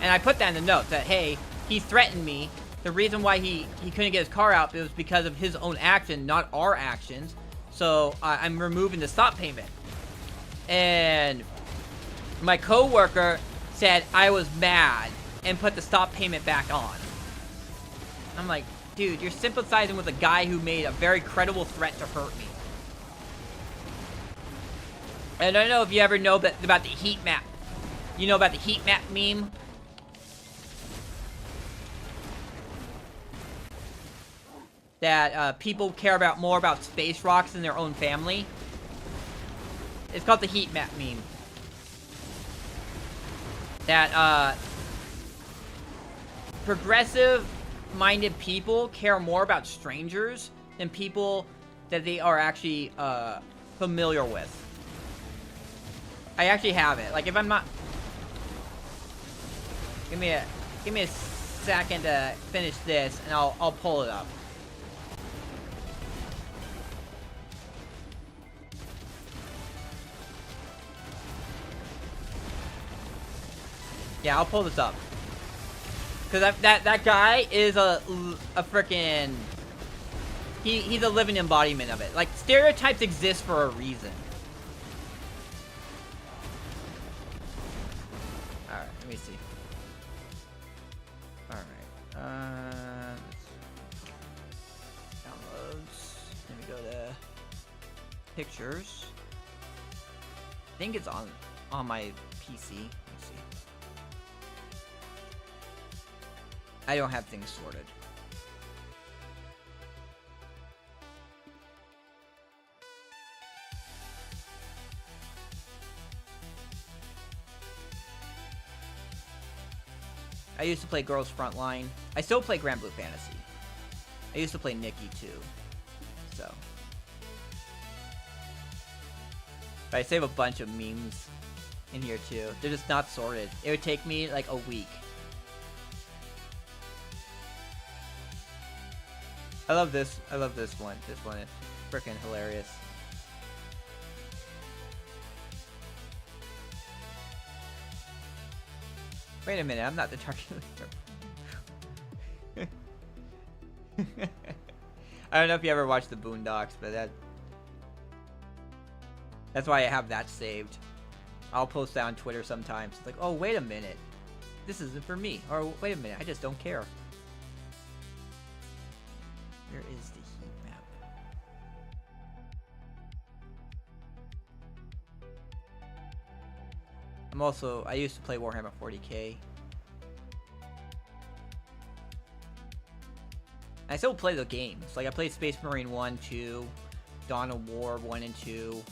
And I put that in the note that, hey, he threatened me. The reason why he couldn't get his car out, it was because of his own action, not our actions. So I'm removing the stop payment. And my coworker said I was mad and put the stop payment back on. I'm like, dude, you're sympathizing with a guy who made a very credible threat to hurt me. And I don't know if you ever know about the heat map. You know about the heat map meme? That people care about more about space rocks than their own family. It's called the heat map meme. That progressive-minded people care more about strangers than people that they are actually familiar with. I actually have it. Like, if I'm not... Give me a second to finish this, and I'll pull it up. Yeah, I'll pull this up. Cause that guy is a freaking... He's a living embodiment of it. Like, stereotypes exist for a reason. Alright, let me see. Alright, downloads. Let me go to pictures. I think it's on my PC. Let me see. I don't have things sorted. I used to play Girls Frontline. I still play Grand Blue Fantasy. I used to play Nikki too. So. But I save a bunch of memes in here too. They're just not sorted. It would take me like a week. I love this. I love this one. This one is freaking hilarious. Wait a minute, I'm not the target. I don't know if you ever watched the Boondocks, but that's why I have that saved. I'll post that on Twitter sometimes. It's like, oh, wait a minute. This isn't for me. Or, wait a minute, I just don't care. Where is the heat map? I used to play Warhammer 40k. I still play the games. Like, I played Space Marine 1, 2, Dawn of War 1 and 2,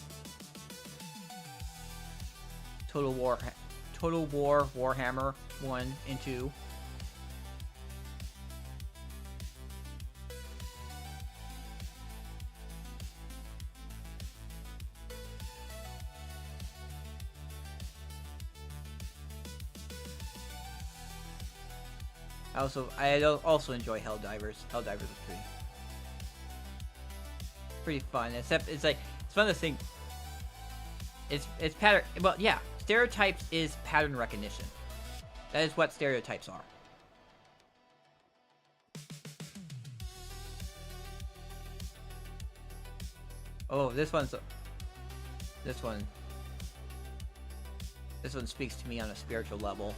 Total War Warhammer 1 and 2. I also enjoy Helldivers. Helldivers is pretty fun. Except it's like it's one of the things. It's pattern. Well, yeah, stereotypes is pattern recognition. That is what stereotypes are. Oh, this one speaks to me on a spiritual level.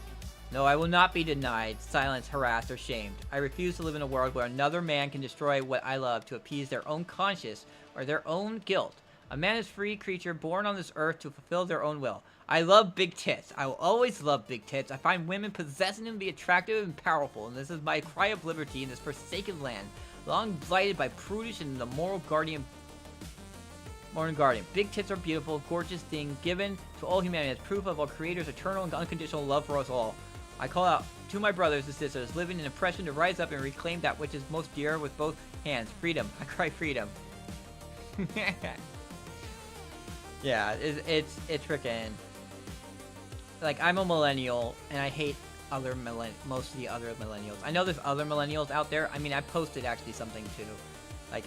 No, I will not be denied, silenced, harassed, or shamed. I refuse to live in a world where another man can destroy what I love to appease their own conscience or their own guilt. A man is a free creature born on this earth to fulfill their own will. I love big tits. I will always love big tits. I find women possessing them to be attractive and powerful, and this is my cry of liberty in this forsaken land, long blighted by prudish and the moral guardian. Big tits are beautiful, gorgeous thing given to all humanity as proof of our Creator's eternal and unconditional love for us all. I call out to my brothers and sisters living in oppression to rise up and reclaim that which is most dear with both hands. Freedom. I cry freedom. Yeah, it's freaking... Like, I'm a millennial, and I hate most of the other millennials. I know there's other millennials out there. I mean, I posted actually something too. Like,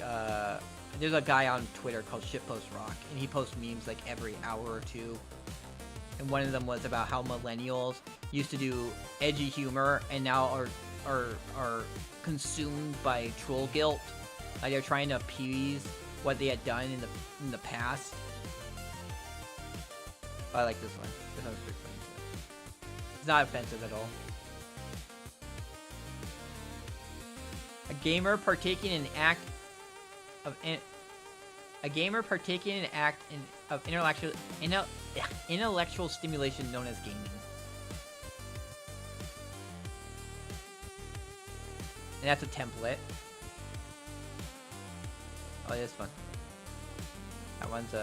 there's a guy on Twitter called ShitpostRock, and he posts memes like every hour or two. And one of them was about how millennials used to do edgy humor and now are are consumed by troll guilt. Like they're trying to appease what they had done in the past. I like this one. This one's pretty funny too. It's not offensive at all. A gamer partaking in an act of intellectual stimulation known as gaming. And that's a template. Oh, this one. That one's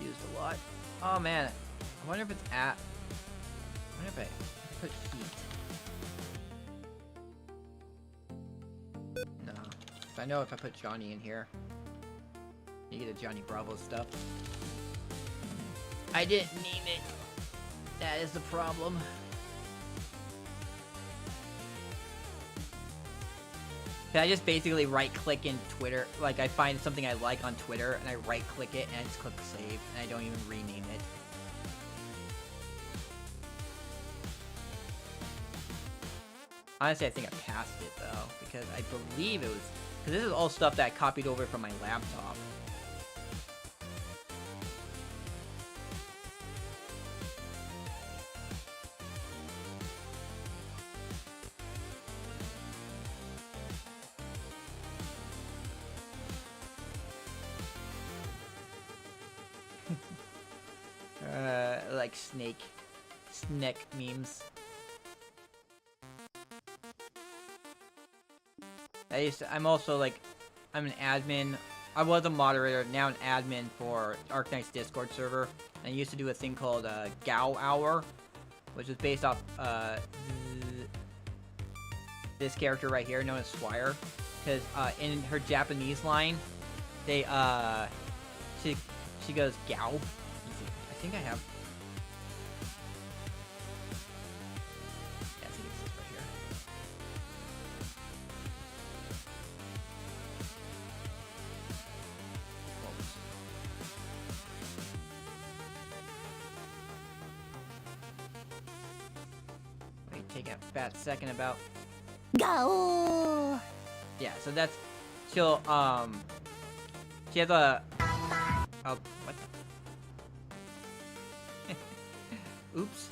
used a lot. Oh man, I wonder if it's at. I wonder if I put heat. No, 'cause I know if I put Johnny in here, you get the Johnny Bravo stuff. I didn't name it. That is the problem. I just basically right-click in Twitter. Like, I find something I like on Twitter, and I right-click it, and I just click save, and I don't even rename it. Honestly, I think I passed it, though, because I believe it was... Because this is all stuff that I copied over from my laptop. Like snake memes. I'm also like, I'm an admin. I was a moderator, now an admin for Arknight's Discord server. And I used to do a thing called Gao Hour, which is based off this character right here, known as Swire. Because in her Japanese line, they she goes Gao. I think I have. Yeah, I think it's this right here. Let me take a fat second about. Go! Yeah, so that's she'll she has a oh what the oops.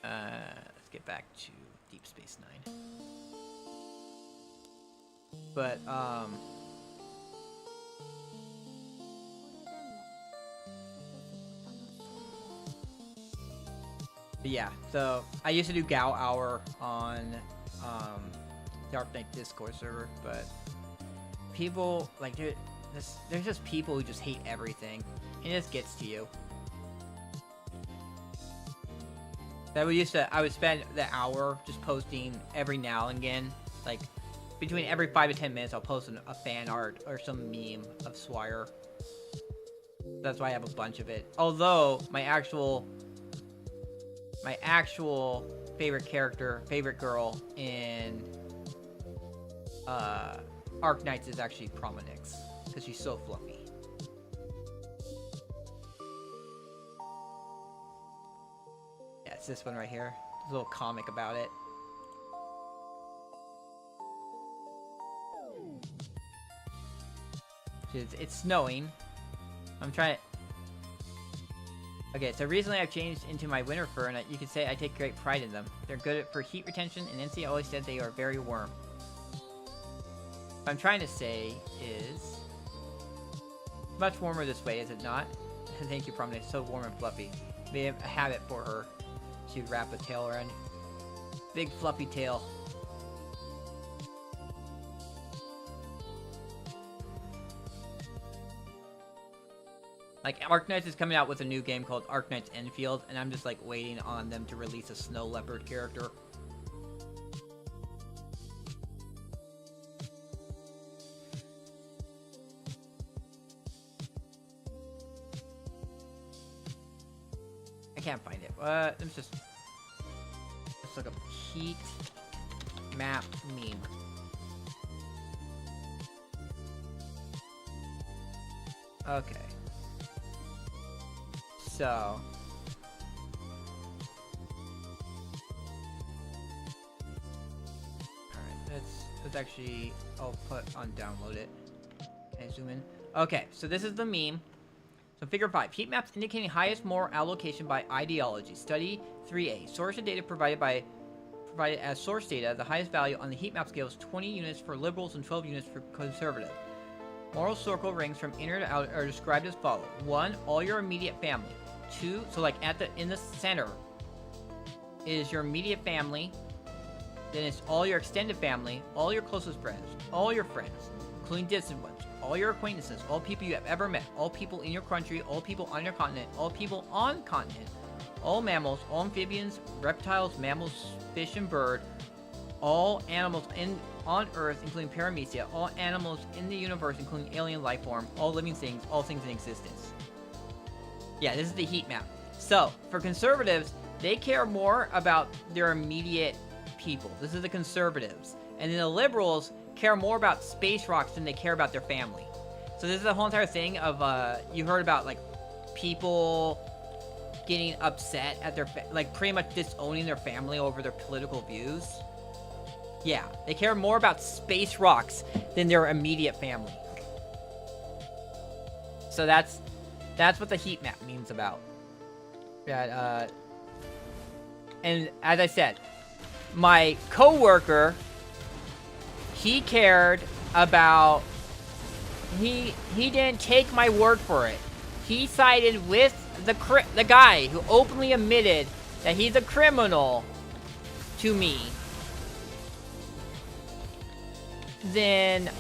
Let's get back to Deep Space Nine. But yeah, so I used to do Gao Hour on Dark Knight Discord server, but people like there's just people who just hate everything, and it just gets to you. That I would spend the hour just posting every now and again, like between every 5 to 10 minutes, I'll post a fan art or some meme of Swire. That's why I have a bunch of it. Although my actual favorite character, favorite girl in Arknights is actually Prominix, because she's so fluffy. Yeah, it's this one right here. There's a little comic about it. It's snowing. I'm trying to... Okay, so recently I've changed into my winter fur, and you could say I take great pride in them. They're good for heat retention, and NC always said they are very warm. What I'm trying to say is... much warmer this way, is it not? Thank you, Prominence. So warm and fluffy. We have a habit for her to wrap a tail around. Big fluffy tail. Like, Arknights is coming out with a new game called Arknights Enfield, and I'm just like waiting on them to release a snow leopard character. I can't find it. Let's look up heat map meme. Okay. So let's actually, I'll put on download it. Can I zoom in? Okay, so this is the meme. So figure 5, heat maps indicating highest moral allocation by ideology. Study 3A, source of data provided as source data. The highest value on the heat map scale is 20 units for liberals and 12 units for conservative. Moral circle rings from inner to outer are described as follows. 1, all your immediate family. 2, so like in the center is your immediate family. Then it's all your extended family, all your closest friends, all your friends, including distant ones, all your acquaintances, all people you have ever met, all people in your country, all people on your continent, all people on continent, all mammals, all amphibians, reptiles, mammals, fish and bird, all animals on Earth, including paramecia, all animals in the universe, including alien life form, all living things, all things in existence. Yeah, this is the heat map. So, for conservatives, they care more about their immediate people. This is the conservatives. And then the liberals care more about space rocks than they care about their family. So this is the whole entire thing of, you heard about, like, people getting upset at their, like, pretty much disowning their family over their political views. Yeah, they care more about space rocks than their immediate family. So that's what the heat map means about. That, and as I said, my coworker, he cared about, he didn't take my word for it. He sided with the guy who openly admitted that he's a criminal to me. Then,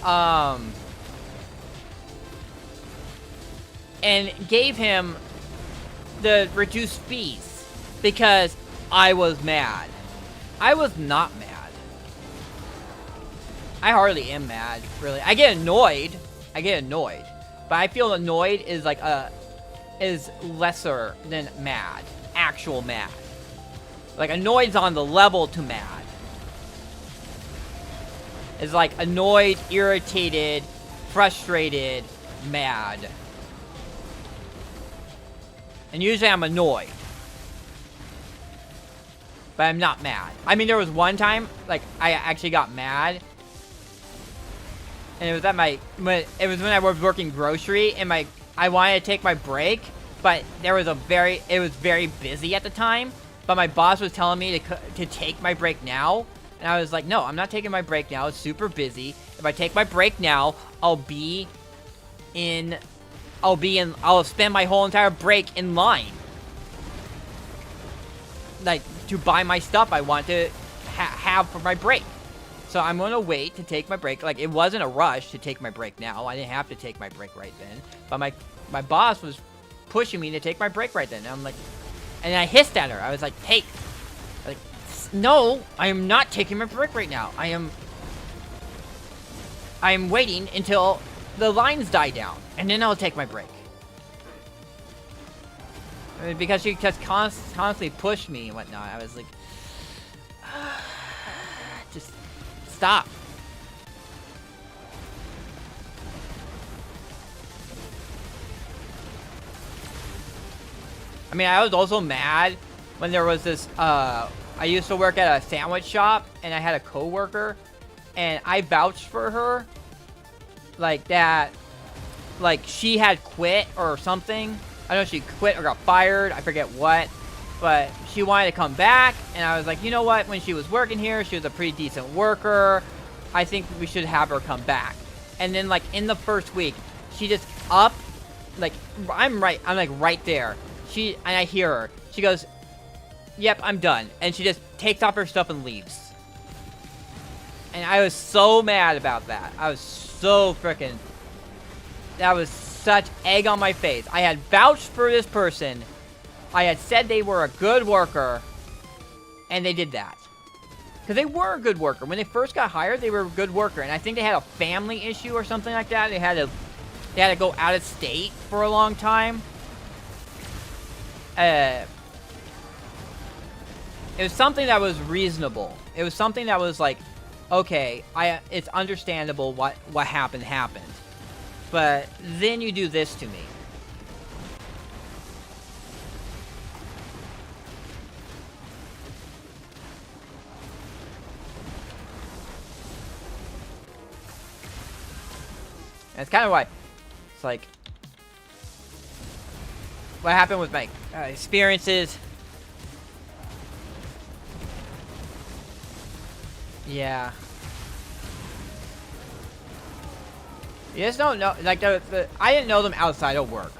and gave him the reduced fees because I was mad. I was not mad. I hardly am mad, really. I get annoyed. But I feel annoyed is like is lesser than mad. Actual mad. Like annoyed's on the level to mad. It's like annoyed, irritated, frustrated, mad. And usually I'm annoyed. But I'm not mad. I mean, there was one time, like, I actually got mad. And it was at when I was working grocery, and I wanted to take my break, but it was very busy at the time. But my boss was telling me to take my break now. And I was like, no, I'm not taking my break now. It's super busy. If I take my break now, I'll spend my whole entire break in line. Like, to buy my stuff I want to have for my break. So I'm going to wait to take my break. Like, it wasn't a rush to take my break now. I didn't have to take my break right then. But my boss was pushing me to take my break right then. And I'm like, and I hissed at her. I was like, hey, like, no, I am not taking my break right now. I am waiting until the lines die down. And then I'll take my break. I mean, because she just constantly pushed me and whatnot. I was like, just stop. I mean, I was also mad when there was this, I used to work at a sandwich shop, and I had a coworker, and I vouched for her, like that, like she had quit or something. I don't know if she quit or got fired, I forget what, but she wanted to come back, and I was like, you know what, when she was working here, she was a pretty decent worker, I think we should have her come back. And then, like, in the first week, she just like, I'm like right there, and I hear her, she goes, yep, I'm done, and she just takes off her stuff and leaves. And I was so mad about that. I was so freaking, that was such egg on my face. I had vouched for this person. I had said they were a good worker. And they did that. Because they were a good worker. When they first got hired, they were a good worker. And I think they had a family issue or something like that. They had to go out of state for a long time. It was something that was reasonable. It was something that was like, okay, it's understandable what happened. But then you do this to me. And it's kind of why it's like what happened with my experiences. Yeah. You just don't know, like, I didn't know them outside of work.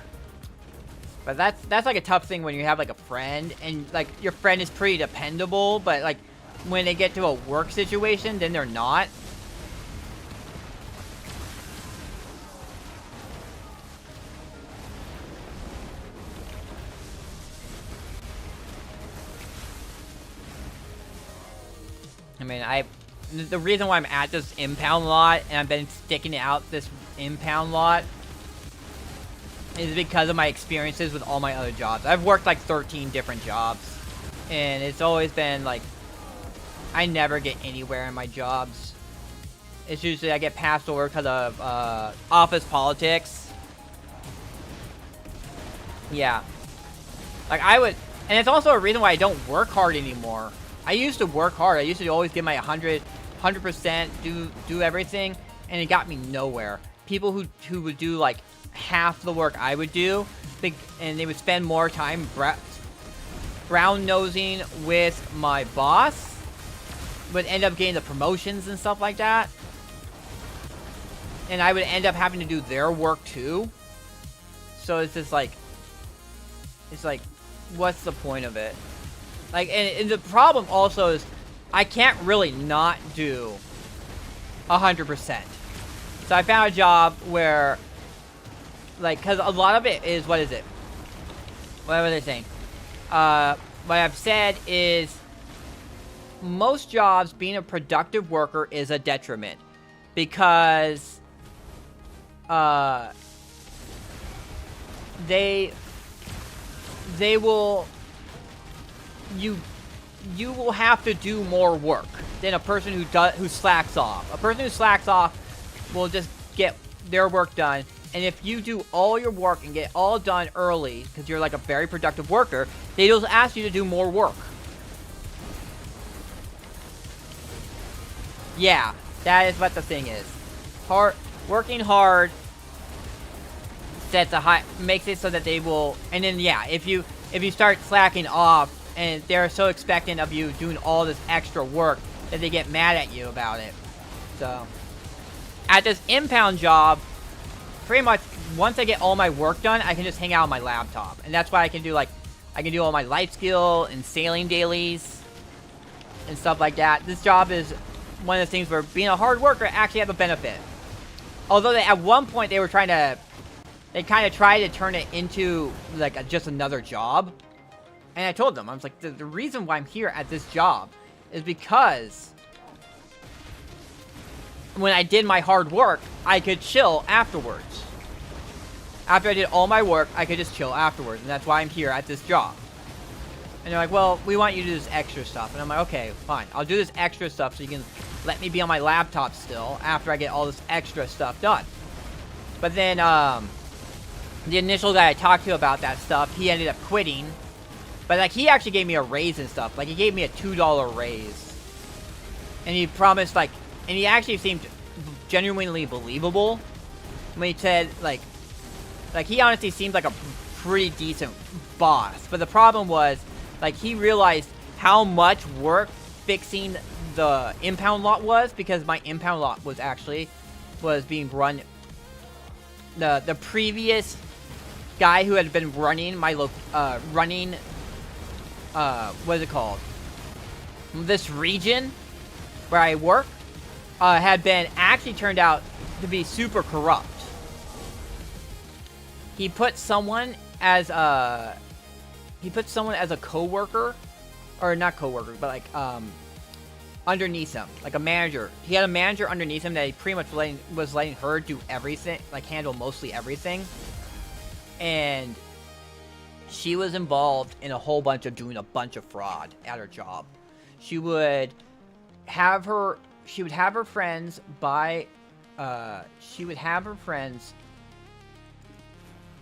But that's like a tough thing when you have like a friend and like your friend is pretty dependable, but like when they get to a work situation, then they're not. I mean, the reason why I'm at this impound lot and I've been sticking out this impound lot is because of my experiences with all my other jobs. I've worked like 13 different jobs, and it's always been like I never get anywhere in my jobs. It's usually I get passed over because of office politics. Yeah. Like I would, and it's also a reason why I don't work hard anymore. I used to work hard. I used to always give my 100%, do everything, and it got me nowhere. People who would do like half the work I would do, and they would spend more time brown nosing with my boss, would end up getting the promotions and stuff like that. And I would end up having to do their work too. So it's just like, what's the point of it? Like, and the problem also is I can't really not do 100%. So I found a job where, like, because a lot of it is, what is it? What were they saying? What I've said is most jobs, being a productive worker is a detriment. Because they will, you will have to do more work than a person who slacks off. A person who slacks off will just get their work done. And if you do all your work and get all done early, because you're like a very productive worker, they just ask you to do more work. Yeah, that is what the thing is. Working hard sets a high, makes it so that they will, and then yeah, if you start slacking off and they're so expectant of you doing all this extra work that they get mad at you about it. So at this impound job, pretty much once I get all my work done, I can just hang out on my laptop, and that's why I can do all my life skill and sailing dailies and stuff like that. This job is one of the things where being a hard worker actually have a benefit. Although at one point they kind of tried to turn it into like just another job. And I told them, I was like, the reason why I'm here at this job is because when I did my hard work, I could chill afterwards. After I did all my work, I could just chill afterwards. And that's why I'm here at this job. And they're like, well, we want you to do this extra stuff. And I'm like, okay, fine. I'll do this extra stuff so you can let me be on my laptop still after I get all this extra stuff done. But then, the initial guy I talked to about that stuff, he ended up quitting. But, like, he actually gave me a raise and stuff. Like, he gave me a $2 raise. And he promised, like, and he actually seemed genuinely believable when he said, like, he honestly seemed like a pretty decent boss. But the problem was, like, he realized how much work fixing the impound lot was, because my impound lot was being run. The previous guy who had been running my what is it called? This region where I work had been actually turned out to be super corrupt. He put someone as a co-worker, or not co-worker, but like underneath him, like a manager. He had a manager underneath him that he pretty much was letting her do everything, like handle mostly everything. And she was involved in a whole bunch of doing a bunch of fraud at her job. She would have her friends buy,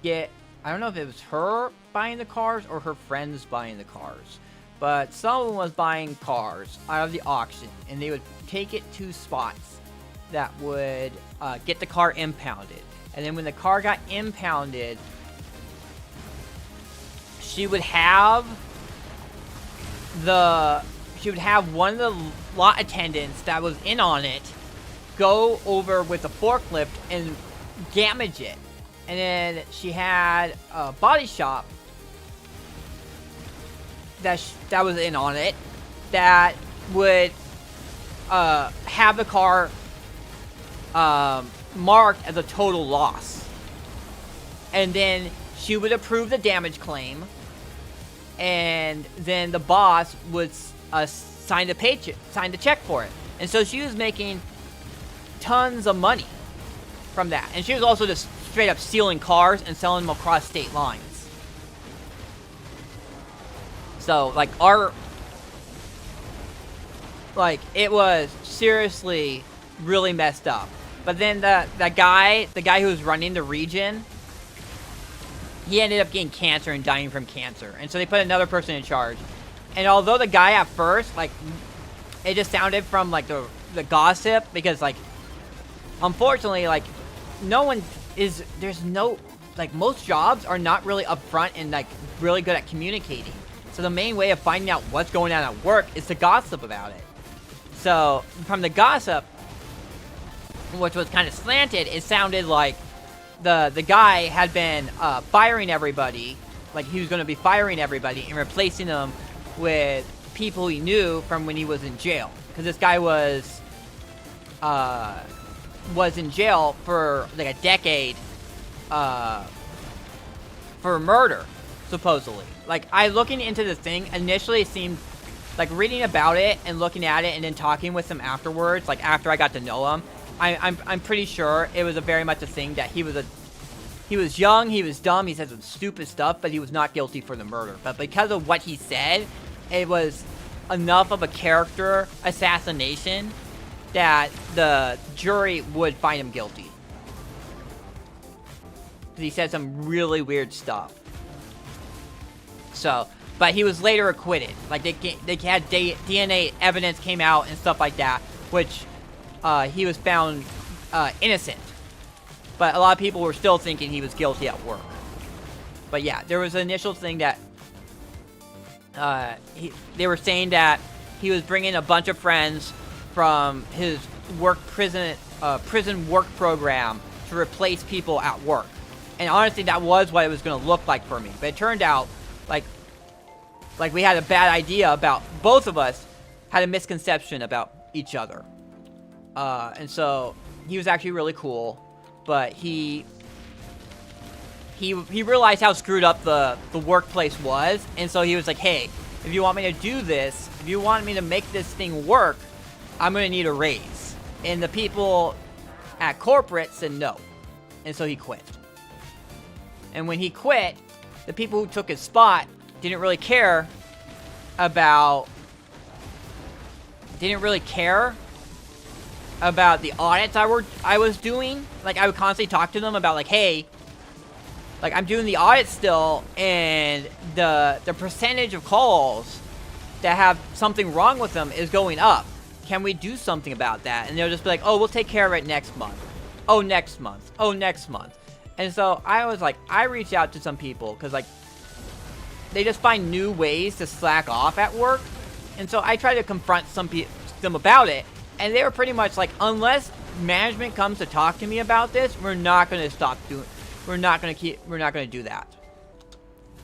get, I don't know if it was her buying the cars or her friends buying the cars, but someone was buying cars out of the auction, and they would take it to spots that would get the car impounded. And then when the car got impounded, she would have one of the lot attendants that was in on it go over with a forklift and damage it. And then she had a body shop that was in on it that would have the car marked as a total loss. And then she would approve the damage claim, and then the boss would sign the check for it. And so she was making tons of money from that. And she was also just straight up stealing cars and selling them across state lines. So, like, it was seriously really messed up. But then the guy who was running the region, he ended up getting cancer and dying from cancer. And so they put another person in charge. And although the guy at first, like, it just sounded from, like, the gossip, because, like, unfortunately, like, most jobs are not really upfront and, like, really good at communicating. So the main way of finding out what's going on at work is to gossip about it. So, from the gossip, which was kind of slanted, it sounded like the guy had been firing everybody. Like, he was going to be firing everybody and replacing them with people he knew from when he was in jail. Because this guy was in jail for like a decade for murder, supposedly. Like, looking into this thing, initially it seemed like, reading about it and looking at it and then talking with him afterwards, like after I got to know him, I'm pretty sure it was very much a thing that he was young, he was dumb, he said some stupid stuff, but he was not guilty for the murder. But because of what he said, it was enough of a character assassination that the jury would find him guilty. He said some really weird stuff. So, but he was later acquitted. Like, they had DNA evidence came out and stuff like that, which he was found innocent. But a lot of people were still thinking he was guilty at work. But yeah, there was an initial thing that they were saying that he was bringing a bunch of friends from his prison work program to replace people at work. And honestly, that was what it was going to look like for me. But it turned out like we had a bad idea about, both of us had a misconception about each other. And so he was actually really cool, but he realized how screwed up the workplace was. And so he was like, hey, if you want me to do this, if you want me to make this thing work, I'm going to need a raise. And the people at corporate said no. And so he quit. And when he quit, the people who took his spot didn't really care about the audits I was doing. Like, I would constantly talk to them about, like, hey, like, I'm doing the audit still, and the percentage of calls that have something wrong with them is going up. Can we do something about that? And they'll just be like, oh, we'll take care of it next month. Oh, next month. Oh, next month. And so I was like, I reached out to some people, because, like, they just find new ways to slack off at work. And so I tried to confront them about it, and they were pretty much like, unless management comes to talk to me about this, we're not going to we're not going to do that.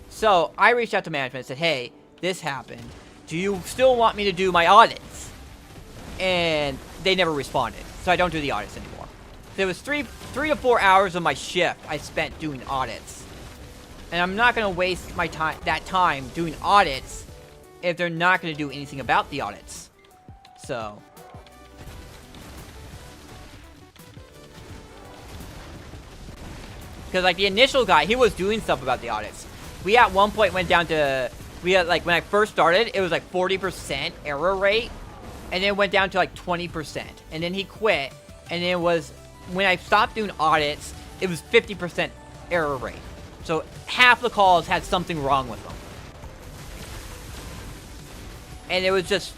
So I reached out to management and said, hey, this happened. Do you still want me to do my audits? And they never responded. So I don't do the audits anymore. There was 3 to 4 hours of my shift I spent doing audits. And I'm not going to waste that time doing audits if they're not going to do anything about the audits. So, because, like, the initial guy, he was doing stuff about the audits. We at one point went down to, like, when I first started, it was like 40% error rate. And then it went down to like 20%. And then he quit. And it was, when I stopped doing audits, it was 50% error rate. So half the calls had something wrong with them. And it was just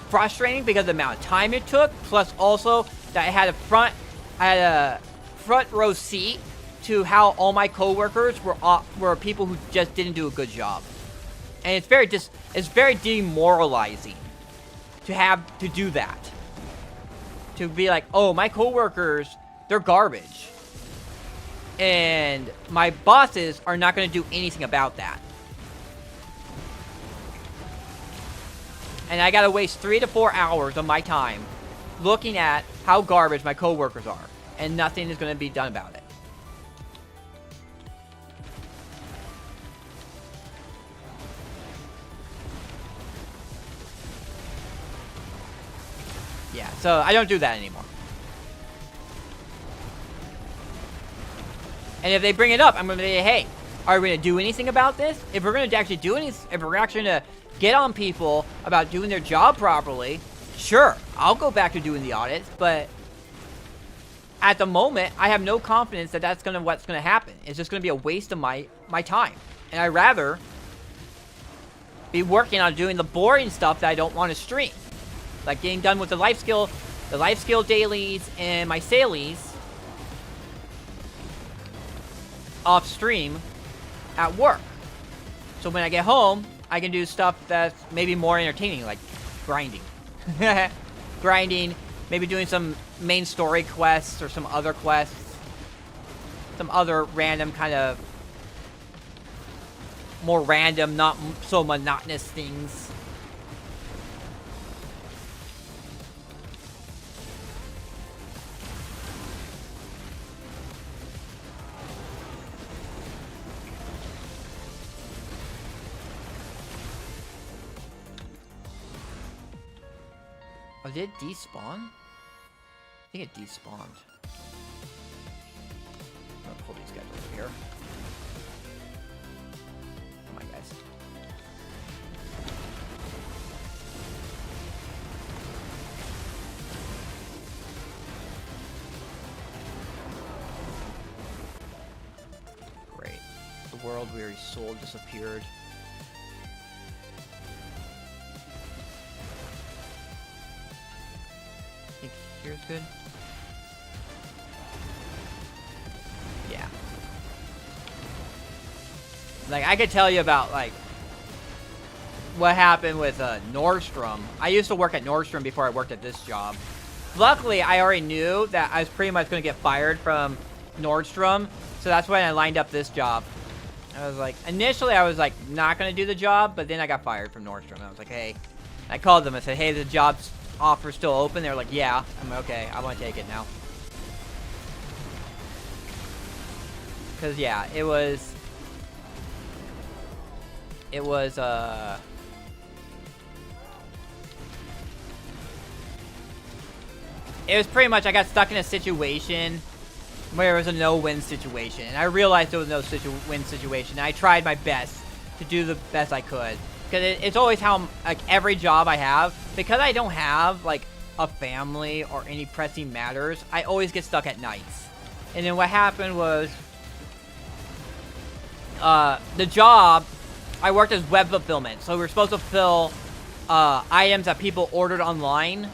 frustrating because of the amount of time it took, plus also that I had a front row seat to how all my coworkers were people who just didn't do a good job, and it's very demoralizing to have to do that. To be like, oh, my coworkers, they're garbage, and my bosses are not going to do anything about that. And I gotta waste 3 to 4 hours of my time looking at how garbage my coworkers are, and nothing is going to be done about it. Yeah, so I don't do that anymore. And if they bring it up, I'm going to say, hey, are we going to do anything about this? If we're going to actually do anything, if we're actually going to get on people about doing their job properly, sure, I'll go back to doing the audits, but at the moment, I have no confidence that that's what's going to happen. It's just going to be a waste of my time. And I'd rather be working on doing the boring stuff that I don't want to stream. Like getting done with the life skill dailies and my salies off stream at work. So when I get home, I can do stuff that's maybe more entertaining, like grinding. Grinding, maybe doing some main story quests or some other quests. Some other random kind of more random, not so monotonous things. Oh, did it despawn? I think it despawned. I'll pull these guys over here. Come on, guys. Great. The world-weary soul disappeared. Here's good. Yeah. Like, I could tell you about, like, what happened with Nordstrom. I used to work at Nordstrom before I worked at this job. Luckily, I already knew that I was pretty much going to get fired from Nordstrom, so that's when I lined up this job. I was like, initially I was like, not going to do the job, but then I got fired from Nordstrom. I was like, hey, I called them and said, hey, the job's offer still open? They were like, yeah. I'm like, okay, I want to take it now. Because, yeah, it was pretty much, I got stuck in a situation where it was a no-win situation. And I realized there was no win situation. And I tried my best to do the best I could. Because it's always how, like, every job I have, because I don't have, like, a family or any pressing matters, I always get stuck at nights. And then what happened was, the job, I worked as web fulfillment. So we were supposed to fill items that people ordered online.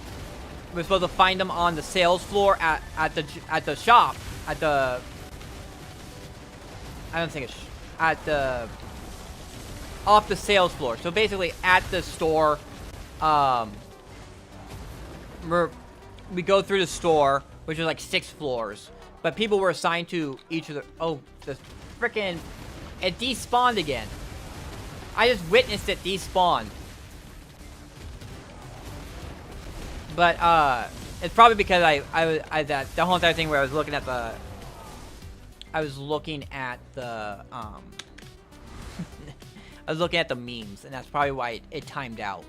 We were supposed to find them on the sales floor at the shop, at the, I don't think it's, at the, off the sales floor. So basically at the store, we go through the store, which is like 6 floors, but people were assigned to each of the, oh, the frickin', it despawned again. I just witnessed it despawn. But it's probably because that the whole entire thing where I was looking at the I was looking at the memes, and that's probably why it timed out.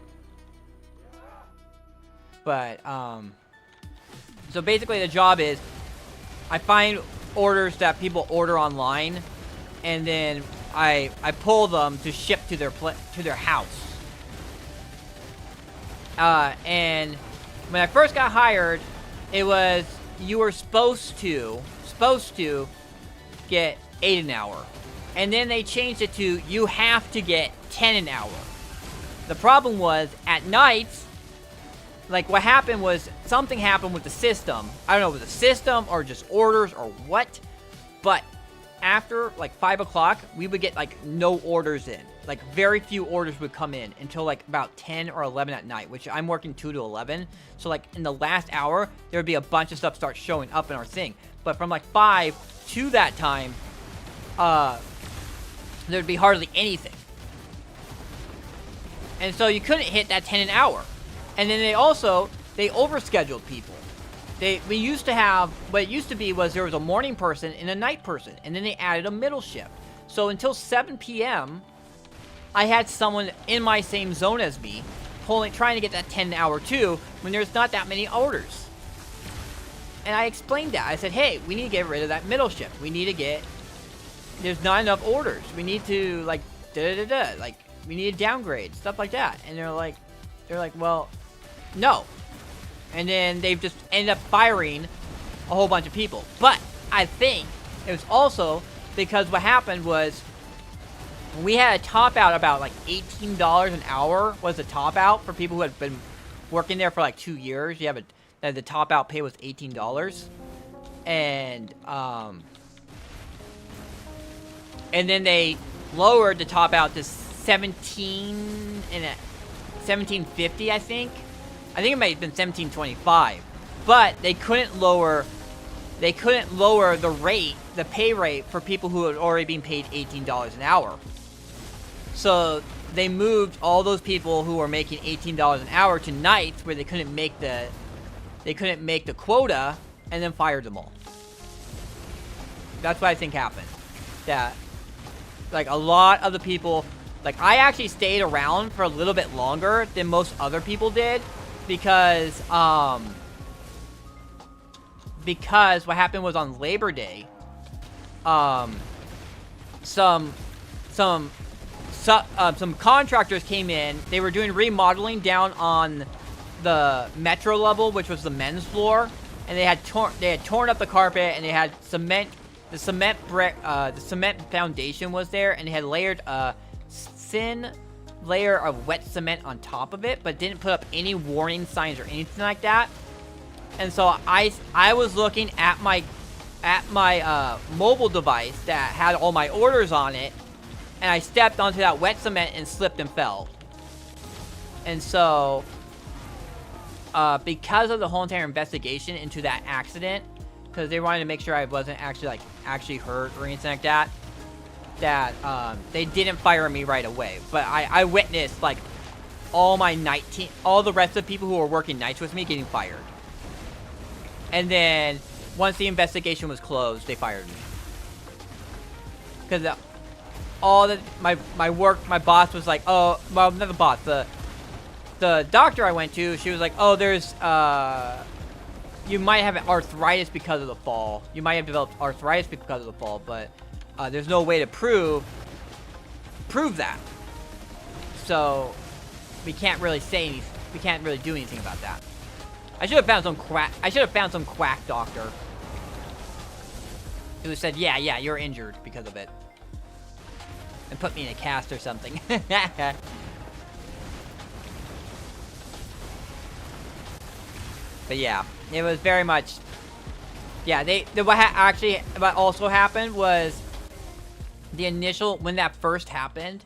But so basically the job is I find orders that people order online, and then I pull them to ship to their house. And when I first got hired, it was you were supposed to get 8 an hour. And then they changed it to you have to get 10 an hour. The problem was at nights, like, what happened was, something happened with the system. I don't know if it was the system, or just orders, or what. But, after, like, 5 o'clock, we would get, like, no orders in. Like, very few orders would come in until, like, about 10 or 11 at night, which I'm working 2 to 11. So, like, in the last hour, there would be a bunch of stuff start showing up in our thing. But from, like, 5 to that time, there'd be hardly anything. And so you couldn't hit that 10 an hour. And then they overscheduled people. We used to have, what it used to be was there was a morning person and a night person. And then they added a middle shift. So until 7 p.m., I had someone in my same zone as me, trying to get that 10 an hour too, when there's not that many orders. And I explained that. I said, hey, we need to get rid of that middle shift. There's not enough orders. We need to, like, like, we need to downgrade, stuff like that. And they're like, well, no. And then they've just ended up firing a whole bunch of people. But I think it was also because what happened was we had a top out about like $18 an hour was the top out for people who had been working there for like 2 years. You have the top out pay was $18. And then they lowered the top out to $17.50, I think. I think it might have been $17.25, but they couldn't lower the rate, the pay rate for people who had already been paid $18 an hour. So they moved all those people who were making $18 an hour to nights where they couldn't make the quota, and then fired them all. That's what I think happened. That, like, a lot of the people, like, I actually stayed around for a little bit longer than most other people did, because what happened was on Labor Day, some contractors came in. They were doing remodeling down on the metro level, which was the men's floor, and they had torn up the carpet, and they had cement. The cement foundation was there, and they had layered a thin layer of wet cement on top of it, but didn't put up any warning signs or anything like that. And so I was looking at my mobile device that had all my orders on it, and I stepped onto that wet cement and slipped and fell. And so because of the whole entire investigation into that accident, because they wanted to make sure I wasn't actually hurt or anything like that, they didn't fire me right away. But I witnessed, like, all the rest of the people who were working nights with me getting fired. And then once the investigation was closed, they fired me. Because my boss was like, oh, well, not the boss, the doctor I went to, she was like, oh, there's you might have arthritis because of the fall. You might have developed arthritis because of the fall, but there's no way to prove that. So we can't really we can't really do anything about that. I should have found some quack doctor who said, yeah, you're injured because of it, and put me in a cast or something. But yeah, it was very much, yeah, what also happened was the initial, when that first happened,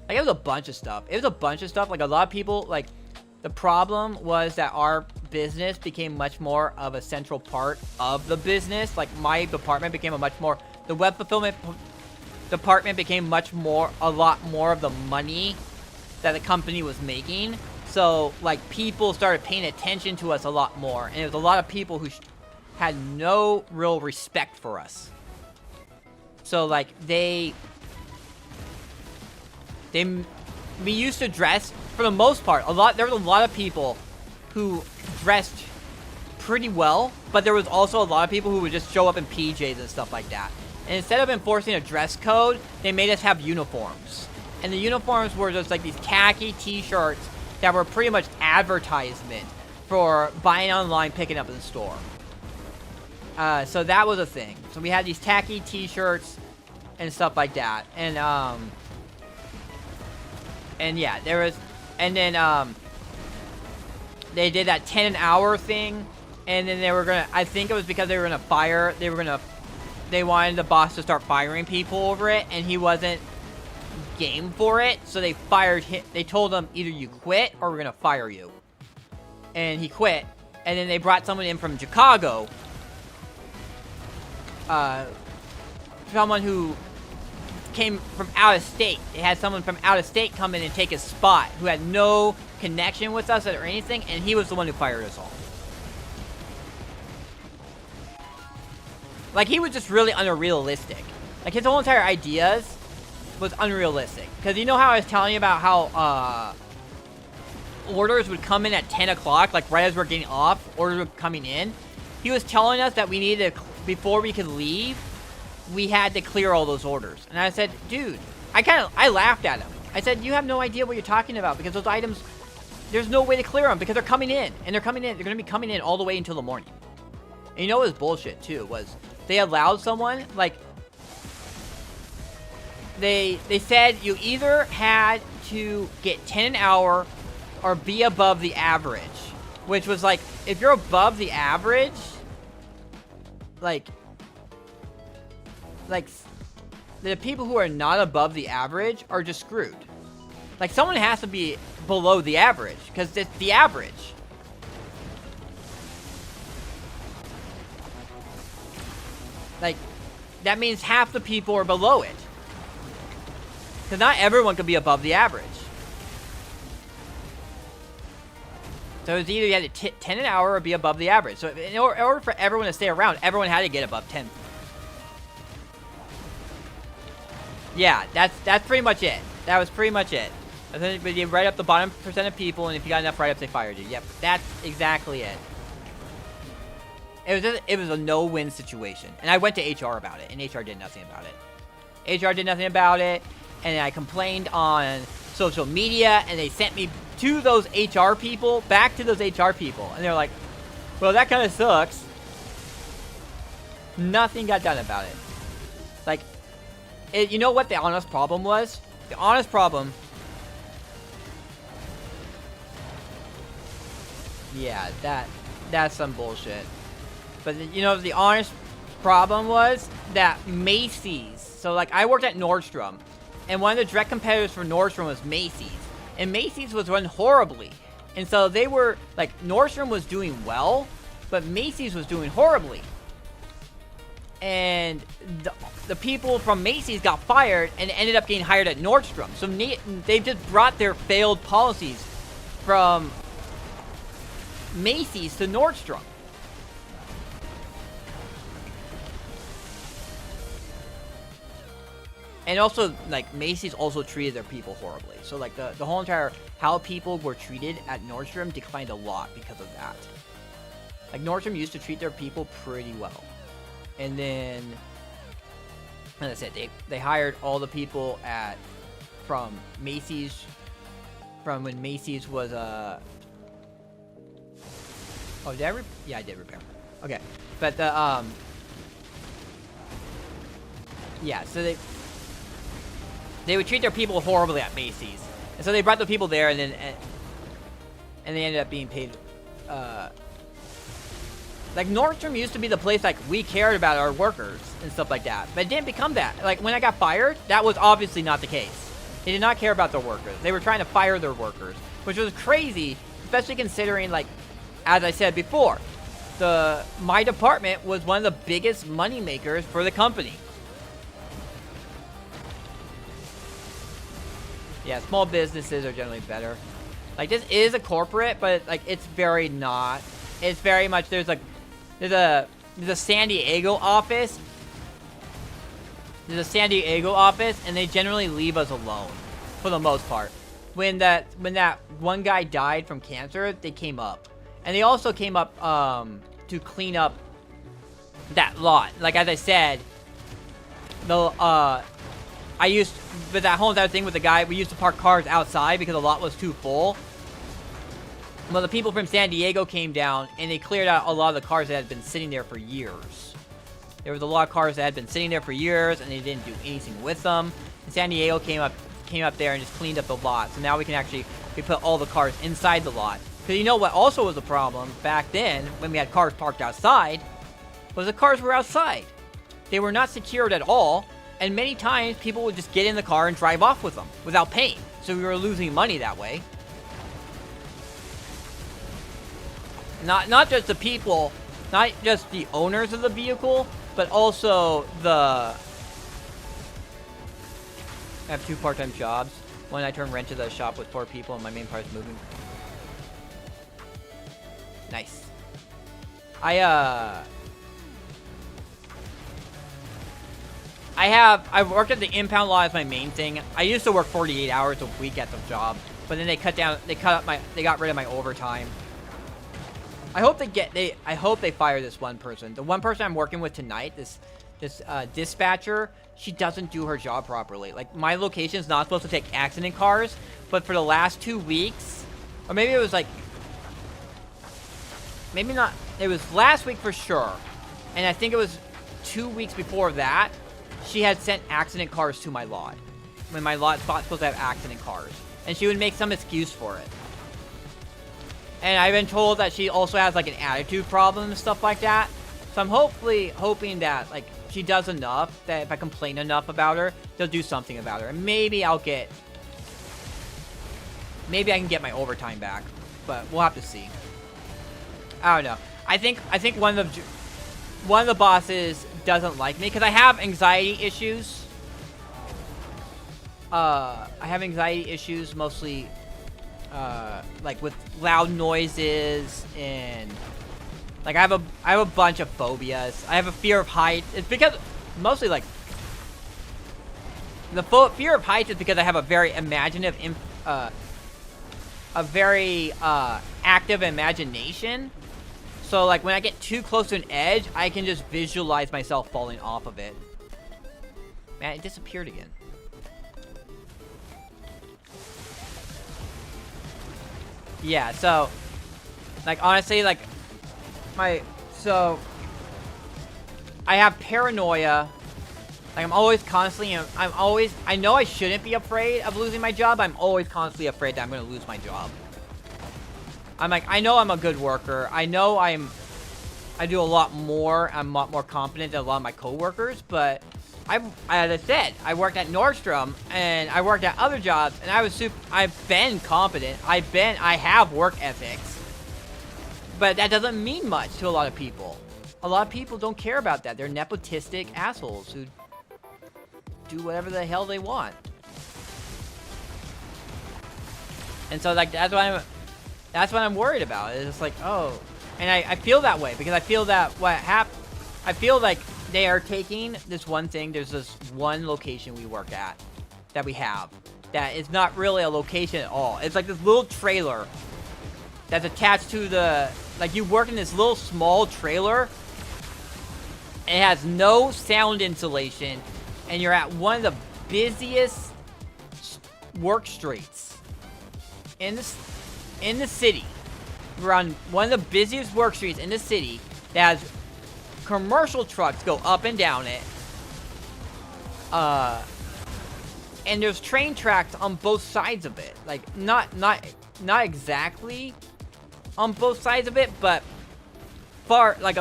like, it was a bunch of stuff. Like, a lot of people, like, the problem was that our business became much more of a central part of the business. Like, my department became the web fulfillment department became a lot more of the money that the company was making. So, like, people started paying attention to us a lot more. And it was a lot of people who had no real respect for us. So, like, we used to dress, for the most part, there was a lot of people who dressed pretty well, but there was also a lot of people who would just show up in PJs and stuff like that. And instead of enforcing a dress code, they made us have uniforms. And the uniforms were just, like, these khaki t-shirts that were pretty much advertisement for buying online, picking up in the store. So that was a thing. So we had these tacky t-shirts and stuff like that. And yeah, there was, and then, they did that 10 an hour thing, and then they were gonna, I think it was because they were gonna fire, they wanted the boss to start firing people over it, and he wasn't game for it, so they fired him. They told him either you quit or we're gonna fire you. And he quit, and then they brought someone in from Chicago, someone who came from out of state. They had someone from out of state come in and take his spot, who had no connection with us or anything, and he was the one who fired us all. Like, he was just really unrealistic. Like, his whole entire ideas was unrealistic. Because you know how I was telling you about how, orders would come in at 10 o'clock, like, right as we're getting off, orders were coming in? He was telling us that we needed to, before we could leave, we had to clear all those orders. And I said, dude, I laughed at him. I said, you have no idea what you're talking about, because those items, there's no way to clear them, because they're coming in. And they're going to be coming in all the way until the morning. And you know what was bullshit, too, was they allowed someone, like, they said you either had to get 10 an hour or be above the average. Which was like, if you're above the average, like the people who are not above the average are just screwed. Like, someone has to be below the average, because it's the average. Like, that means half the people are below it. Because not everyone can be above the average. So it's either you had to 10 an hour or be above the average. So in order for everyone to stay around, everyone had to get above 10. Yeah, that's pretty much it. That was pretty much it. And then you write up the bottom percent of people, and if you got enough write-ups, they fired you. Yep, that's exactly it. It was a no-win situation. And I went to HR about it, and HR did nothing about it. HR did nothing about it, and I complained on social media, and they sent me to those HR people, back to those HR people. And they're like, well, that kind of sucks. Nothing got done about it. Like, you know what the honest problem was? The honest problem... Yeah, that's some bullshit. But, you know, the honest problem was that Macy's... So, like, I worked at Nordstrom, and one of the direct competitors for Nordstrom was Macy's. And Macy's was run horribly. And so they were, like, Nordstrom was doing well, but Macy's was doing horribly. And the people from Macy's got fired and ended up getting hired at Nordstrom. So they just brought their failed policies from Macy's to Nordstrom. And also, like, Macy's also treated their people horribly. So, like, the whole entire how people were treated at Nordstrom declined a lot because of that. Like, Nordstrom used to treat their people pretty well. And then, as I said, they hired all the people from Macy's, from when Macy's was, oh, did I yeah, I did repair. Okay. But yeah, so they would treat their people horribly at Macy's. And so they brought the people there, and then they ended up being paid, like, Nordstrom used to be the place, like, we cared about our workers and stuff like that. But it didn't become that. Like, when I got fired, that was obviously not the case. They did not care about their workers. They were trying to fire their workers, which was crazy, especially considering, like, as I said before, my department was one of the biggest money makers for the company. Yeah, small businesses are generally better. Like, this is a corporate, but, like, it's very not. It's very much, there's a San Diego office. There's a San Diego office, and they generally leave us alone, for the most part. When that one guy died from cancer, they came up. And they also came up, to clean up that lot. Like, as I said, but that whole entire thing with the guy, we used to park cars outside because the lot was too full. Well, the people from San Diego came down, and they cleared out a lot of the cars that had been sitting there for years. There was a lot of cars that had been sitting there for years, and they didn't do anything with them. And San Diego came up there and just cleaned up the lot. So now we can we put all the cars inside the lot. Because you know what also was a problem back then when we had cars parked outside was the cars were outside. They were not secured at all, and many times people would just get in the car and drive off with them without paying. So we were losing money that way. Not just the people, not just the owners of the vehicle, but also the... I have 2 part-time jobs. One, I turn rent to the shop with 4 people, and my main part is moving. Nice. I've worked at the impound lot as my main thing. I used to work 48 hours a week at the job, but then they got rid of my overtime. I hope they fire this one person. The one person I'm working with tonight, this dispatcher, she doesn't do her job properly. Like, my location is not supposed to take accident cars, but for the last 2 weeks, or maybe it was like, maybe not, it was last week for sure, and I think it was 2 weeks before that, she had sent accident cars to my lot, when my lot's not supposed to have accident cars, and she would make some excuse for it. And I've been told that she also has, like, an attitude problem and stuff like that. So I'm hoping that, like, she does enough, that if I complain enough about her, they'll do something about her. And maybe I can get my overtime back. But we'll have to see. I don't know. I think one of the bosses doesn't like me, because I have anxiety issues. I have anxiety issues mostly... like with loud noises and like I have a bunch of phobias. I have a fear of heights. It's because mostly like the fear of heights is because I have a very imaginative, active imagination. So like when I get too close to an edge, I can just visualize myself falling off of it. Man, it disappeared again. Yeah, so, like, honestly, like, I have paranoia. Like, I know I shouldn't be afraid of losing my job. I'm always constantly afraid that I'm going to lose my job. I'm like, I know I'm a good worker. I know I do a lot more. I'm a lot more competent than a lot of my coworkers, but as I said, I worked at Nordstrom and I worked at other jobs, and I've been competent. I have work ethics, but that doesn't mean much to a lot of people. A lot of people don't care about that. They're nepotistic assholes who do whatever the hell they want. And so, like, that's what I'm worried about. It's like, oh, and I feel that way because I feel that I feel like they are taking this one thing. There's this one location we work at that we have that is not really a location at all. It's like this little trailer that's attached to the, like, you work in this little small trailer. It has no sound insulation, and you're at one of the busiest work streets in the city. We're on one of the busiest work streets in the city that has commercial trucks go up and down it. And there's train tracks on both sides of it. Like, not exactly on both sides of it, but far, like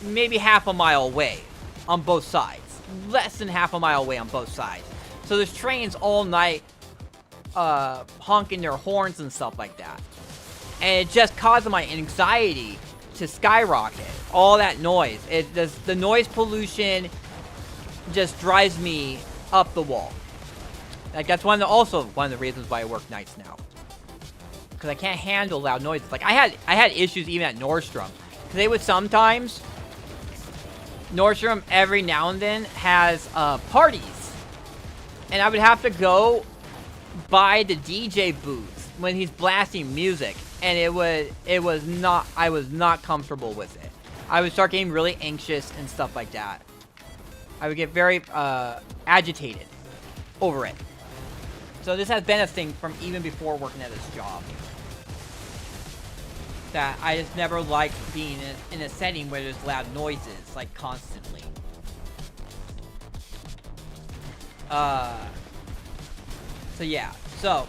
maybe half a mile away on both sides. Less than half a mile away on both sides. So there's trains all night honking their horns and stuff like that. And it just caused my anxiety to skyrocket. All that noise. The noise pollution just drives me up the wall. Like, that's also one of the reasons why I work nights now. Because I can't handle loud noises. Like, I had issues even at Nordstrom. Because they would sometimes... Nordstrom every now and then has parties. And I would have to go by the DJ booth when he's blasting music. And I was not comfortable with it. I would start getting really anxious and stuff like that. I would get very agitated over it. So this has been a thing from even before working at this job. That I just never liked being in a setting where there's loud noises, like, constantly. So yeah. So,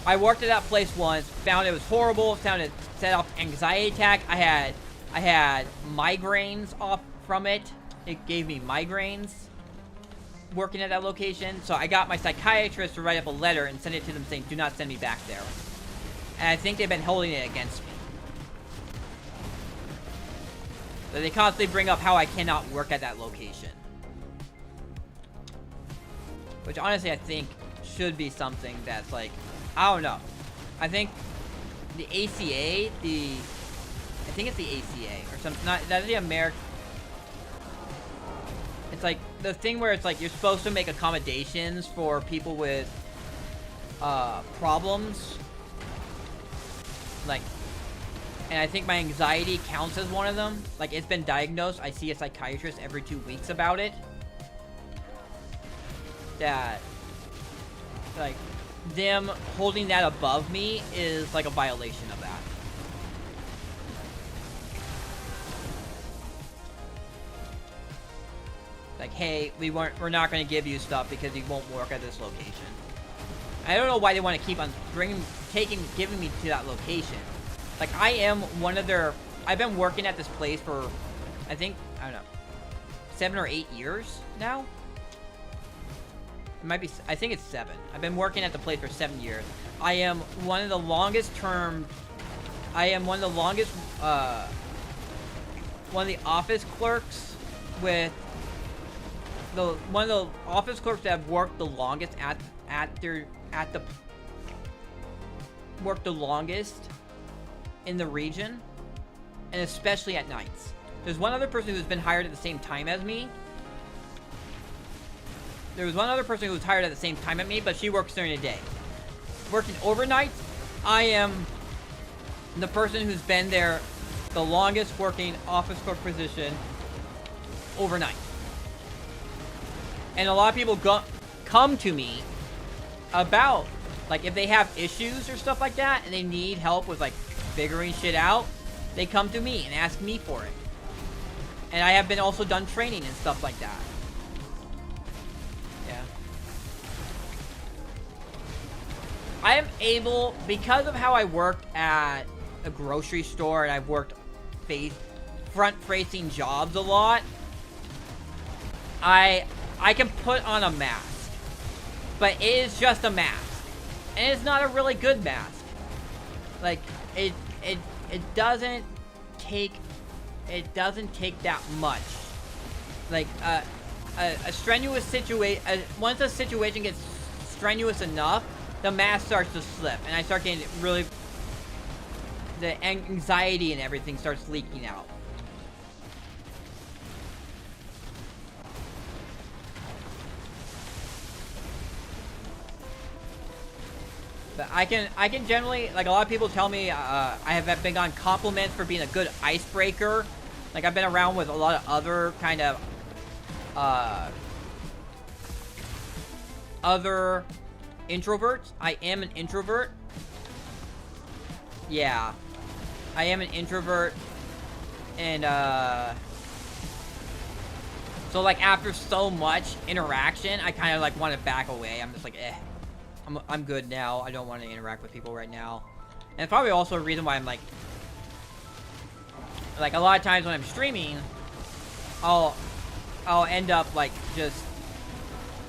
I worked at that place once, found it was horrible, found it set off anxiety attack. I had migraines off from it. It gave me migraines working at that location. So I got my psychiatrist to write up a letter and send it to them saying, do not send me back there. And I think they've been holding it against me. So they constantly bring up how I cannot work at that location. Which honestly I think should be something that's like, I don't know. I think the ACA, I think it's the ACA or something, not, that's the American. It's like the thing where it's like you're supposed to make accommodations for people with problems. Like, and I think my anxiety counts as one of them. Like, it's been diagnosed. I see a psychiatrist every 2 weeks about it. That, like, them holding that above me is like a violation of that. Like, hey, we're not going to give you stuff because you won't work at this location. I don't know why they want to keep on giving me to that location. Like, I am one of their, I've been working at this place for, I think, I don't know, 7 or 8 years now. It might be, I think it's 7. I've been working at the place for 7 years. I am one of the longest term, one of the office clerks with, one of the office clerks that have worked the longest worked the longest in the region, and especially at nights. There's one other person who's been hired at the same time as me. There was one other person who was hired at the same time as me, but she works during the day. Working overnight, I am the person who's been there the longest working office clerk position overnight. And a lot of people come to me about, like, if they have issues or stuff like that, and they need help with, like, figuring shit out, they come to me and ask me for it. And I have been also done training and stuff like that. Yeah. I am able, because of how I worked at a grocery store and I've worked front-facing jobs a lot, I can put on a mask. But it is just a mask. And it's not a really good mask. Like, it doesn't take that much. Like, a strenuous situation, once a situation gets strenuous enough, the mask starts to slip, and I start getting really, the anxiety and everything starts leaking out. But I can generally, like, a lot of people tell me, I have been gotten compliments for being a good icebreaker. Like, I've been around with a lot of other kind of, other introverts. I am an introvert. Yeah. I am an introvert. And, so, like, after so much interaction, I kind of, like, want to back away. I'm just like, eh. I'm good now. I don't want to interact with people right now. And it's probably also a reason why I'm like a lot of times when I'm streaming, I'll end up like just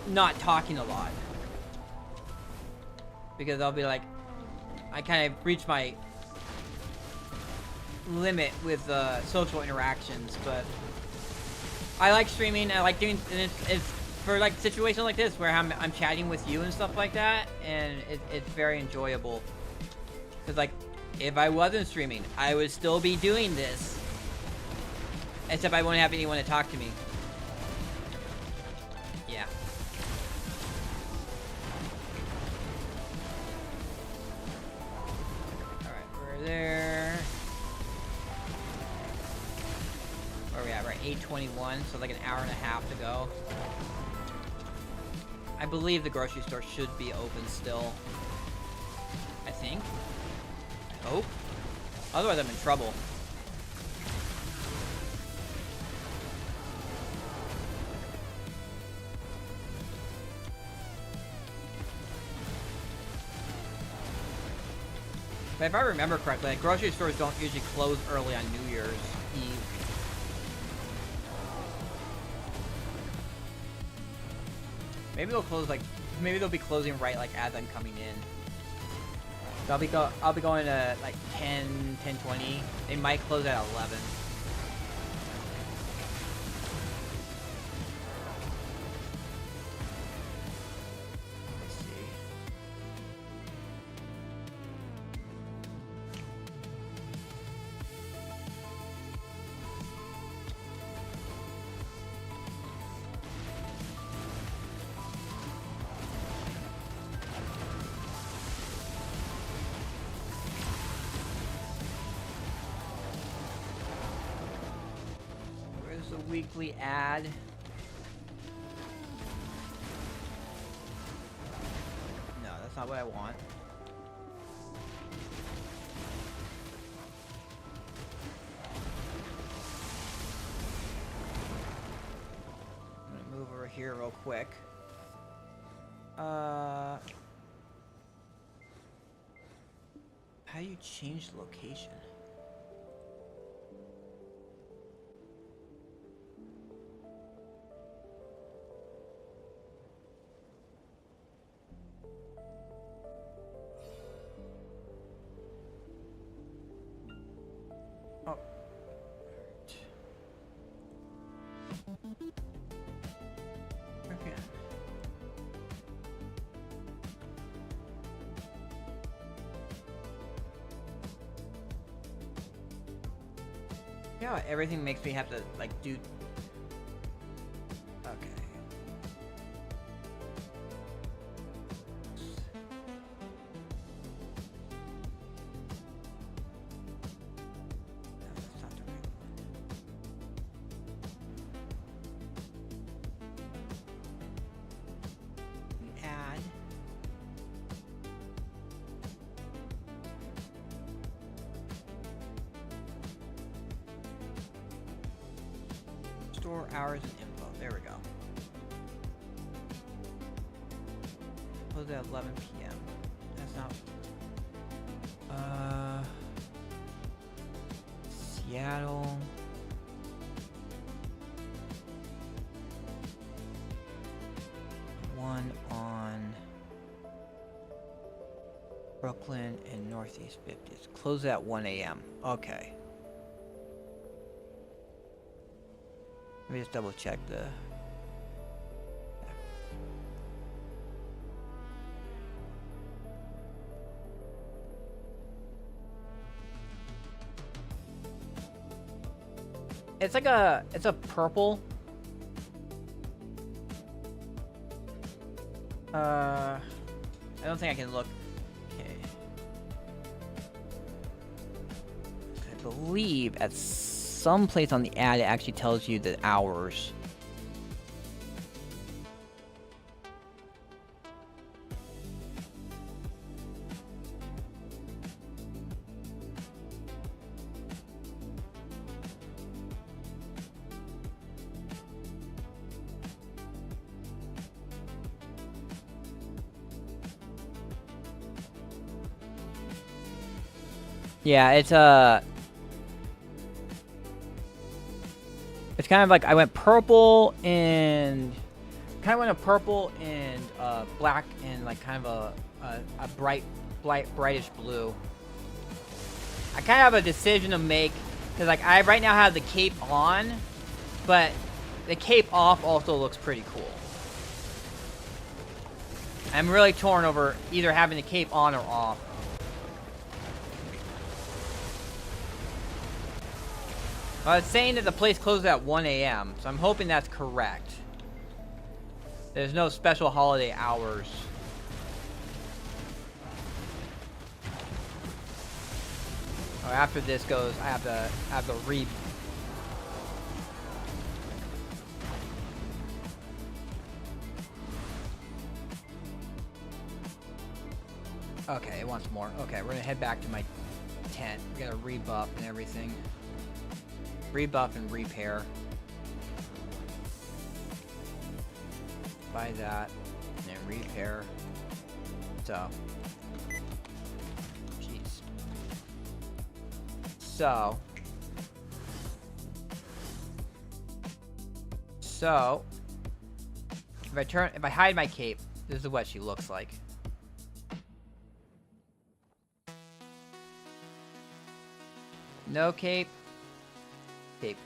not talking a lot. Because I'll be like, I kind of reach my limit with social interactions, but I like streaming. I like doing, and it's for like situations like this where I'm chatting with you and stuff like that, and it's very enjoyable. Cause like, if I wasn't streaming, I would still be doing this, except I wouldn't have anyone to talk to me. Yeah. All right, we're there. Where are we at? We're at 8:21, so like an hour and a half to go. I believe the grocery store should be open still. I think. I hope. Otherwise I'm in trouble. But if I remember correctly, like, grocery stores don't usually close early on New Year's Eve. Maybe they'll close like, maybe they'll be closing right like as I'm coming in. So I'll be going to like 10:20. They might close at 11. Let's see. Where's the weekly ad? No, that's not what I want. I'm gonna move over here real quick. How do you change the location? Oh. Okay. Yeah, everything makes me have to like do. Okay. No, that's not the right one. Add. Store hours and info. There we go. Close at 11 p.m. That's not. Seattle. One on Brooklyn and Northeast 50s. Close at 1 a.m. Okay. Let me just double check the. It's like it's a purple. I don't think I can look. Okay. I believe at some place on the ad it actually tells you the hours. Yeah, it's kind of like I went purple and black and like kind of a brightish blue. I kind of have a decision to make because like I right now have the cape on, but the cape off also looks pretty cool. I'm really torn over either having the cape on or off. I was saying that the place closes at 1 a.m., so I'm hoping that's correct. There's no special holiday hours. Oh, after this goes, I have to read. Okay, it wants more. Okay, we're gonna head back to my tent. We're gonna rebuff and everything. Rebuff and repair. Buy that, and then repair. So, jeez. So, if I hide my cape, this is what she looks like. No cape. Cape.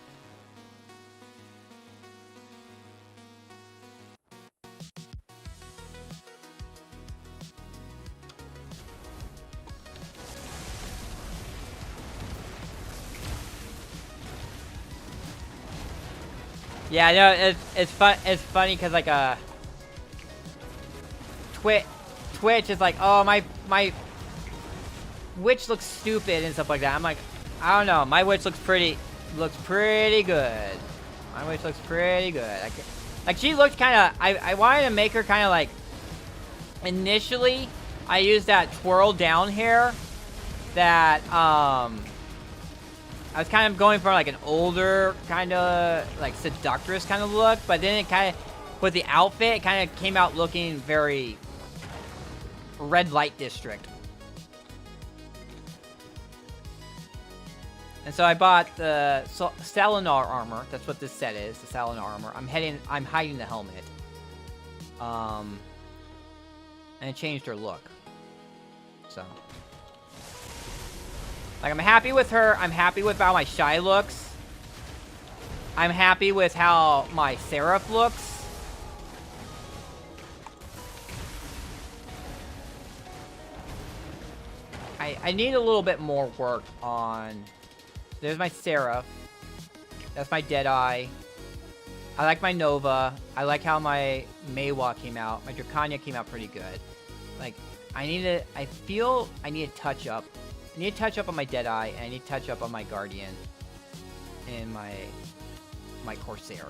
Yeah, no, it's fun. It's funny because like Twitch is like, oh my witch looks stupid and stuff like that. I'm like, I don't know. My witch looks pretty good. My witch looks pretty good. Like she looked kind of. I wanted to make her kind of like. Initially, I used that twirl down hair. That I was kind of going for like an older kind of like seductress kind of look, but then it kind of with the outfit, it kind of came out looking very red light district. And so I bought the Salinar armor. That's what this set is, the Salinar armor. I'm hiding the helmet. And it changed her look. So. Like, I'm happy with her. I'm happy with how my Shy looks. I'm happy with how my Seraph looks. I need a little bit more work on... There's my Seraph. That's my Deadeye. I like my Nova. I like how my Meiwa came out. My Dracania came out pretty good. Like, I feel I need to touch up. I need to touch up on my Deadeye, and I need to touch up on my Guardian. And my Corsair.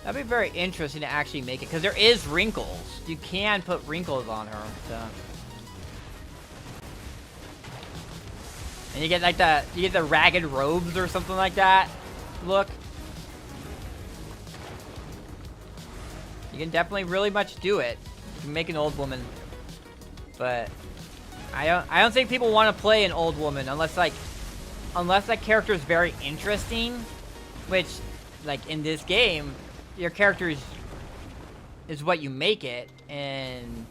That'd be very interesting to actually make it, because there is wrinkles. You can put wrinkles on her, so. And you get like the ragged robes or something like that. Look. You can definitely really much do it. You can make an old woman. But I don't think people want to play an old woman unless that character is very interesting, which like in this game your character is what you make it, and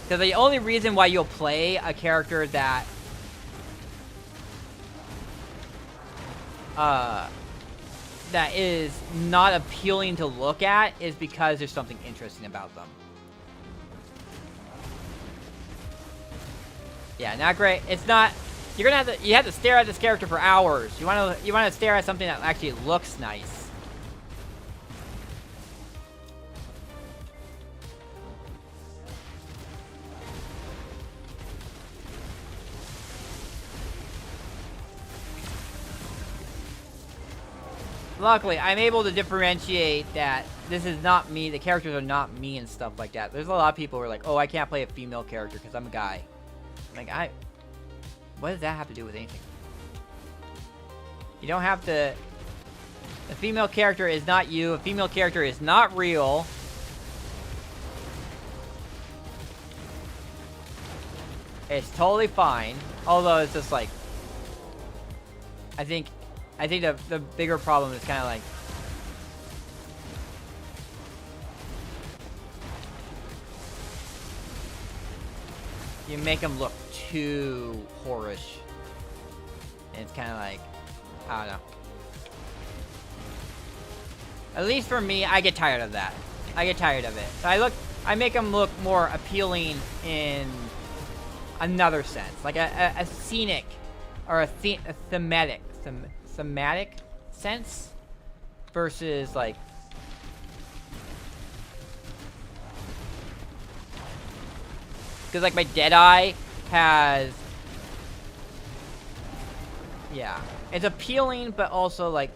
because the only reason why you'll play a character that that is not appealing to look at is because there's something interesting about them. Yeah, not great. It's not. You have to stare at this character for hours. You want to stare at something that actually looks nice. Luckily, I'm able to differentiate that this is not me, the characters are not me and stuff like that. There's a lot of people who are like, oh, I can't play a female character because I'm a guy. I'm like, what does that have to do with anything? You don't have to... A female character is not you. A female character is not real. It's totally fine. Although it's just like... I think the bigger problem is kind of like... You make them look too whorish. And it's kind of like... I don't know. At least for me, I get tired of that. I get tired of it. So I make them look more appealing in another sense. Like a scenic or a thematic sense versus like because like my Deadeye has it's appealing but also like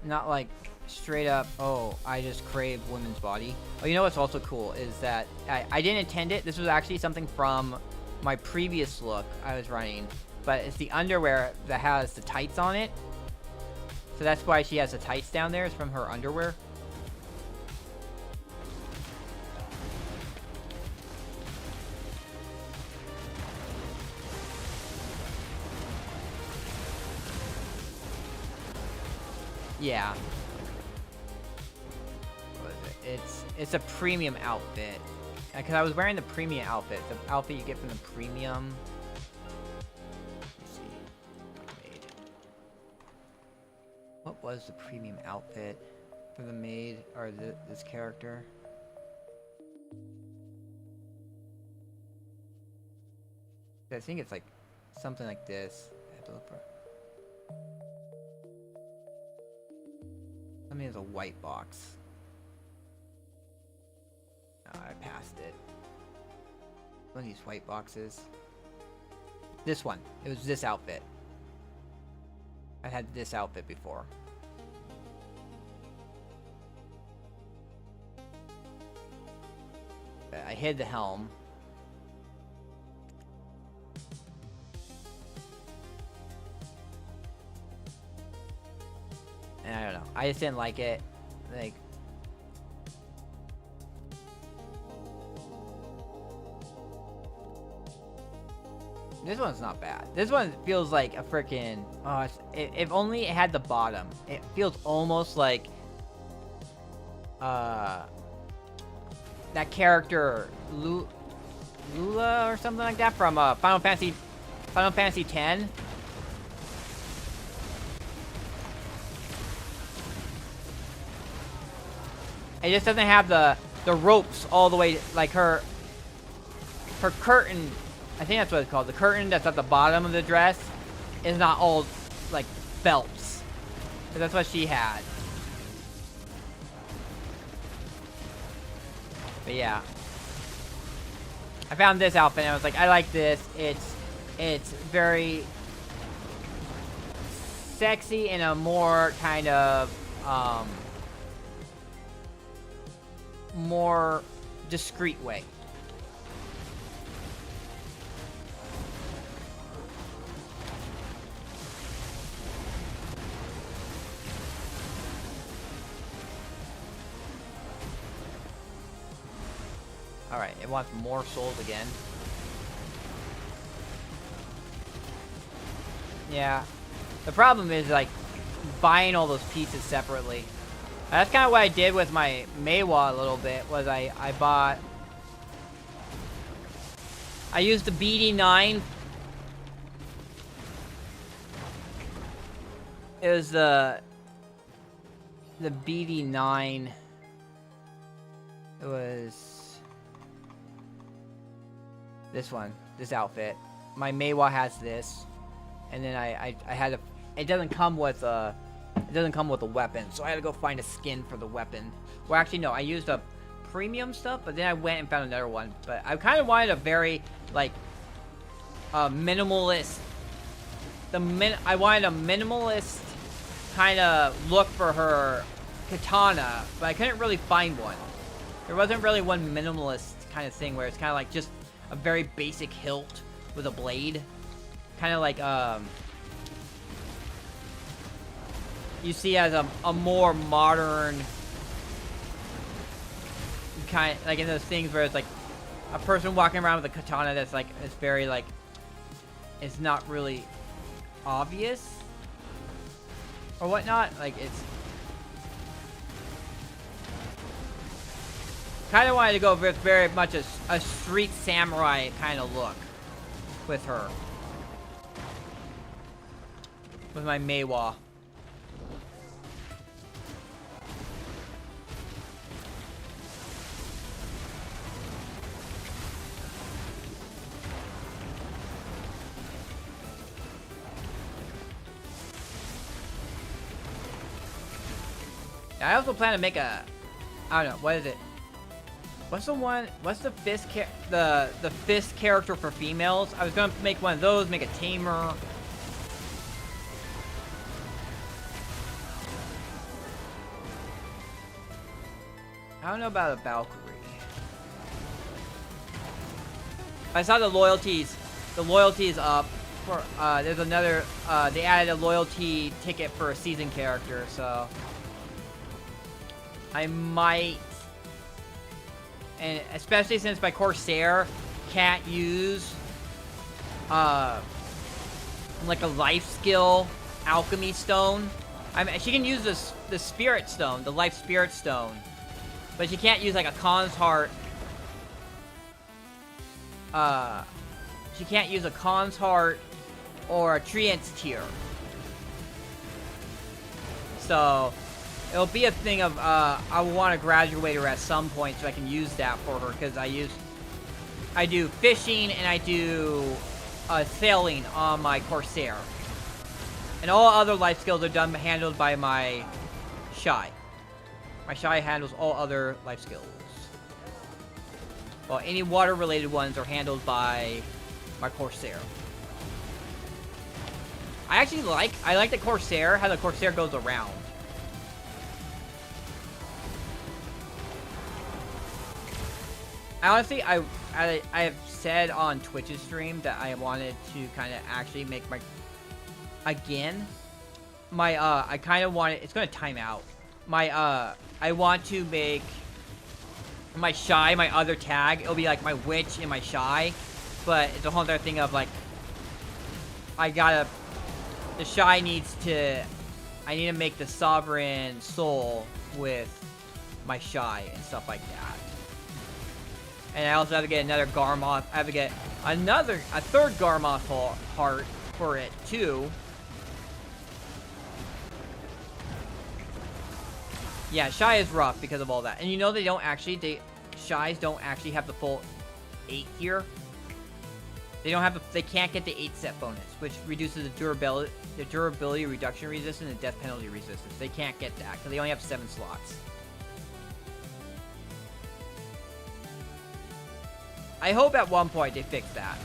not like straight up, oh, I just crave women's body. Oh, you know what's also cool is that I didn't intend it. This was actually something from my previous look I was running, but it's the underwear that has the tights on it. So that's why she has the tights down there. It's from her underwear. Yeah. What is it? It's a premium outfit. Because I was wearing the premium outfit. The outfit you get from the premium. Let's see. Maid. What was the premium outfit for the maid or this character? I think it's like something like this. I have to look for. I mean, it's a white box. Oh, I passed it. One of these white boxes. This one. It was this outfit. I had this outfit before. I hid the helm. And I don't know. I just didn't like it. Like, this one's not bad. This one feels like a freaking. Oh, if only it had the bottom. It feels almost like that character Lula or something like that from Final Fantasy X. It just doesn't have the ropes all the way, like her curtain. I think that's what it's called. The curtain that's at the bottom of the dress is not all like belts. So that's what she had. But yeah, I found this outfit and I was like, I like this. It's very sexy in a more kind of more discreet way. Alright, it wants more souls again. Yeah. The problem is, like, buying all those pieces separately. That's kind of what I did with my Meiwa a little bit, was I used the BD9. It was the BD9. It was this one, this outfit. My Meiwa has this, and then I had a. It doesn't come with a. It doesn't come with a weapon, so I had to go find a skin for the weapon. Well, actually, no, I used a premium stuff, but then I went and found another one. But I kind of wanted a very, like, minimalist. I wanted a minimalist kind of look for her katana, but I couldn't really find one. There wasn't really one minimalist kind of thing where it's kind of like just a very basic hilt with a blade. Kind of like, you see as a more modern kind, like in those things where it's like a person walking around with a katana that's like, it's very like, it's not really obvious or whatnot. Like, it's kind of wanted to go with very much a street samurai kind of look with her, with my Meiwa. I also plan to make a, I don't know, what is it? What's the one? What's the fist the fist character for females? I was gonna make one of those, make a tamer. I don't know about a Valkyrie. I saw the loyalties. The loyalty is up. For there's another. They added a loyalty ticket for a season character, so I might. And especially since my Corsair can't use like a life skill alchemy stone. I mean, she can use the spirit stone, the life spirit stone, but she can't use like a Khan's heart. She can't use a Khan's heart or a Treant's tear. So it'll be a thing of I want to graduate her at some point so I can use that for her, because I do fishing and I do sailing on my Corsair. And all other life skills are handled by my Shy. My Shy handles all other life skills. Well, any water-related ones are handled by my Corsair. I like the Corsair, how the Corsair goes around. Honestly, I have said on Twitch's stream that I wanted to kind of actually make my... Again, my, I kind of want it... It's going to time out. My, I want to make my Shy, my other tag. It'll be like my Witch and my Shy. But it's a whole other thing of, like... The Shy needs to... I need to make the Sovereign Soul with my Shy and stuff like that. And I also have to get another Garmoth. I have to get a third Garmoth heart for it, too. Yeah, Shy is rough because of all that. And you know Shies don't actually have the full 8 here. They can't get the 8 set bonus, which reduces the durability reduction resistance and death penalty resistance. They can't get that because they only have 7 slots. I hope at one point they fix that.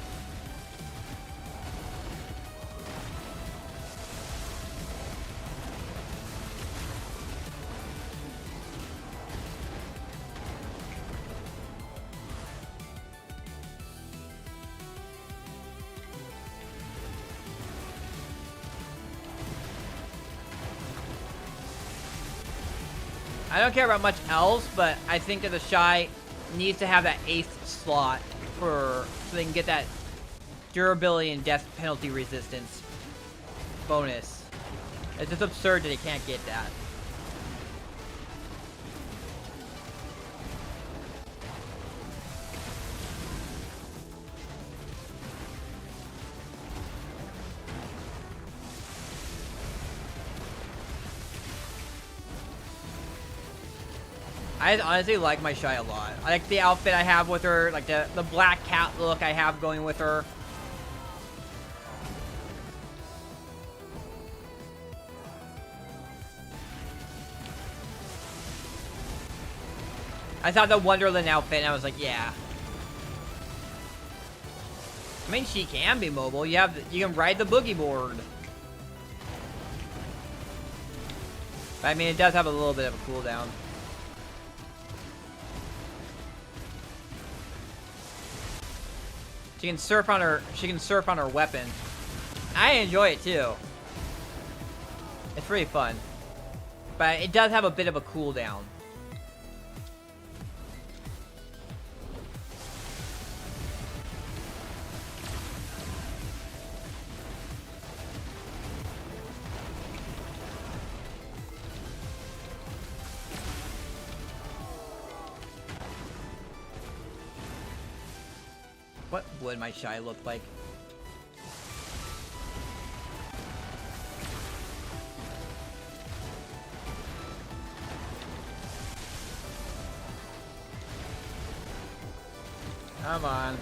I don't care about much else, but I think that the Shy needs to have that 8th slot so they can get that durability and death penalty resistance bonus. It's just absurd that they can't get that. I honestly like my Shy a lot. I like the outfit I have with her, like the black cat look I have going with her. I saw the Wonderland outfit and I was like, yeah. I mean, she can be mobile. You can ride the boogie board. But I mean, it does have a little bit of a cooldown. She can surf on her weapon. I enjoy it too. It's pretty fun. But it does have a bit of a cooldown. What would my Shy look like? Come on.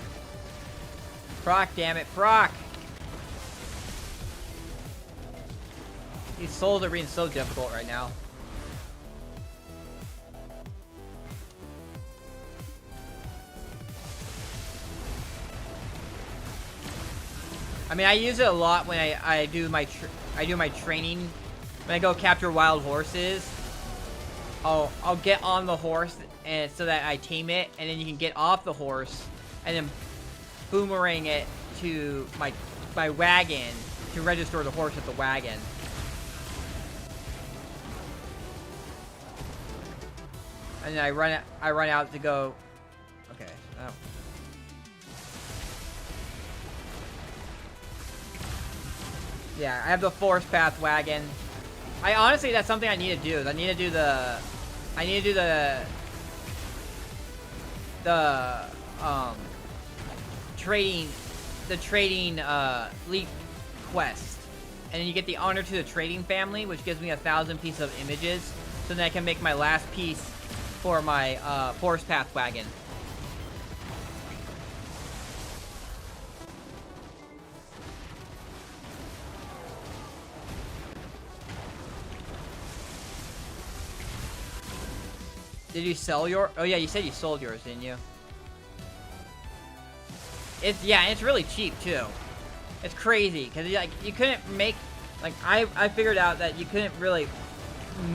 Proc, damn it, proc! These souls are being so difficult right now. I mean, I use it a lot when I do my training. When I go capture wild horses, I'll get on the horse and so that I tame it, and then you can get off the horse, and then boomerang it to my wagon to register the horse at the wagon. And then I run out to go. Okay. Oh. Yeah, I have the forest path wagon. Honestly, that's something I need to do. I need to do the trading leaf quest, and then you get the honor to the trading family, which gives me 1,000 pieces of images, so then I can make my last piece for my forest path wagon. Did you sell your? Oh yeah, you said you sold yours, didn't you? It's really cheap too. It's crazy because like you couldn't make, like I figured out that you couldn't really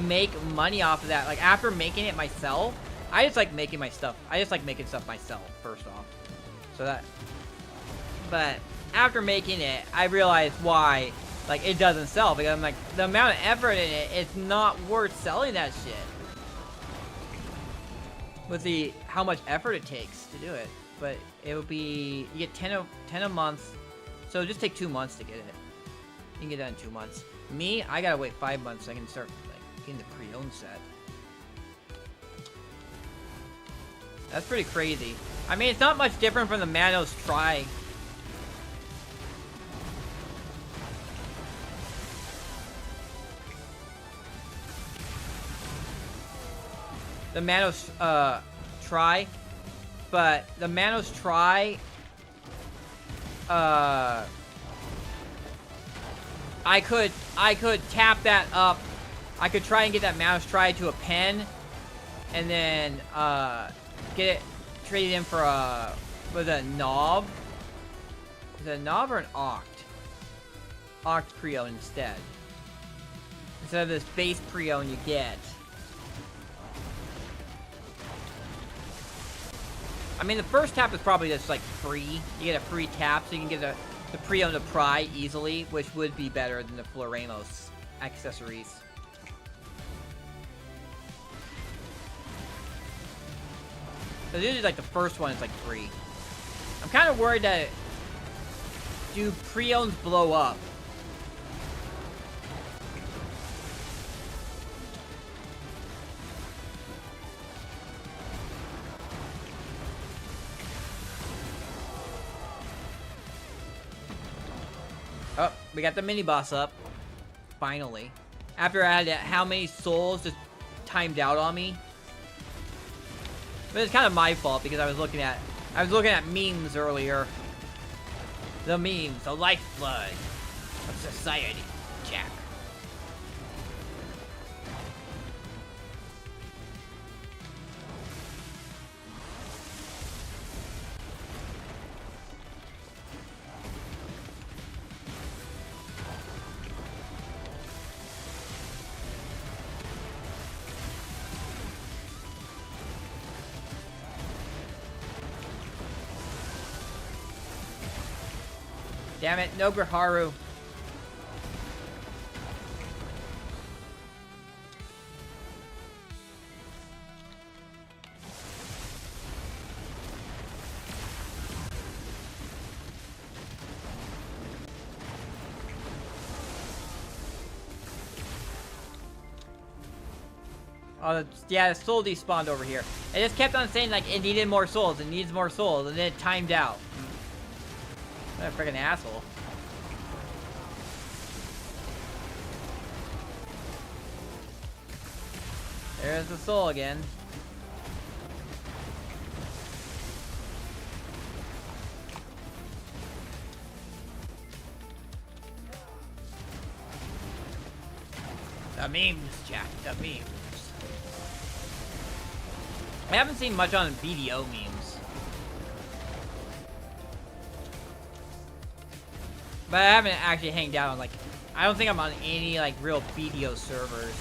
make money off of that. Like after making it myself, I just like making my stuff. I just like making stuff myself first off. So that, but after making it, I realized why like it doesn't sell, because I'm like the amount of effort in it, it's not worth selling that shit. With how much effort it takes to do it, but it would be, you get 10 a month, so just take 2 months to get it. You can get that in 2 months. Me, I gotta wait 5 months so I can start like getting the pre-owned set. That's pretty crazy. I mean, it's not much different from the Manos Try. The Manos Try, but the Manos Try, I could tap that up. I could try and get that Manos Try to a pen, and then get it traded in for with a knob. Is it a knob or an oct? Oct pre-owned instead of this base pre-owned you get. I mean, the first tap is probably just, like, free. You get a free tap, so you can get the pre-owned to pry easily, which would be better than the Floremos accessories. So usually, like, the first one is, like, free. I'm kind of worried that... Do pre-owns blow up? Oh, we got the mini-boss up. Finally. After I had how many souls just timed out on me. But it's kind of my fault because I was looking at memes earlier. The memes, the lifeblood of society, Jack. Damn it, no Graharu. Oh, yeah, the soul despawned over here. It just kept on saying, like, it needed more souls, it needs more souls, and then it timed out. What a freaking asshole. There's the soul again. The memes, Jack, the memes. I haven't seen much on video memes. But I haven't actually hanged out on, like, I don't think I'm on any, like, real video servers.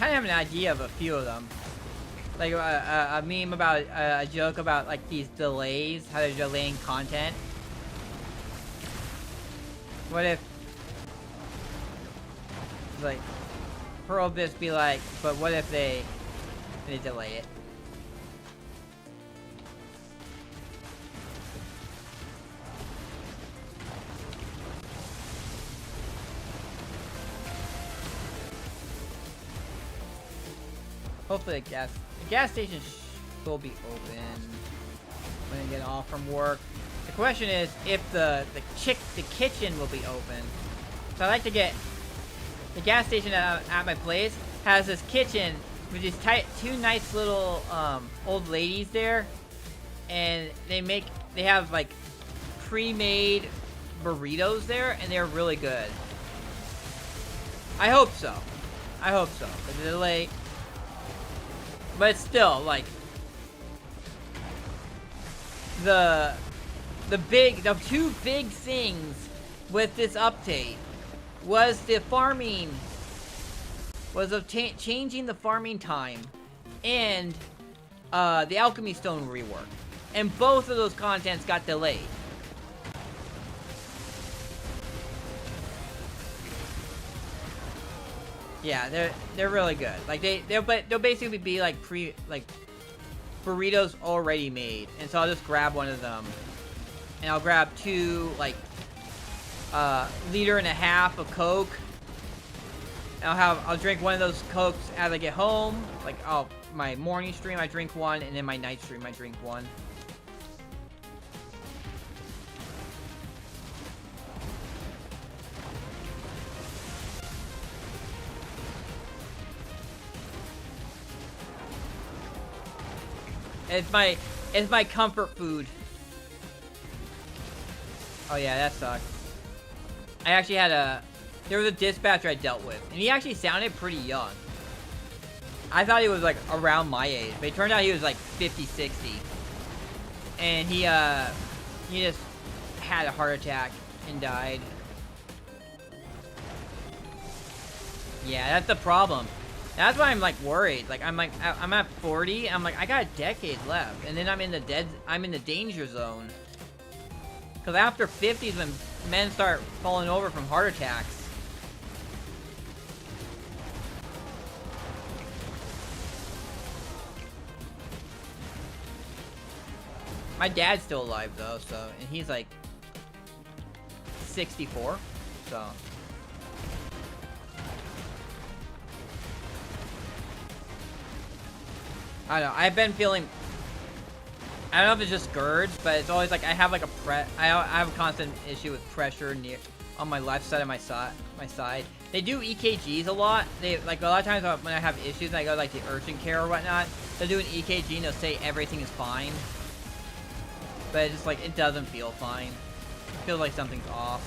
kind of have an idea of a few of them. Like a meme about a joke about like these delays, how they're delaying content. What if like Pearl Abyss be like, but what if they delay it? Hopefully the gas station will be open when I get off from work. The question is if the kitchen will be open. So I like to get the gas station at my place has this kitchen with these two nice little old ladies there, and they have like pre-made burritos there, and they're really good. I hope so. But the delay. But it's still like the two big things with this update was the farming, was of changing the farming time, and the alchemy stone rework, and both of those contents got delayed. Yeah, they're really good. Like they'll basically be like burritos already made, and so I'll just grab one of them, and I'll grab 2 like 1.5 liters of Coke. And I'll drink one of those Cokes as I get home. Like my morning stream I drink one, and then my night stream I drink one. It's my comfort food. Oh yeah, that sucked. I actually had there was a dispatcher I dealt with, and he actually sounded pretty young. I thought he was like around my age, but it turned out he was like 50, 60. And he just had a heart attack and died. Yeah, that's the problem. That's why I'm like worried. Like I'm at 40. I'm like I got a decade left, and then I'm in the danger zone. Because after 50 is when men start falling over from heart attacks. My dad's still alive though, and he's like 64, so. I don't know. I've been feeling. I don't know if it's just GERDs, but it's always like I have like I have a constant issue with pressure on my left side of my side. They do EKGs a lot. They like a lot of times when I have issues and I go like the urgent care or whatnot, they'll do an EKG and they'll say everything is fine. But it's just like it doesn't feel fine. It feels like something's off.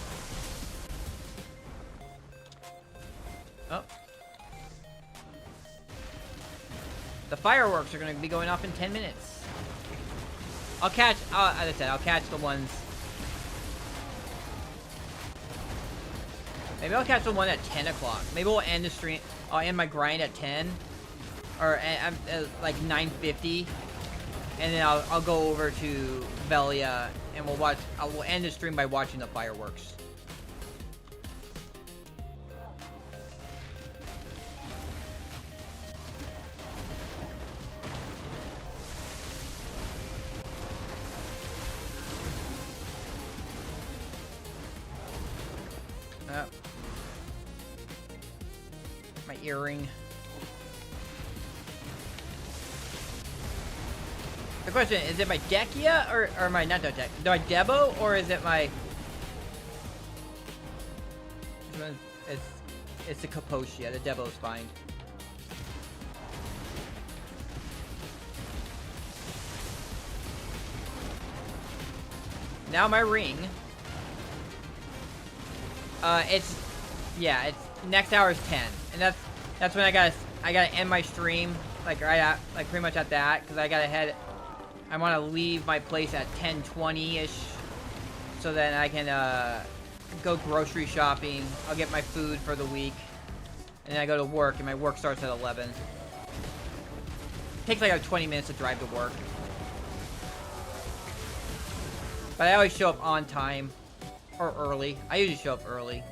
Oh. The fireworks are going to be going off in 10 minutes. I'll catch, as I said, I'll catch the ones. Maybe I'll catch the one at 10 o'clock. Maybe we'll end the stream. I'll end my grind at 10. Or at like 9:50. And then I'll go over to Vell and we'll end the stream by watching the fireworks. My earring. The question is it my Dekia or my not Deck? Do I Debo or is it my? It's the Kaposhia. The Debo is fine. Now my ring. It's next hour is 10, and that's when I gotta end my stream like right at like pretty much at that because I gotta head. I want to leave my place at 10:20ish, so then I can go grocery shopping. I'll get my food for the week. and then I go to work, and my work starts at 11. Takes like 20 minutes to drive to work. But I always show up on time. Or early. I usually show up early.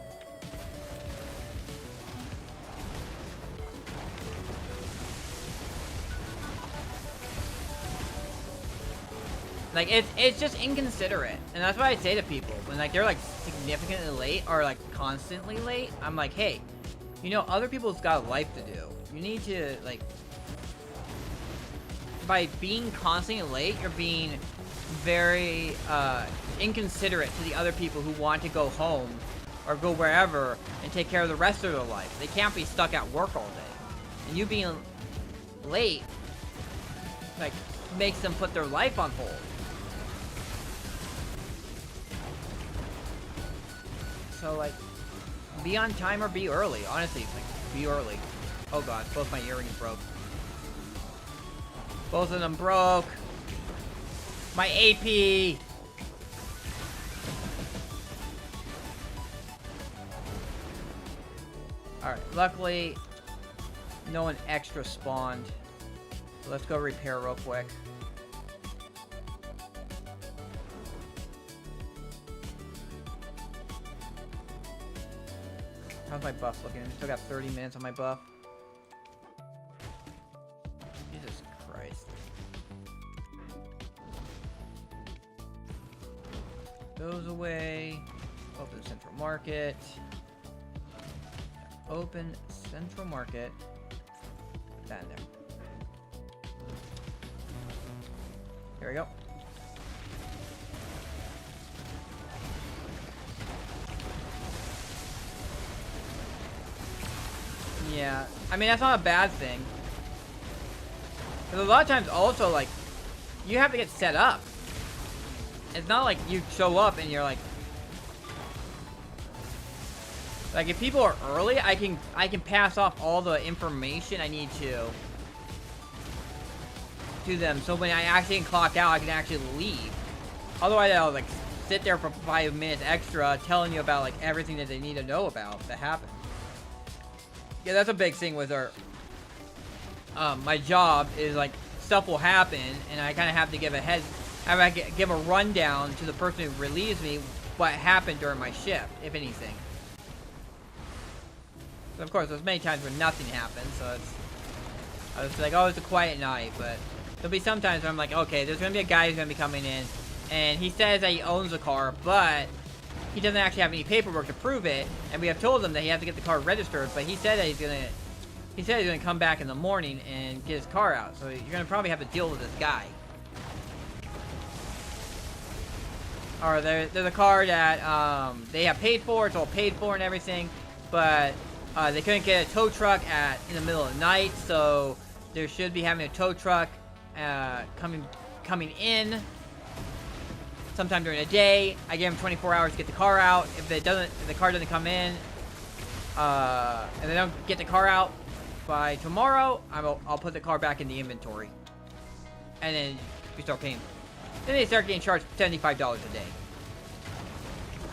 Like, it's just inconsiderate. And that's what I say to people. When, like, they're, like, significantly late or, like, constantly late. I'm like, hey, you know, other people's got a life to do. You need to, like... By being constantly late, you're being very, inconsiderate to the other people who want to go home or go wherever and take care of the rest of their life. They can't be stuck at work all day. And you being late, like, makes them put their life on hold. So, like, be on time or be early. Honestly, like, be early. Oh god, both my earrings broke. Both of them broke. My AP! Alright, luckily, no one extra spawned. So let's go repair real quick. How's my buff looking? Still got 30 minutes on my buff. Jesus Christ. Goes away. Open Central Market. Open Central Market. Put that in there. Here we go. Yeah, I mean, that's not a bad thing. Because a lot of times also, like, you have to get set up. It's not like you show up and you're like... Like, if people are early, I can pass off all the information I need to them. So when I actually can clock out, I can actually leave. Otherwise, I'll, like, sit there for 5 minutes extra telling you about, like, everything that they need to know about that happened. Yeah, that's a big thing with our, my job is, like, stuff will happen, and I kind of have to give give a rundown to the person who relieves me what happened during my shift, if anything. So, of course, there's many times where nothing happens, so I was like, oh, it's a quiet night, but there'll be some times where I'm like, okay, there's gonna be a guy who's gonna be coming in, and he says that he owns a car, but he doesn't actually have any paperwork to prove it, and we have told him that he has to get the car registered, but he said that he's gonna come back in the morning and get his car out, so you're gonna probably have to deal with this guy. Or there's a car that they have paid for, it's all paid for and everything, but they couldn't get a tow truck in the middle of the night, so there should be having a tow truck coming in sometime during the day. I give them 24 hours to get the car out. If the car doesn't come in, and they don't get the car out by tomorrow, I'll put the car back in the inventory, and then we start paying. Then they start getting charged $75 a day.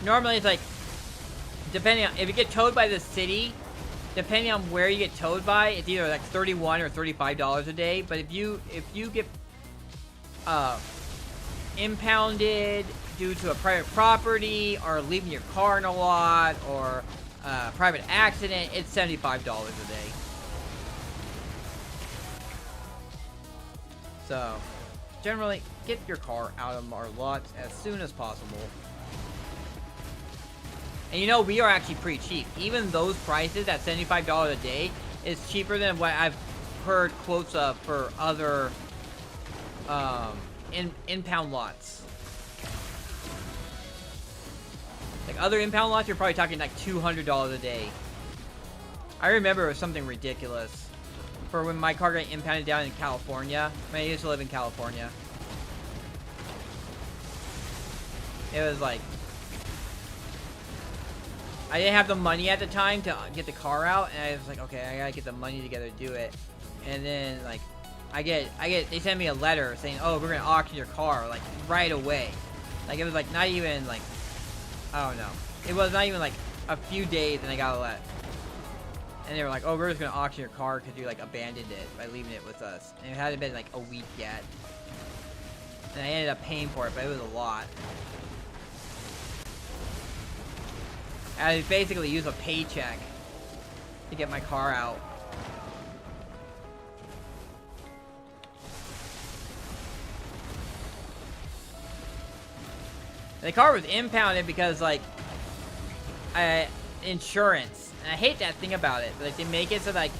Normally, it's like, depending on if you get towed by the city, depending on where you get towed by, it's either like $31 or $35 a day. But if you get impounded due to a private property or leaving your car in a lot or a private accident, it's $75 a day. So, generally, get your car out of our lots as soon as possible. And you know, we are actually pretty cheap. Even those prices at $75 a day is cheaper than what I've heard quotes of for other impound lots. Like other impound lots, you're probably talking like $200 a day. I remember it was something ridiculous for when my car got impounded down in California. I mean, I used to live in California. It was like, I didn't have the money at the time to get the car out, and I was like, okay, I gotta get the money together to do it. And then like, they sent me a letter saying, oh, we're gonna auction your car like right away. Like it was like not even like, I don't know, it was not even like a few days, and I got a letter. and they were like, "Oh, we're just gonna auction your car because you like abandoned it by leaving it with us." And it hadn't been like a week yet, and I ended up paying for it, but it was a lot. I basically used a paycheck to get my car out. And the car was impounded because like insurance. And I hate that thing about it. But, like they make it so like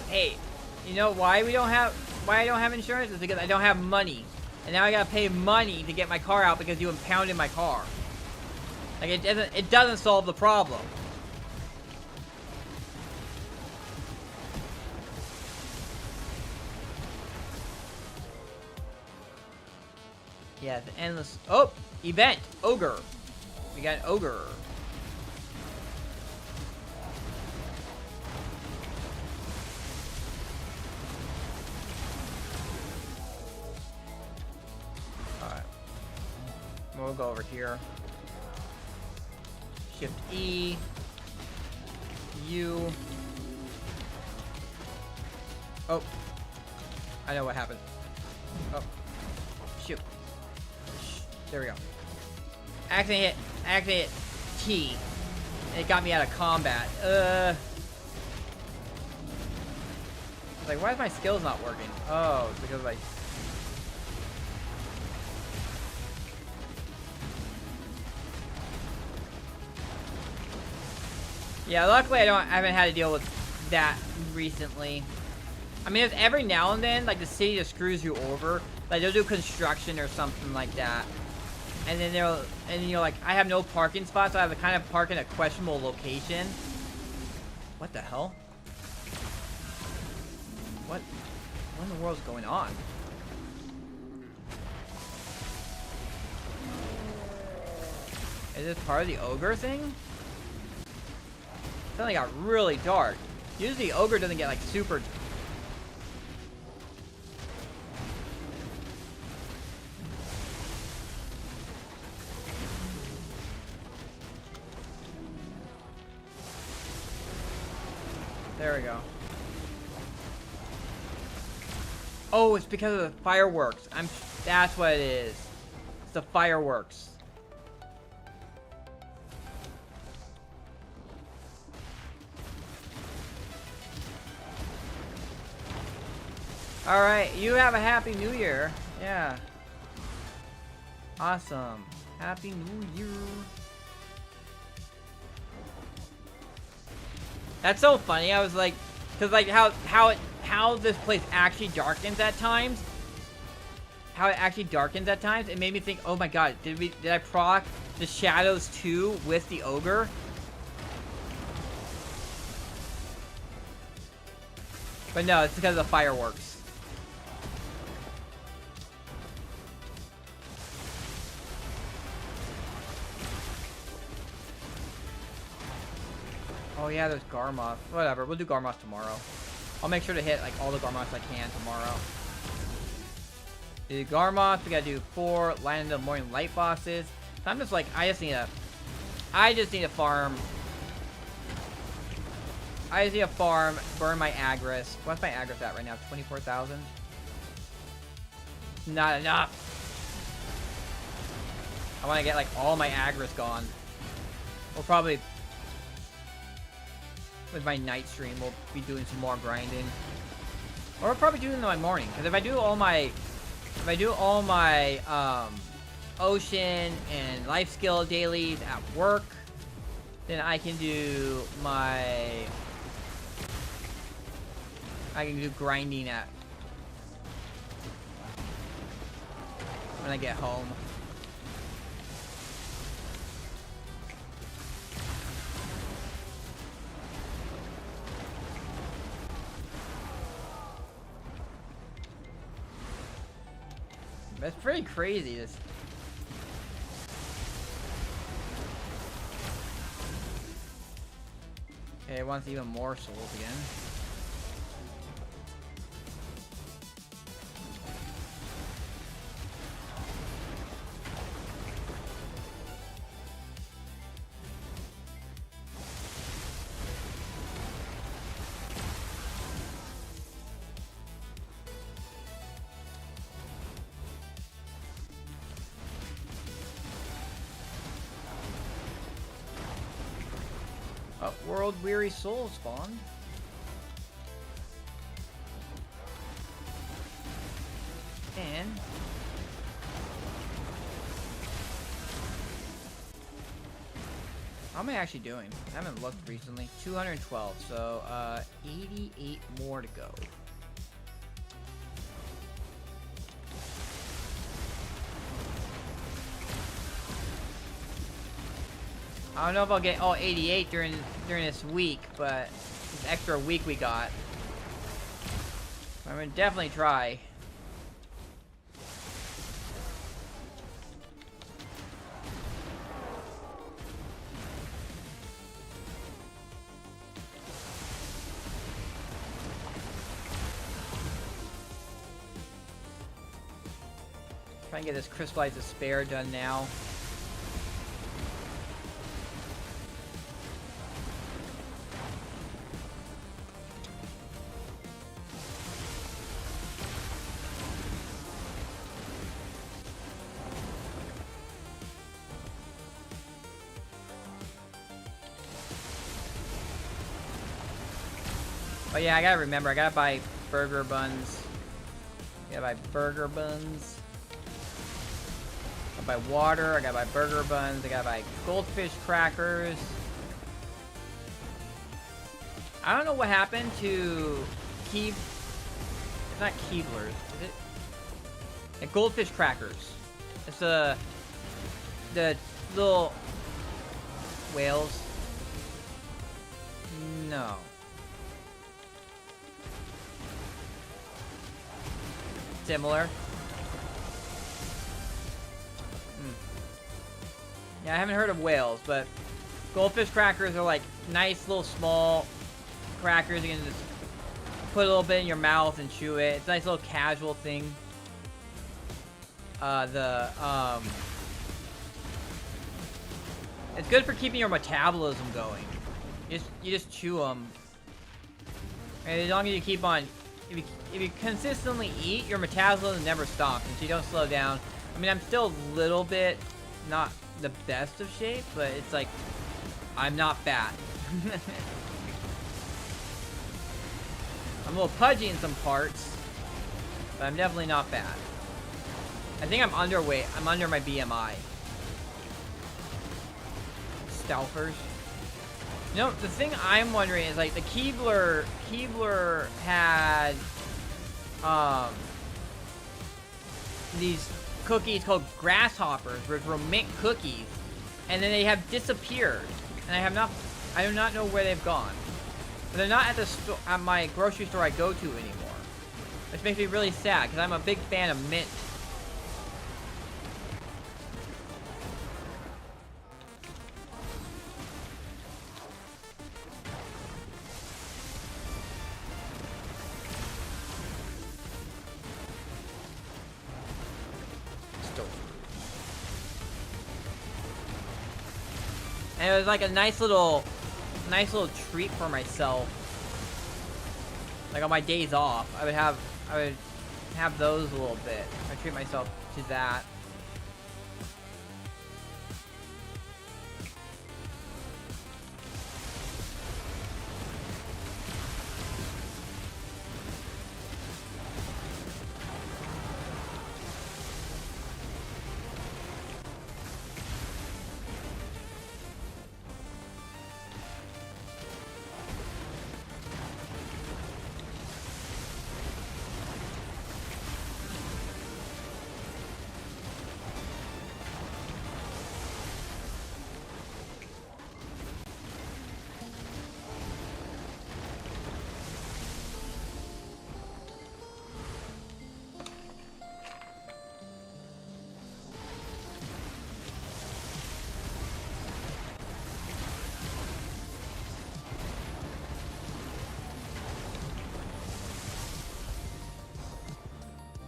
hey, you know why I don't have insurance? Is because I don't have money. And now I gotta pay money to get my car out because you impounded my car. Like it doesn't solve the problem. Yeah, the endless. Oh, event ogre. We got an ogre. All right. We'll go over here. Shift E. U. Oh. I know what happened. Oh. Shoot. There we go. Accidentally hit T. And it got me out of combat. Like, why is my skills not working? Oh, it's because like. Yeah, luckily I haven't had to deal with that recently. I mean, it's every now and then, like the city just screws you over. Like they'll do construction or something like that. And then you're like, I have no parking spots, so I have to kind of park in a questionable location. What the hell? What in the world's going on? Is this part of the ogre thing? It suddenly got really dark. Usually ogre doesn't get like super. There we go. Oh, it's because of the fireworks. That's what it is. It's the fireworks. Alright, you have a happy new year. Yeah. Awesome. Happy New Year. That's so funny. I was like, cause like how this place actually darkens at times. How it actually darkens at times. It made me think, oh my god, did I proc the shadows too with the ogre? But no, it's because of the fireworks. Oh yeah, there's Garmoth. Whatever, we'll do Garmoth tomorrow. I'll make sure to hit like all the Garmoths I can tomorrow. Do Garmoth, we gotta do 4 Land of the Morning Light bosses. So I'm just like, I just need to farm. I just need to farm, burn my Agris. What's my Agris at right now? 24,000? Not enough. I want to get like all my Agris gone. We'll probably, with my night stream, we'll be doing some more grinding. Or we'll probably do it in my morning. Because if I do all my ocean and life skill dailies at work, then I can do grinding at when I get home. That's pretty crazy. This. Okay, it wants even more souls again. world-weary soul spawned. And how am I actually doing? I haven't looked recently. 212, so 88 more to go. I don't know if I'll get all 88 during this week, but this extra week we got, I'm gonna definitely try. Try and get this crystallized despair done now. Oh yeah, I gotta remember, I gotta buy burger buns. I gotta buy burger buns. I gotta buy water, I gotta buy burger buns, I gotta buy goldfish crackers. I don't know what happened to it's not Keeblers, is it? Yeah, goldfish crackers. It's the little whales. No. Similar. Yeah, I haven't heard of whales, but goldfish crackers are like nice little small crackers. You can just put a little bit in your mouth and chew it. It's a nice little casual thing. It's good for keeping your metabolism going. You just chew them, and as long as you keep on, if you consistently eat, your metabolism never stops, and so you don't slow down. I mean, I'm still a little bit not the best of shape, but it's like I'm not fat. I'm a little pudgy in some parts, but I'm definitely not fat. I think I'm underweight. I'm under my BMI. Stalfers. You know, the thing I'm wondering is, like, the Keebler had these cookies called grasshoppers, which were mint cookies, and then they have disappeared, and I do not know where they've gone. But they're not at the at my grocery store I go to anymore, which makes me really sad because I'm a big fan of mint. And it was like a nice little treat for myself. Like on my days off, I would have those a little bit. I treat myself to that.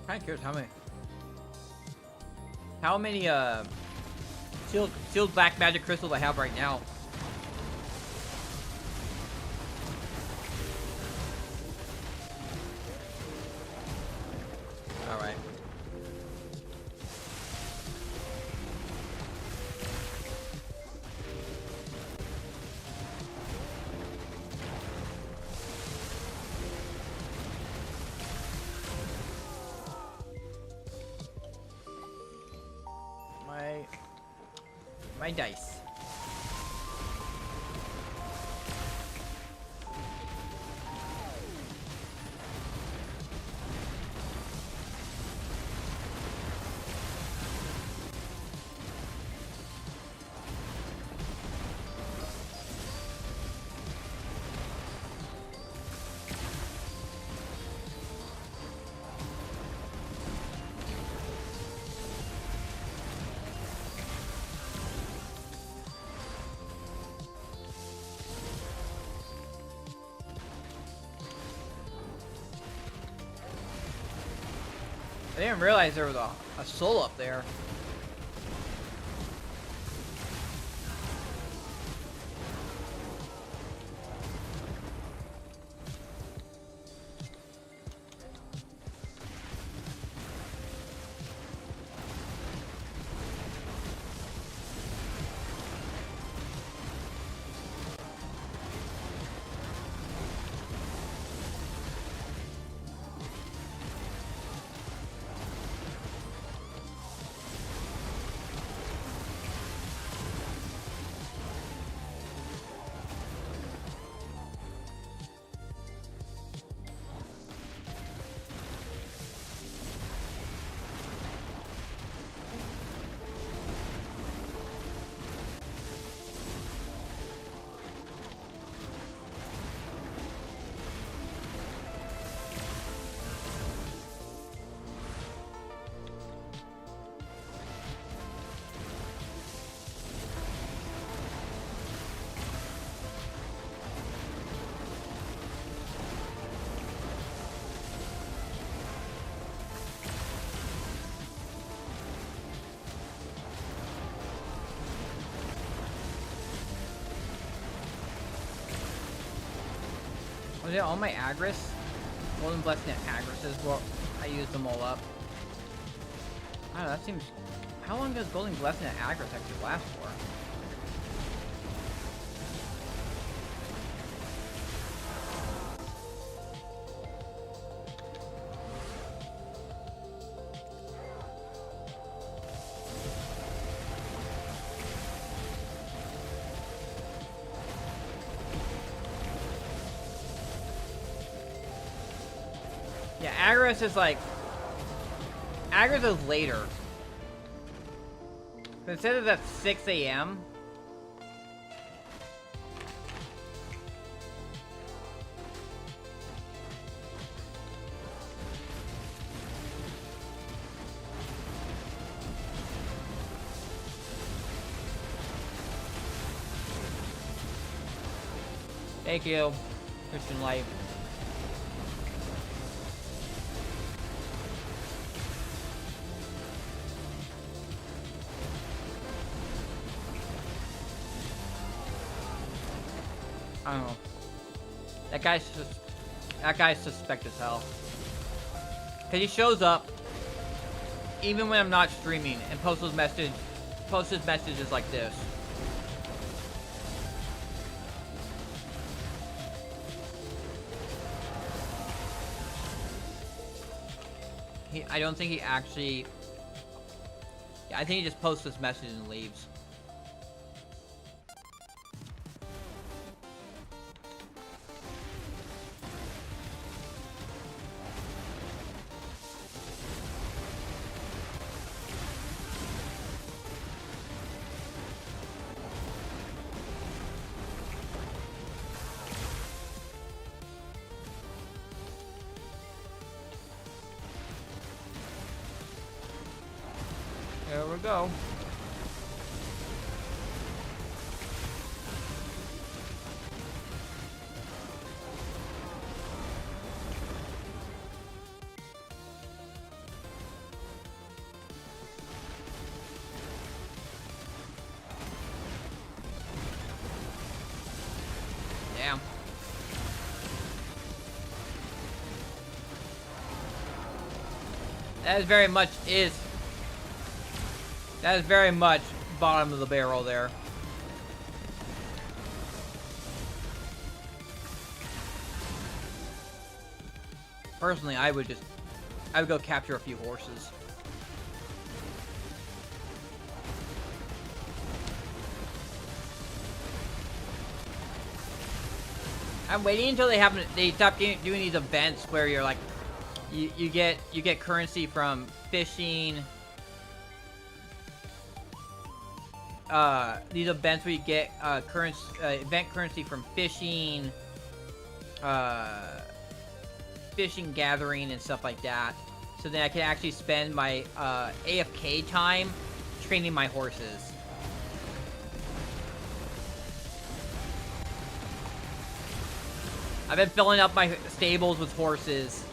Kinda curious how many sealed black magic crystals I have right now. Alright. my dice. I didn't realize there was a soul up there. Was it all my Agris? Golden Blessing and Agris is what I used them all up. I don't know, that seems... How long does Golden Blessing and Agris actually last for? Yeah, Agris is like... Agris is later. It says it's at 6 a.m. Thank you, Christian Life. I don't know. That guy's suspect as hell. Cause he shows up even when I'm not streaming and posts his messages like this. I don't think he actually... Yeah, I think he just posts his message and leaves. There we go. Damn. That is very much That is very much bottom of the barrel there. Personally, I would go capture a few horses. I'm waiting until they stop doing these events where you're like, you get currency from fishing. These events where you get event currency from fishing, fishing, gathering, and stuff like that. So then I can actually spend my AFK time training my horses. I've been filling up my stables with horses.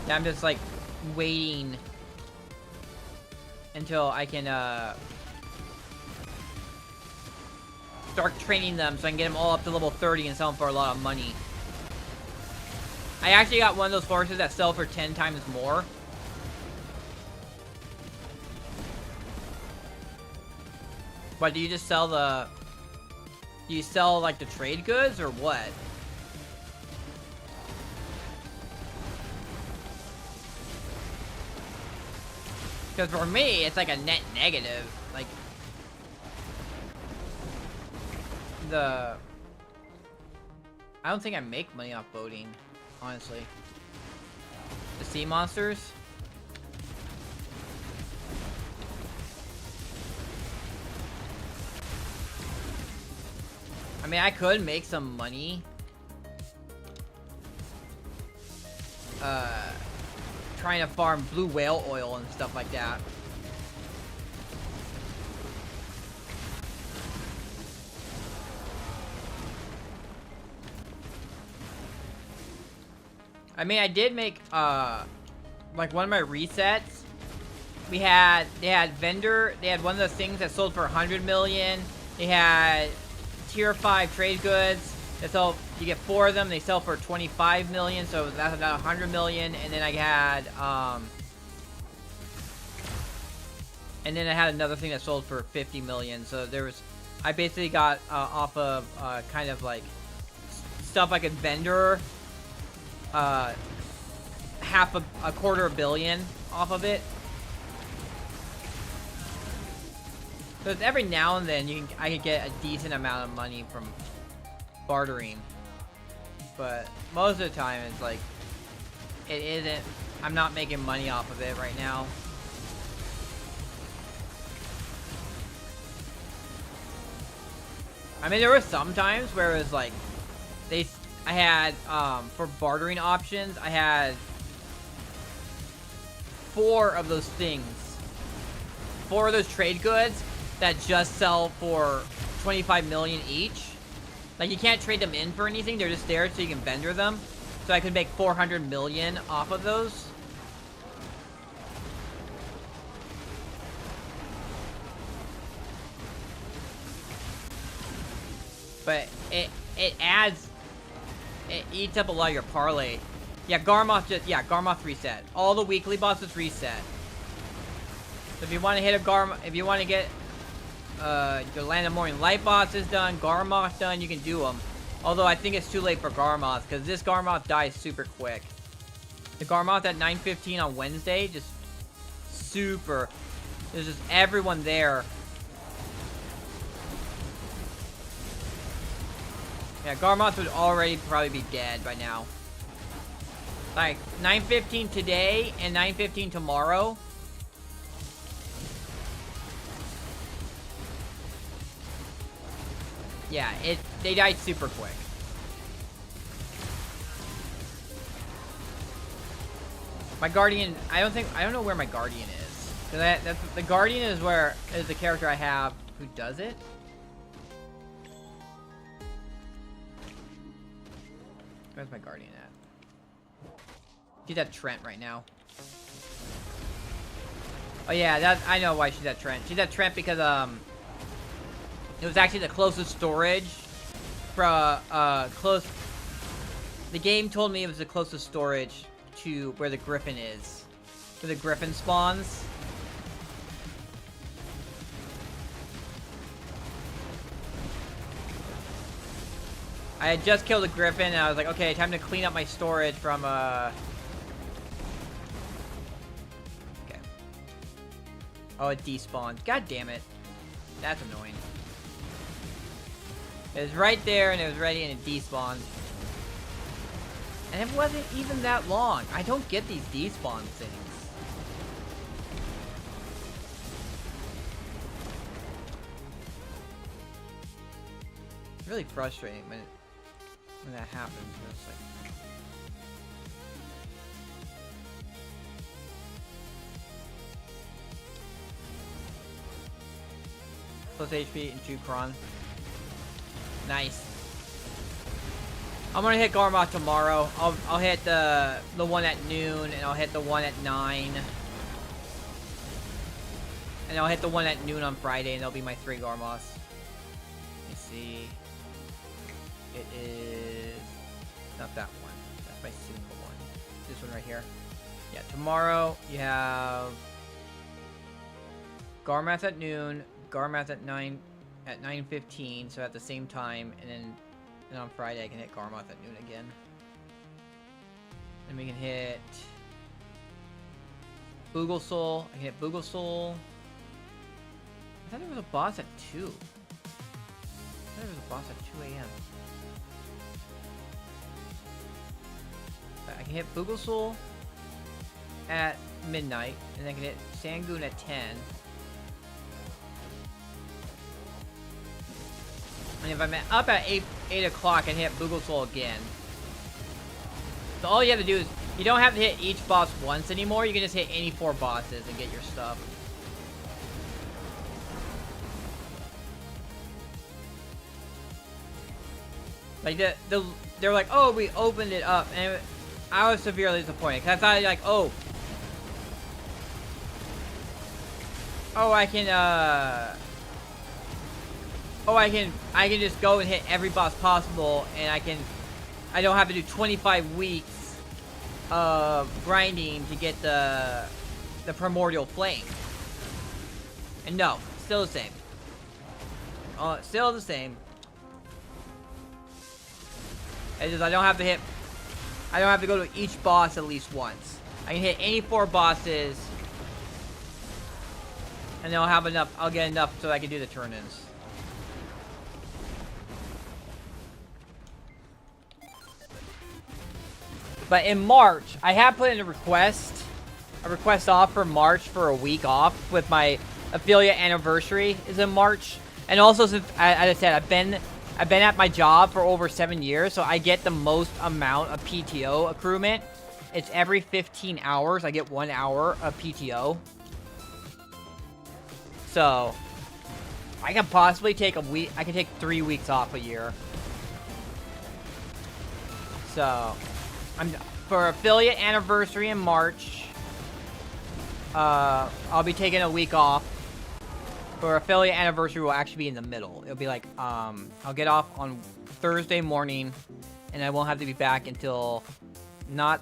And I'm just like waiting until I can start training them so I can get them all up to level 30 and sell them for a lot of money. I actually got one of those horses that sell for 10 times more. But do you just sell the... Do you sell, like, the trade goods, or what? Because for me, it's like a net negative. Like... I don't think I make money off boating, honestly. The sea monsters? I mean, I could make some money. Trying to farm blue whale oil and stuff like that. I mean, I did make, like one of my resets. They had vendor, they had one of those things that sold for 100 million. They had tier 5 trade goods that sell, you get 4 of them, they sell for 25 million, so that's about 100 million. And then I had, and then I had another thing that sold for 50 million. So there was, I basically got, off of, kind of like, stuff I could vendor, half a quarter billion off of it. So it's every now and then I can get a decent amount of money from bartering, but most of the time it's like it isn't. I'm not making money off of it right now. I mean, there were some times where it was like I had, for bartering options, I had 4 of those things. 4 of those trade goods that just sell for 25 million each. Like, you can't trade them in for anything, they're just there so you can vendor them. So I could make 400 million off of those. But it adds... It eats up a lot of your parlay. Yeah, Garmoth reset. All the weekly bosses reset. So if you want to hit a if you want to get your Land of Morning Light bosses done, Garmoth done, you can do them. Although I think it's too late for Garmoth, because this Garmoth dies super quick. The Garmoth at 9:15 on Wednesday, just super. There's just everyone there. Yeah, Garmoth would already probably be dead by now. Like, 9:15 today and 9:15 tomorrow. Yeah, they died super quick. My Guardian, I don't know where my Guardian is. Cause the Guardian is the character I have who does it. Where's my Guardian at? She's at Trent right now. Oh yeah, I know why she's at Trent. She's at Trent because it was actually the closest storage for the game told me it was the closest storage to where the Griffin is. Where the Griffin spawns. I had just killed a Griffin and I was like, okay, time to clean up my storage from Okay. Oh, it despawned. God damn it. That's annoying. It was right there, and it was ready, and it despawned. And it wasn't even that long. I don't get these despawn things. It's really frustrating when that happens. It's like, plus HP and 2 Kron. Nice. I'm gonna hit Garmoth tomorrow. I'll hit the one at noon, and I'll hit the one at 9. And I'll hit the one at noon on Friday, and that'll be my 3 Garmoths. Let me see. It is not that one. That's my single one. This one right here. Yeah, tomorrow you have Garmoth at noon, Garmoth at 9:15, so at the same time, and then on Friday I can hit Garmoth at noon again. Then we can hit Boogle Soul. I can hit Boogle Soul. I thought there was a boss at 2. I thought there was a boss at 2 a.m. I can hit Boogle Soul at midnight, and then I can hit Sangoon at 10. And if I'm up at 8 o'clock, I can hit Boogle Soul again. So all you have to do is, you don't have to hit each boss once anymore. You can just hit any 4 bosses and get your stuff. Like, they're like, oh, we opened it up. And I was severely disappointed. Because I thought, like, oh, I can just go and hit every boss possible, and I don't have to do 25 weeks of grinding to get the primordial flame. And no, still the same. Still the same. It's just I don't have to go to each boss at least once. I can hit any 4 bosses, and then I'll get enough so I can do the turn-ins. But in March, I have put in a request off for March for a week off with my affiliate anniversary is in March. And also, since, as I said, I've been at my job for over 7 years, so I get the most amount of PTO accruement. It's every 15 hours. I get 1 hour of PTO. So, I can possibly take a week. I can take 3 weeks off a year. So, for affiliate anniversary in March, I'll be taking a week off. For affiliate anniversary will actually be in the middle. It'll be like, I'll get off on Thursday morning, and I won't have to be back until the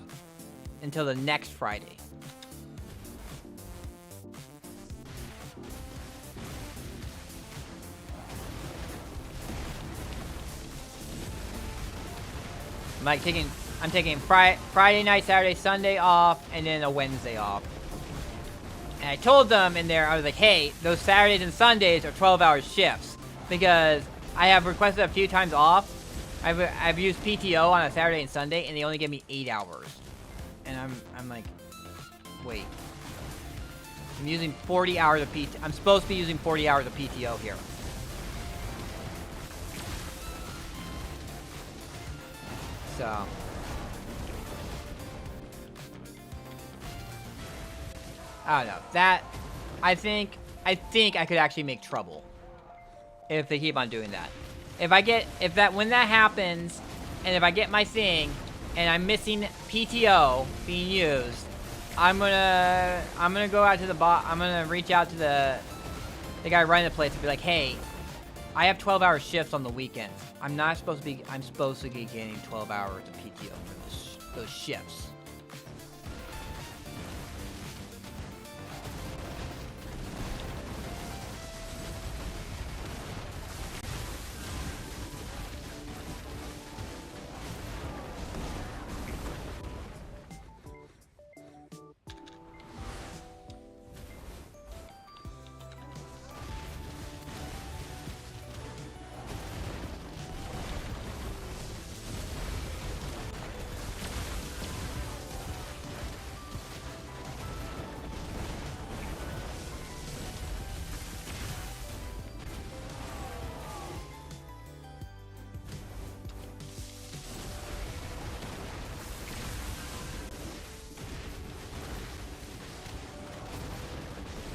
next Friday. I'm taking Friday night, Saturday, Sunday off, and then a Wednesday off. And I told them in there, I was like, hey, those Saturdays and Sundays are 12-hour shifts. Because I have requested a few times off. I've used PTO on a Saturday and Sunday, and they only give me 8 hours. And I'm like, wait. I'm using 40 hours of PTO. I'm supposed to be using 40 hours of PTO here. So... I don't know. That, I think I could actually make trouble if they keep on doing that. When that happens, and if I get my thing, and I'm missing PTO being used, I'm gonna go out to the I'm gonna reach out to the guy running the place and be like, hey, I have 12-hour shifts on the weekends. I'm supposed to be getting 12 hours of PTO for those shifts.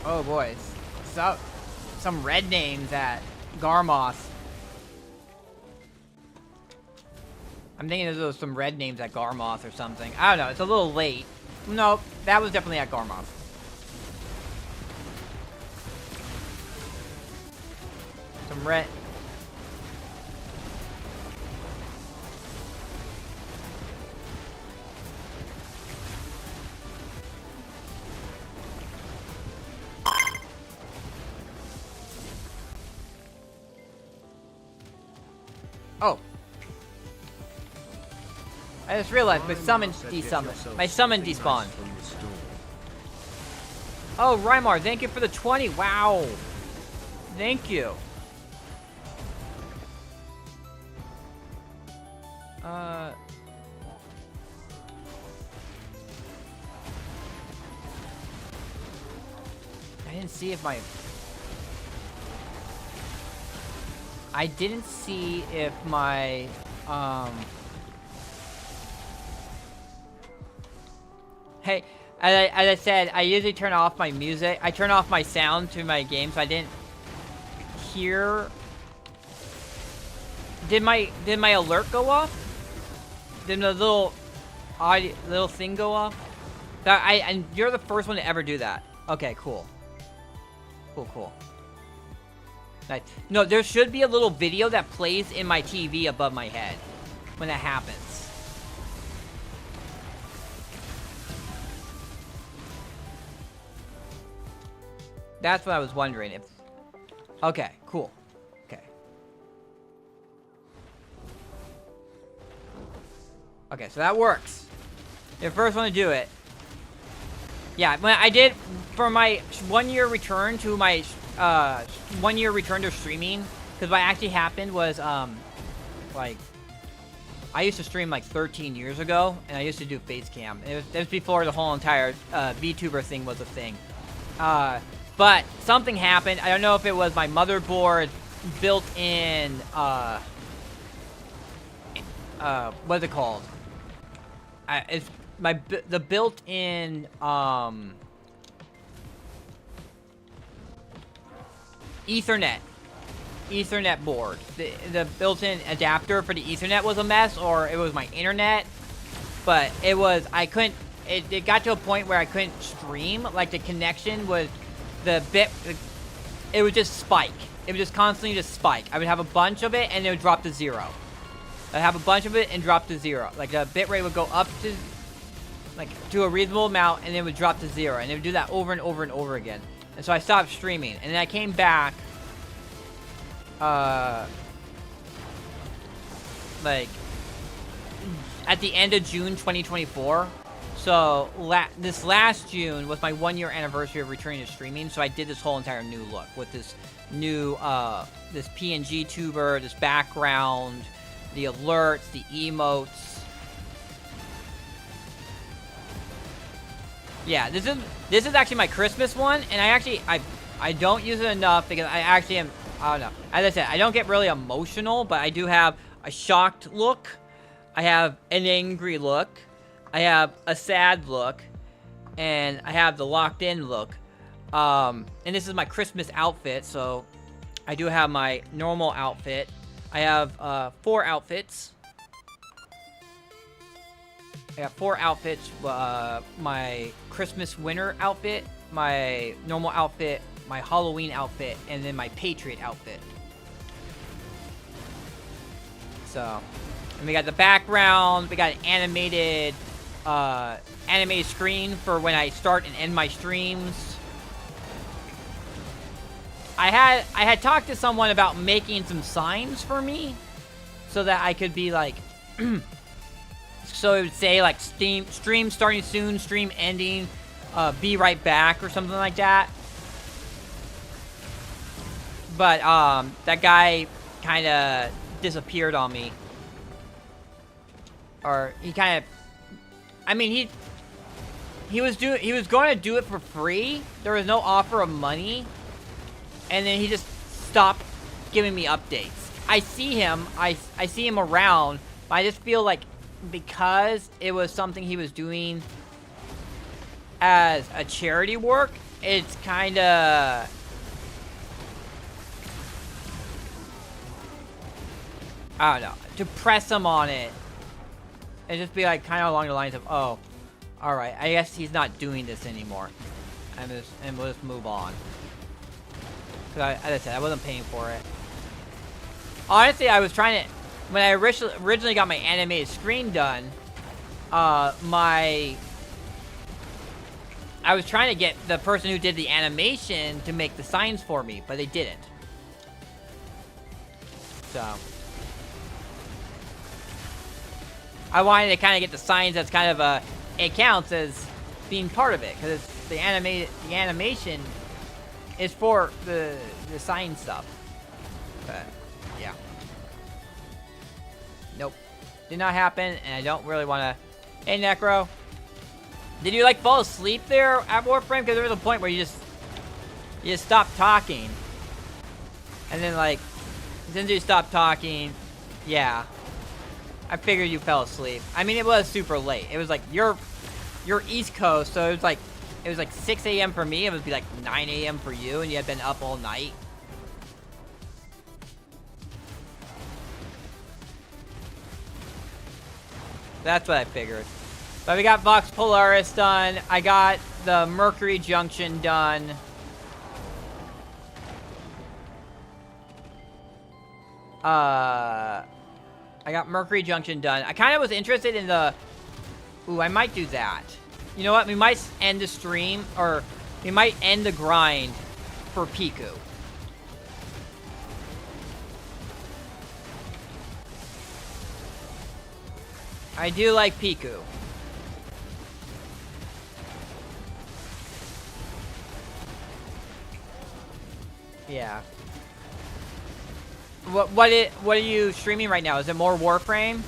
Oh boy, some red names at Garmoth. I'm thinking there's some red names at Garmoth or something. I don't know, it's a little late. Nope, that was definitely at Garmoth. Some red... Oh. I just realized my summon desummoned. My summon despawned. Oh, Rymar, thank you for the 20. Wow. Thank you. I didn't see if my... I didn't see if my, Hey, as I said, I usually turn off my music. I turn off my sound to my game, so I didn't hear... Did my alert go off? Did the little thing go off? And you're the first one to ever do that. Okay, cool. Cool. Nice. No, there should be a little video that plays in my TV above my head when that happens. That's what I was wondering if... Okay, cool. Okay. Okay, so that works. You're the first one to do it. Yeah, when I did for my 1 year return to my 1 year return to streaming, because what actually happened was like I used to stream like 13 years ago, and I used to do face cam. It was before the whole entire VTuber thing was a thing. But something happened. I don't know if it was my motherboard built in what's it called? It's the built-in Ethernet board. The built-in adapter for the Ethernet was a mess, or it was my internet. But it was, I couldn't, it got to a point where I couldn't stream. Like the connection was, it would just spike. It would just constantly just spike. I would have a bunch of it and it would drop to 0. I'd have a bunch of it and drop to 0. Like the bitrate would go up to, like, to a reasonable amount, and it would drop to 0. And it would do that over and over and over again. And so I stopped streaming. And then I came back, like, at the end of June 2024. So, this last June was my 1 year anniversary of returning to streaming. So I did this whole entire new look with this new, this PNG tuber, this background, the alerts, the emotes. Yeah, this is actually my Christmas one, and I don't use it enough because I actually am, I don't know. As I said, I don't get really emotional, but I do have a shocked look. I have an angry look. I have a sad look, and I have the locked in look. And this is my Christmas outfit, so I do have my normal outfit. I have 4 outfits. I got 4 outfits. My Christmas winter outfit, my normal outfit, my Halloween outfit, and then my Patriot outfit. So, and we got the background. We got an animated screen for when I start and end my streams. I had talked to someone about making some signs for me, so that I could be like, so it would say like stream starting soon, stream ending, be right back or something like that. But that guy kind of disappeared on me, or he kind of, I mean he was going to do it for free. There was no offer of money. And then he just stopped giving me updates. I see him. I see him around. But I just feel like because it was something he was doing as a charity work, it's kind of... I don't know. To press him on it. And just be like kind of along the lines of, oh, alright, I guess he's not doing this anymore. And we'll just move on. Because as I said, I wasn't paying for it. Honestly, I was trying to... When I originally got my animated screen done, I was trying to get the person who did the animation to make the signs for me, but they didn't. So... I wanted to kind of get the signs that's kind of a... It counts as being part of it, because the animation is for the sign stuff. But, yeah. Nope. Did not happen, and I don't really want to... Hey, Necro. Did you, like, fall asleep there at Warframe? Because there was a point where you just stopped talking. And then, like, since you stopped talking, yeah. I figured you fell asleep. I mean, it was super late. It was like, you're East Coast, so it was like 6 a.m. for me. It would be like 9 a.m. for you, and you had been up all night. That's what I figured. But we got Vox Polaris done. I got the Mercury Junction done. I got Mercury Junction done. I kind of was interested in the... Ooh, I might do that. You know what? We might end the stream, or we might end the grind for Piku. I do like Piku. Yeah. What are you streaming right now? Is it more Warframe?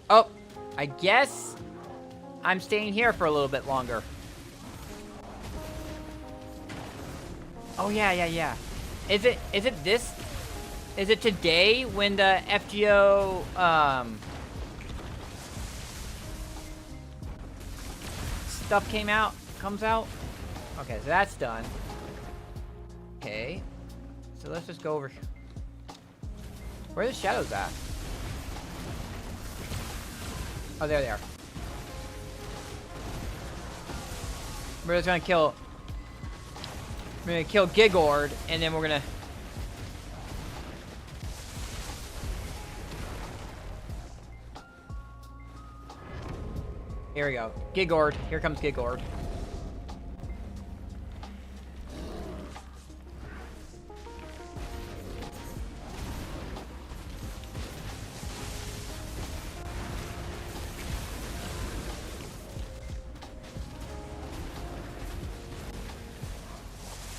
Oh, I guess I'm staying here for a little bit longer. Oh yeah. Is it today when the FGO stuff comes out? Okay, so that's done. Okay. So let's just go over here. Where are the shadows at? Oh, there they are. We're just gonna kill... We're gonna kill Gigord, and then we're gonna... Here we go. Gigord. Here comes Gigord.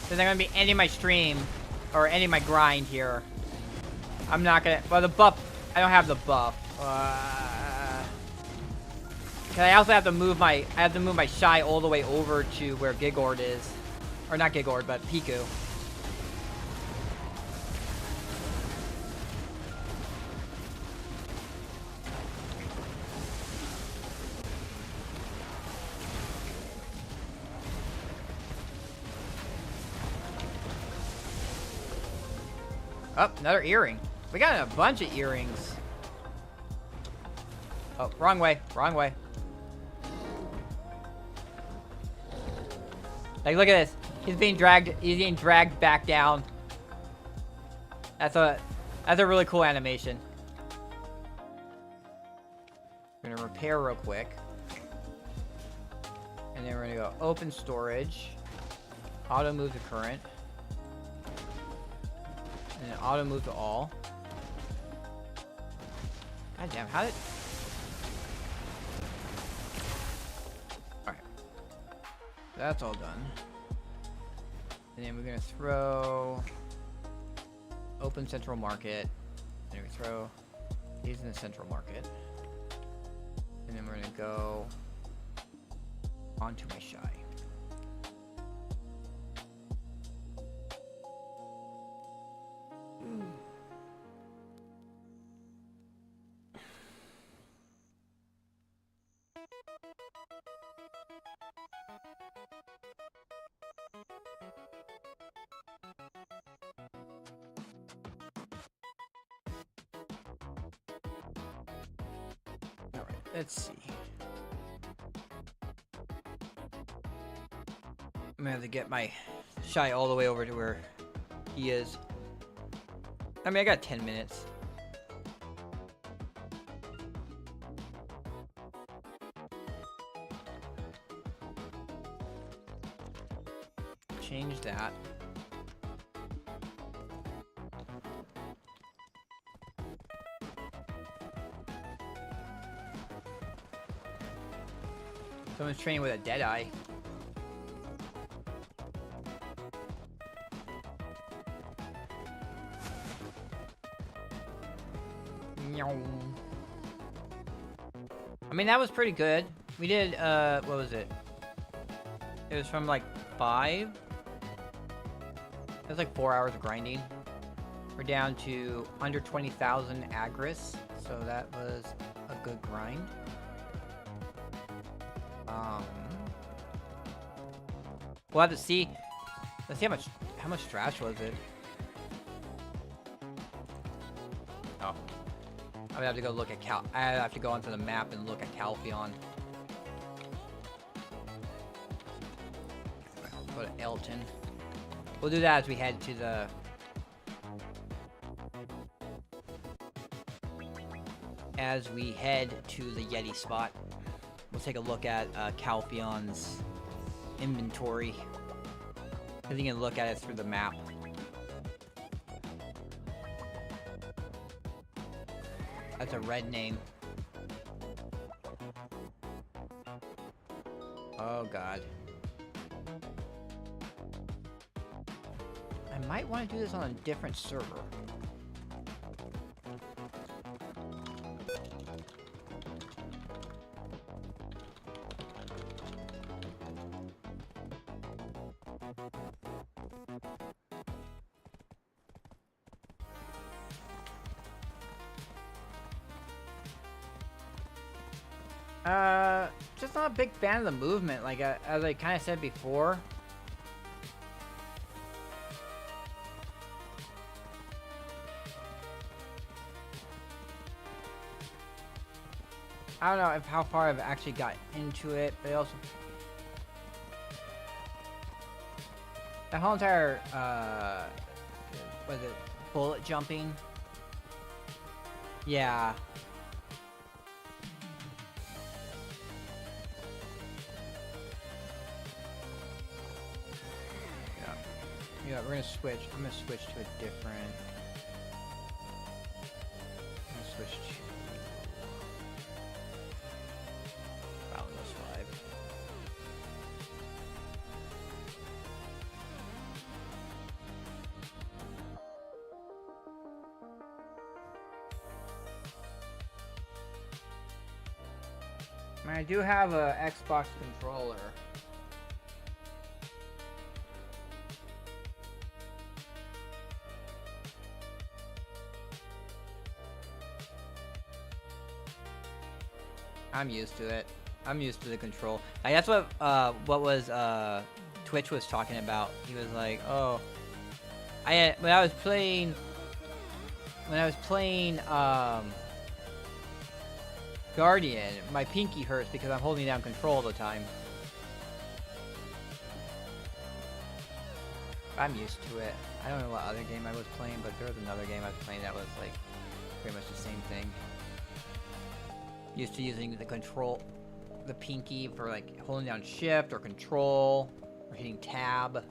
So they're gonna be ending my stream, or ending my grind here. I'm not gonna... Well, the buff... I don't have the buff. Cause I also have to move my... I have to move my Shy all the way over to where Gigord is. Or not Gigord, but Piku. Oh, another earring. We got a bunch of earrings. Oh, wrong way. Wrong way. Like, look at this. He's being dragged back down. That's a really cool animation. We're gonna repair real quick. And then we're gonna go open storage. Auto move to current. And then auto move to all. God damn, how did... Alright. That's all done. And then we're gonna throw... Open central market. And we throw these in the central market. And then we're gonna go onto my Shy. Let's see. I'm gonna have to get my Shy all the way over to where he is. I mean, I got 10 minutes. Change that. Someone's training with a Deadeye. I mean, that was pretty good. We did, what was it? It was from like 5. It was like 4 hours of grinding. We're down to under 20,000 agris, so that was a good grind. We'll have to see. Let's see how much trash was it. Oh, I would have to go look at I have to go onto the map and look at Calpheon. Go to Elton. We'll do that as we head to the. As we head to the Yeti spot, we'll take a look at Calpheon's inventory. I think you can look at it through the map. That's a red name. Oh god. I might want to do this on a different server. Just not a big fan of the movement, like, as I kind of said before. I don't know how far I've actually got into it, but also... The whole entire, was it bullet jumping? Yeah. Yeah, we're gonna switch. I'm gonna switch to a different. I'm gonna switch to Boundless 5. I mean, I do have a Xbox controller. I'm used to it. I'm used to the control. Like, that's what was Twitch was talking about. He was like, "Oh, when I was playing Guardian, my pinky hurts because I'm holding down control all the time." I'm used to it. I don't know what other game I was playing, but there was another game I was playing that was like pretty much the same thing. Used to using the pinky for like holding down shift or control or hitting tab.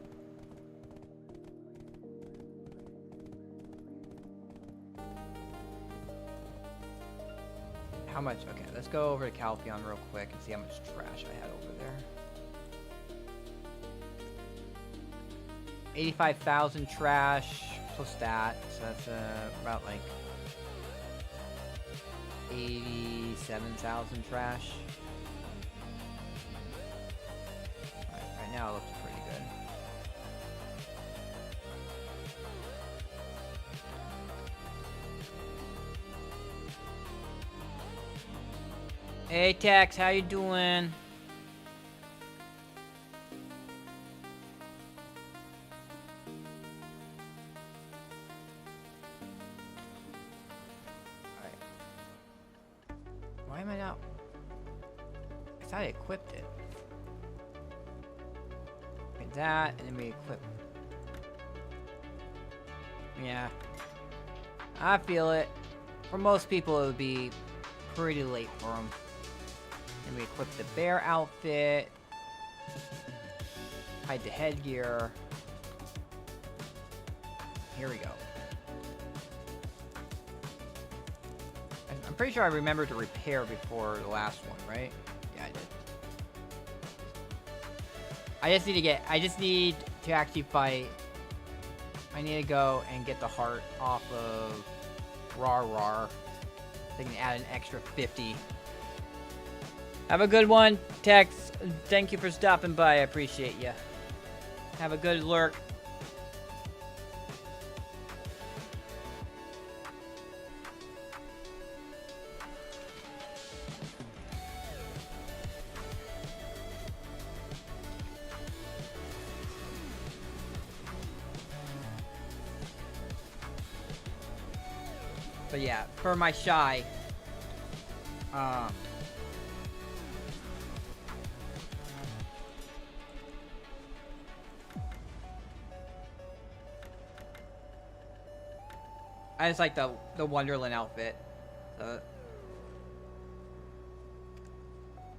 How much? Okay, let's go over to Calpheon real quick and see how much trash I had over there. 85,000 trash plus that, so that's about like 87,000 trash. Right now it looks pretty good. Hey Tex, how you doing? Why am I not? I equipped it. Like that, and then we equip. Yeah. I feel it. For most people, it would be pretty late for them. And we equip the bear outfit. Hide the headgear. Here we go. I'm pretty sure I remembered to repair before the last one, right? Yeah, I did. I just need to actually fight. I need to go and get the heart off of Rar. They can add an extra 50. Have a good one, Tex. Thank you for stopping by. I appreciate you. Have a good lurk. But yeah, for my shy, I just like the Wonderland outfit. So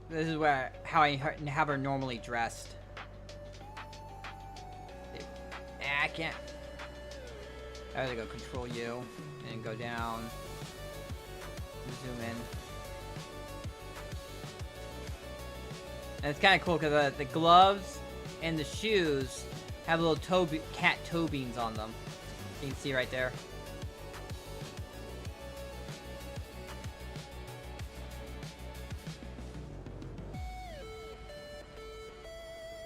this is how I have her normally dressed. I can't. I have to go control you and go down. Zoom in. And it's kind of cool because the gloves and the shoes have little cat toe beans on them. You can see right there.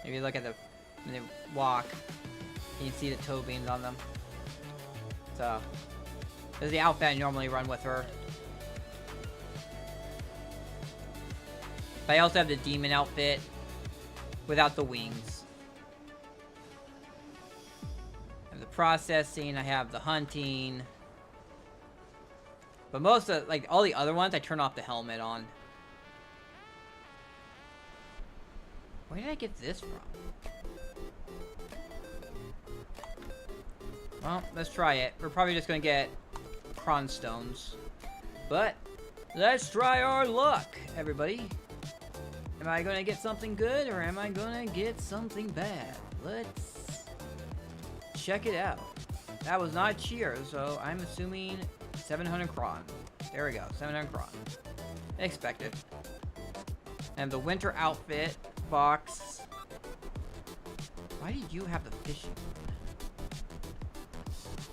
If you look at when they walk, you can see the toe beans on them. So, this is the outfit I normally run with her. But I also have the demon outfit without the wings. I have the processing, I have the hunting. But most of, like, all the other ones, I turn off the helmet on. Where did I get this from? Well, let's try it. We're probably just gonna get Cron Stones. But, let's try our luck, everybody. Am I gonna get something good, or am I gonna get something bad? Let's check it out. That was not cheer, so I'm assuming 700 Cron. There we go, 700 Cron. Expected. And the winter outfit box. Why did you have the fishing?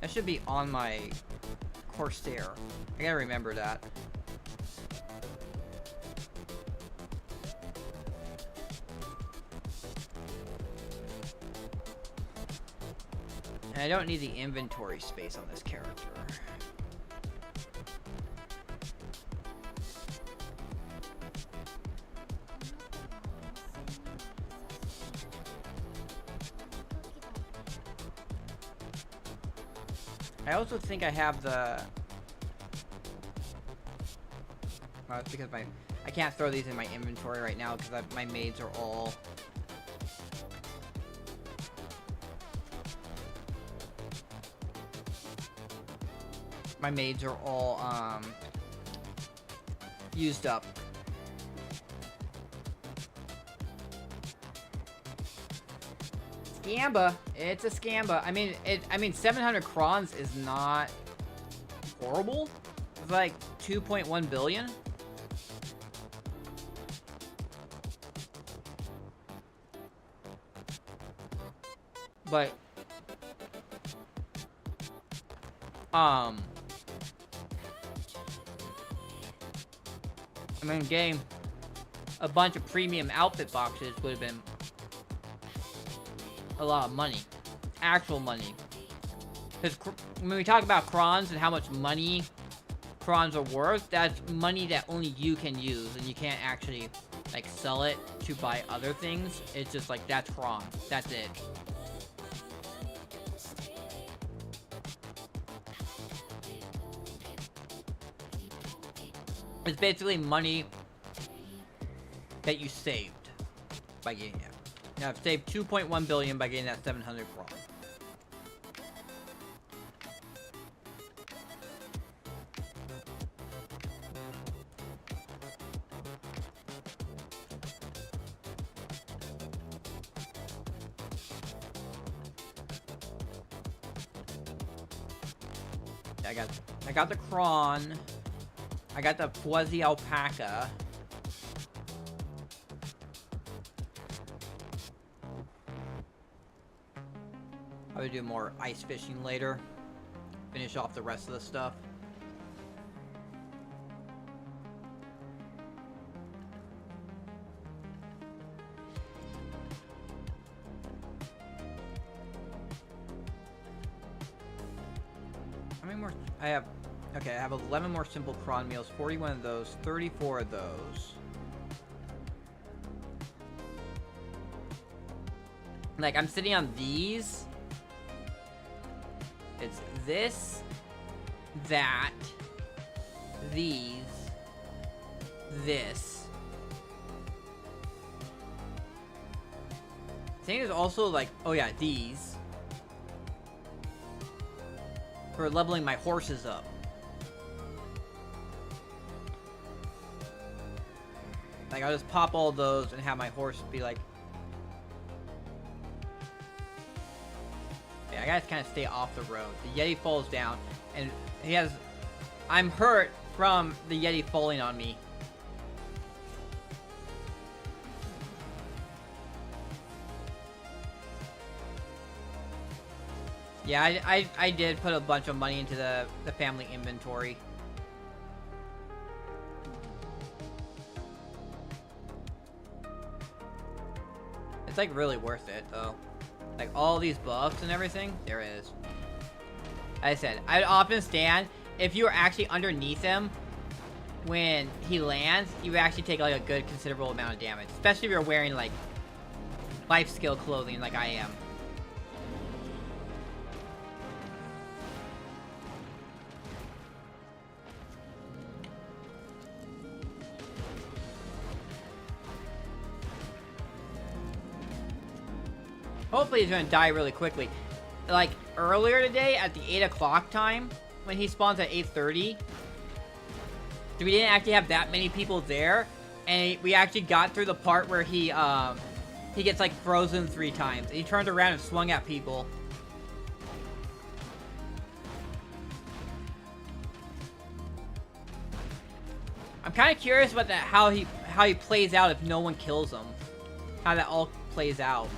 That should be on my Corsair. I gotta remember that. And I don't need the inventory space on this character. I also think I have the... Well, it's because I can't throw these in my inventory right now because my maids are all... My maids are all, used up. Scamba. It's a Scamba. I mean 700 Crons is not horrible. It's like 2.1 billion. But I mean, getting a bunch of premium outfit boxes would have been a lot of money. Actual money. Because when we talk about Crons and how much money Crons are worth, that's money that only you can use, and you can't actually, like, sell it to buy other things. It's just like, that's Cron. That's it. It's basically money that you saved by getting it. Now I've saved 2.1 billion by getting that 700 crawl. I got the crawn. I got the fuzzy alpaca. I would do more ice fishing later. Finish off the rest of the stuff. How many more? I have 11 more simple crawn meals, 41 of those, 34 of those. Like, I'm sitting on these. It's this, that, these, this. I think there's also, like, oh yeah, these. For leveling my horses up. Like, I'll just pop all those and have my horse be like... Yeah, I gotta kind of stay off the road. The Yeti falls down, and he has... I'm hurt from the Yeti falling on me. Yeah, I did put a bunch of money into the family inventory. It's like really worth it though. Like all these buffs and everything, there it is. Like I said, I'd often stand, if you were actually underneath him when he lands, you would actually take like a good considerable amount of damage. Especially if you're wearing like life skill clothing like I am. Hopefully he's gonna die really quickly. Like, earlier today, at the 8 o'clock time, when he spawns at 8:30, we didn't actually have that many people there, and we actually got through the part where he gets, like, frozen 3 times. And he turned around and swung at people. I'm kind of curious about that, how he plays out if no one kills him. How that all plays out.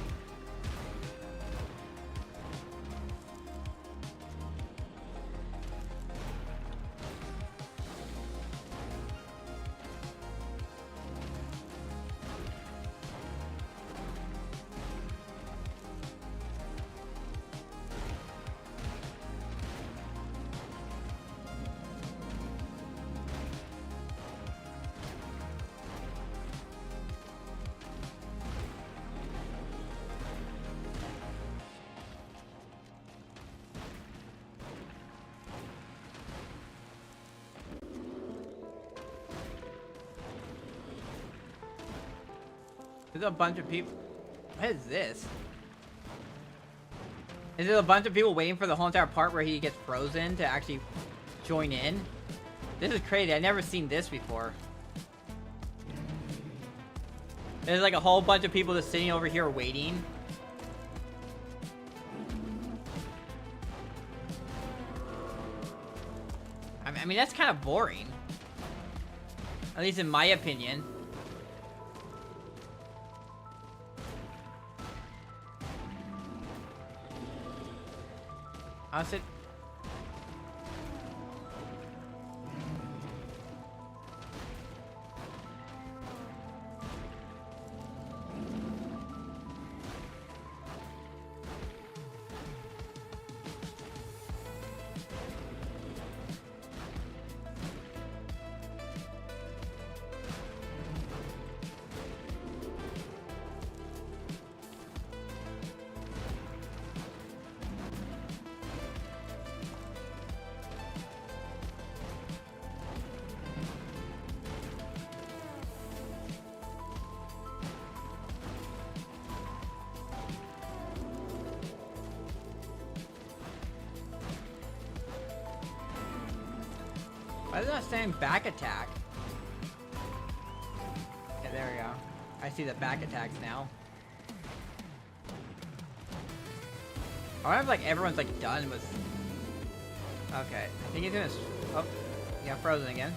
There's a bunch of people. What is this? Is there a bunch of people waiting for the whole entire part where he gets frozen to actually join in? This is crazy. I've never seen this before. There's like a whole bunch of people just sitting over here waiting. I mean, that's kind of boring. At least in my opinion. How's it? Why is it not saying back attack? Okay, there we go. I see the back attacks now. I wonder if like everyone's like done with. Okay, I think he's gonna. Oh, yeah, frozen again.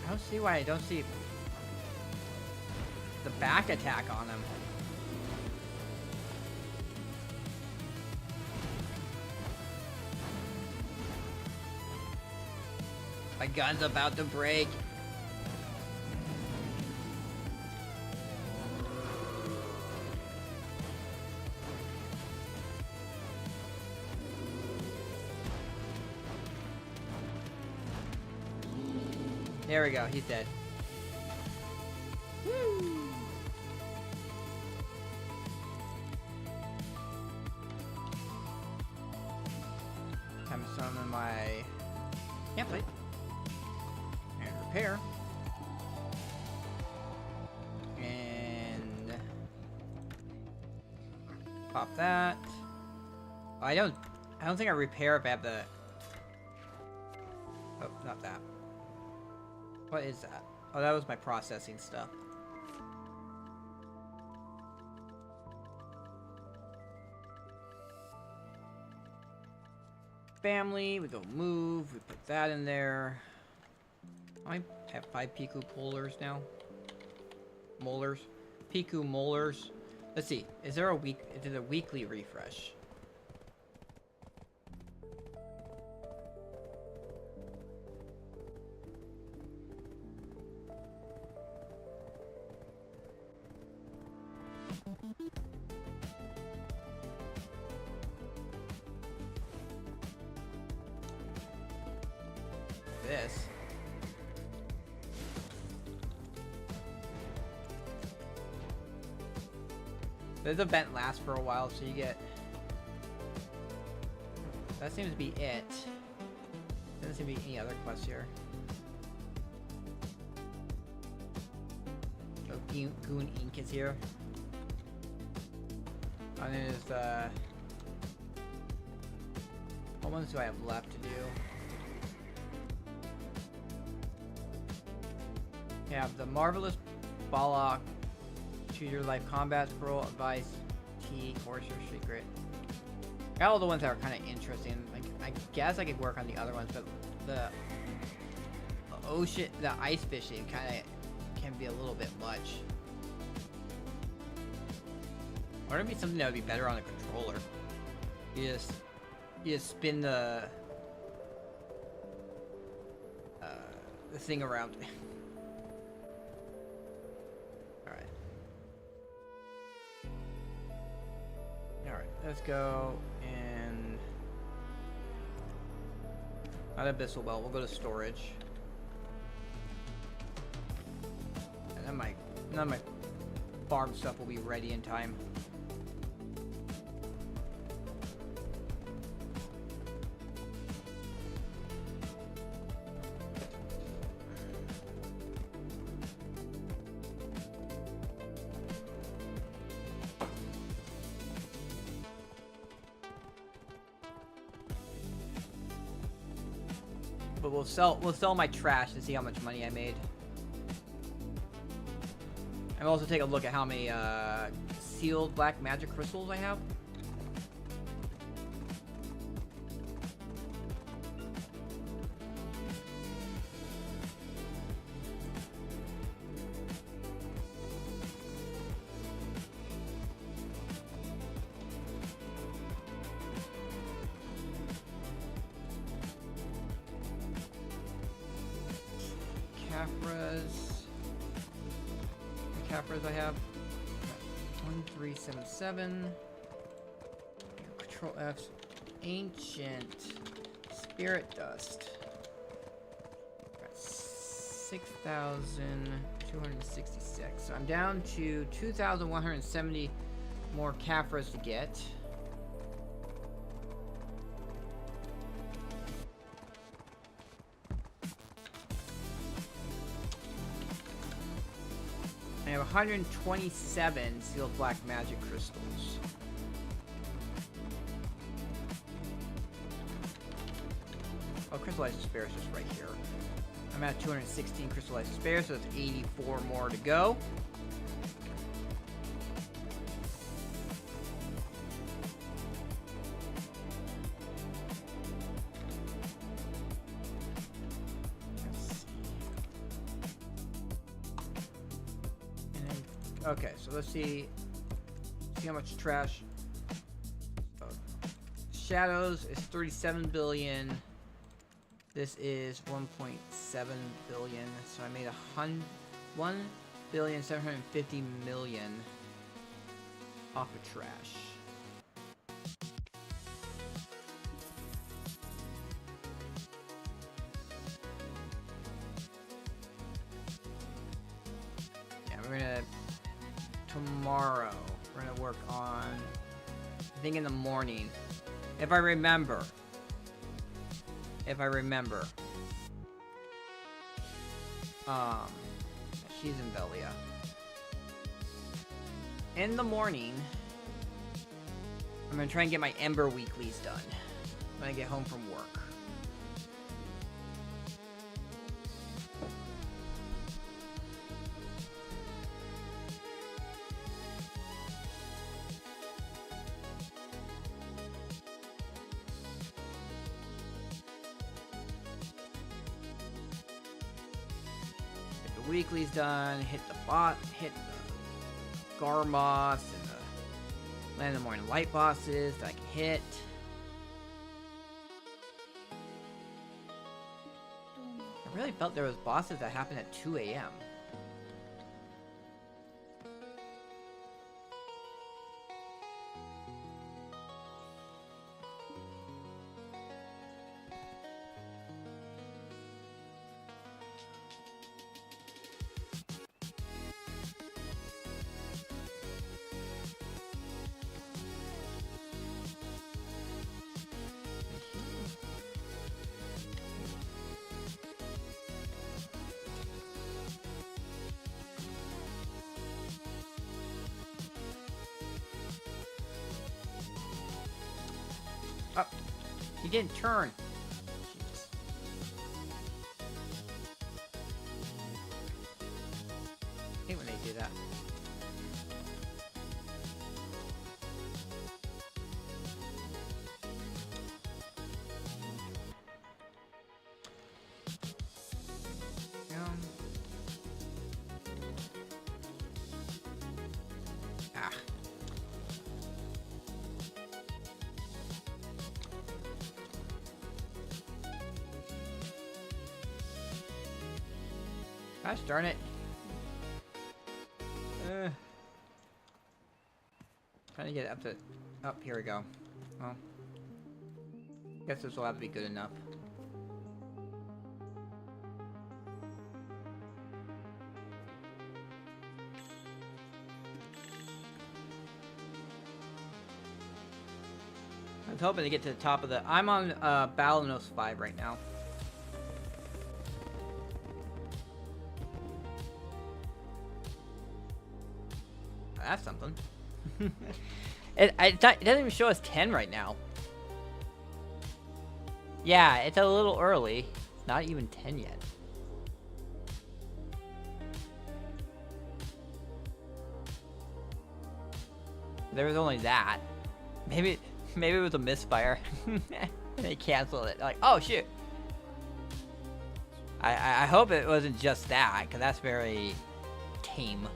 I don't see why I don't see the back attack on him. My gun's about to break. There we go, he's dead. Woo! Time to summon my template and repair. And pop that. Oh, I don't think I repair if I have the. Oh, not that. What is that? Oh, that was my processing stuff. Family, we go move, we put that in there. I have 5 Piku polars now. Molars. Piku molars. Let's see, is there a weekly refresh? This. This event lasts for a while, so you get. That seems to be it. Doesn't seem to be any other quests here. Oh, Goon Ink is here. And then there's what ones do I have left to do? You have the Marvelous Balak, Choose Your Life Combat Scroll, Advice, T, Courser, Secret. Got all the ones that are kind of interesting. Like, I guess I could work on the other ones, but the ocean, the ice fishing kind of can be a little bit much. Or it'd be something that would be better on a controller. You just spin the thing around. Alright, let's go and not Abyssal Well, we'll go to storage. And then none of my farm stuff will be ready in time. But we'll sell my trash to see how much money I made. And we'll also take a look at how many sealed black magic crystals I have. Capras I have 1377. Control F. Ancient Spirit Dust. 6,266. So I'm down to 2,170 more Capras to get. I have 127 sealed black magic crystals. crystallized despair is just right here. I'm at 216 crystallized despair, so there's 84 more to go. Okay, so let's see how much trash. Shadows is 37 billion. This is 1.7 billion. So I made 1,750,000,000 off of trash. Yeah, we're gonna tomorrow. We're gonna work on, I think in the morning, if I remember. She's in Velia. In the morning, I'm gonna try and get my Ember weeklies done when I get home from work. Weekly's done. Hit the Garmoths and the Land of the Morning Light bosses that I can hit. I really felt there was bosses that happened at 2 a.m. Oh, he didn't turn. Jesus. I hate when they do that. Ah. Gosh darn it. Trying to get up to... Oh, here we go. Well, guess this will have to be good enough. I was hoping to get to the top of the... I'm on Balanos 5 right now. That's something. It doesn't even show us 10 right now. Yeah, it's a little early. Not even 10 yet. There was only that. Maybe it was a misfire. They canceled it. Like, oh shoot. I hope it wasn't just that, because that's very tame.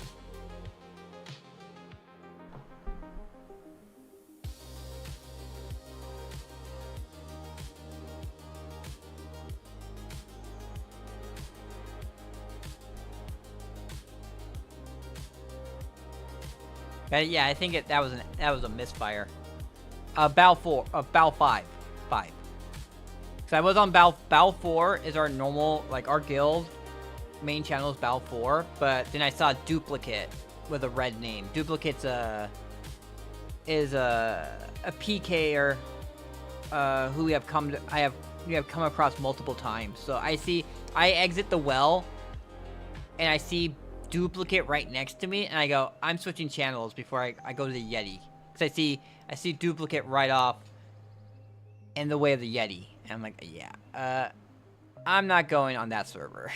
Yeah, I think that was a misfire. Bow 5. Because I was on Bow 4 is our normal, like our guild main channel is Bow 4, but then I saw Duplicate with a red name. Duplicate's is a PKer who we have come across multiple times. So I exit the well and I see Duplicate right next to me, and I go, I'm switching channels before I go to the Yeti, because I see Duplicate right off in the way of the Yeti, and I'm like, yeah, I'm not going on that server.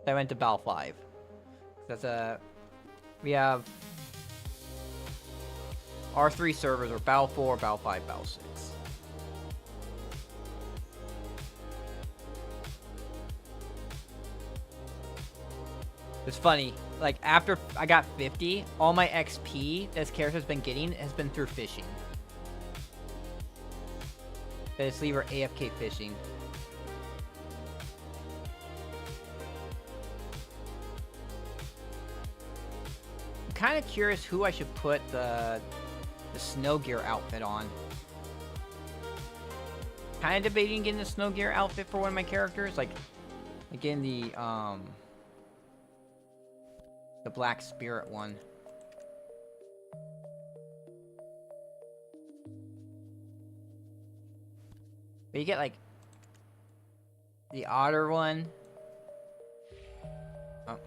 I went to Bal 5. That's we have our 3 servers are Bal 4, Bal 5, Bal 6. It's funny, like, after I got 50, all my XP this character's been getting has been through fishing. They just leave her AFK fishing. I'm kind of curious who I should put the snow gear outfit on. Kind of debating getting the snow gear outfit for one of my characters, like getting the Black Spirit one. But you get, like, the otter one. Oh.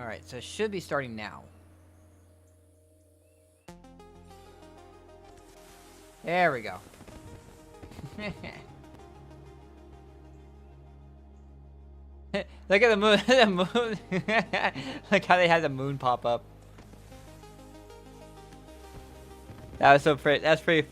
Alright, so it should be starting now. There we go. Look at the moon. The moon. Look how they had the moon pop up. That was so pretty. That's pretty.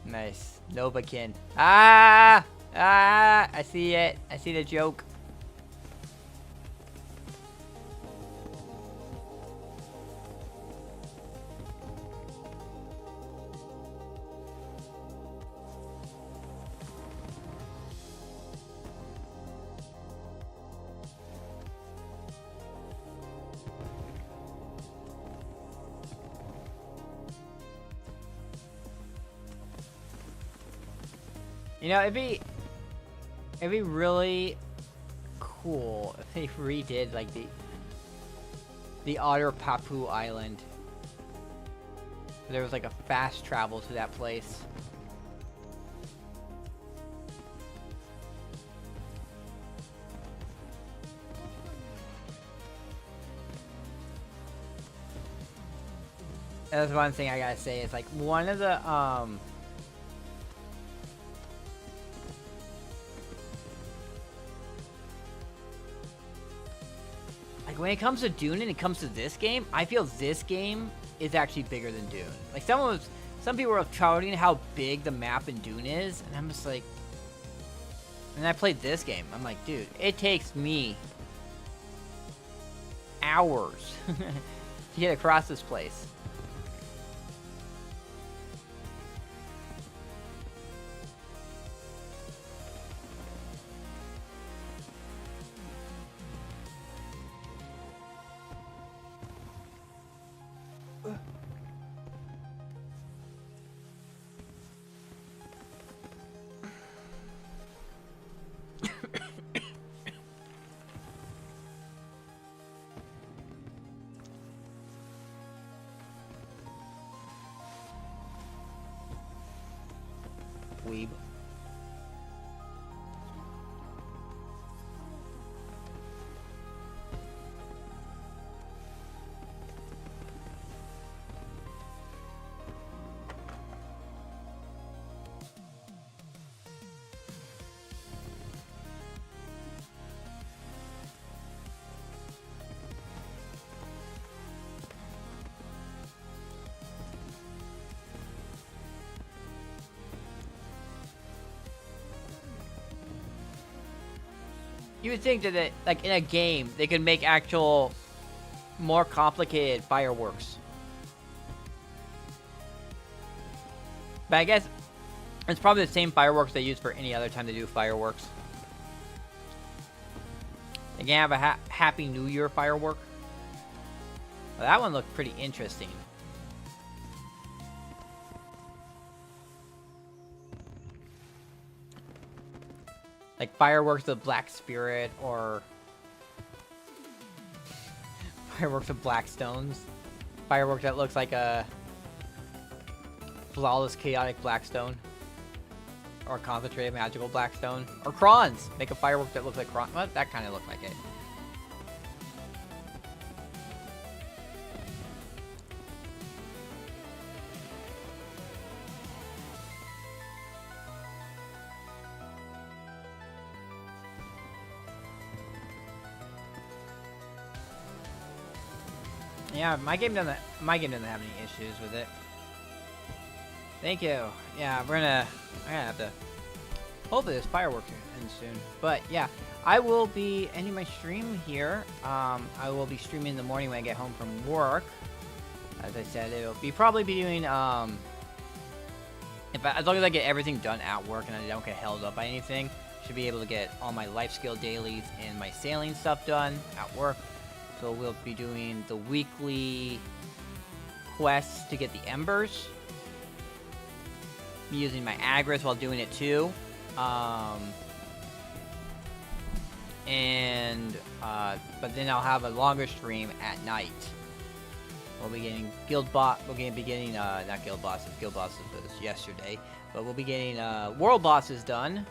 Nice. Novakin. Ah! Ah! I see it. I see the joke. You know, it'd be really cool if they redid, like, the Otter Papu Island. There was, like, a fast travel to that place. That's one thing I gotta say, is, like, one of the, when it comes to Dune and it comes to this game, I feel this game is actually bigger than Dune. Like, some people were touting how big the map in Dune is, and I'm just like, and I played this game, I'm like, dude, it takes me hours to get across this place. Weeb. You would think that, like, in a game, they could make actual, more complicated fireworks. But I guess it's probably the same fireworks they use for any other time they do fireworks. They can have a Happy New Year firework. Well, that one looked pretty interesting. Like fireworks of Black Spirit, or fireworks of Black Stones. Fireworks that looks like a flawless, chaotic Blackstone. Or concentrated magical Blackstone. Or Crons! Make a firework that looks like Crons. Well, that kind of looked like it. Yeah, my game doesn't have any issues with it. Thank you. Yeah, I'm gonna have to. Hopefully this fireworks ends soon. But yeah, I will be ending my stream here. I will be streaming in the morning when I get home from work. As I said, it'll be probably be doing as long as I get everything done at work and I don't get held up by anything, should be able to get all my life skill dailies and my sailing stuff done at work. So we'll be doing the weekly quests to get the embers. Be using my Agris while doing it too. But then I'll have a longer stream at night. We'll be getting not guild bosses was yesterday, but we'll be getting world bosses done,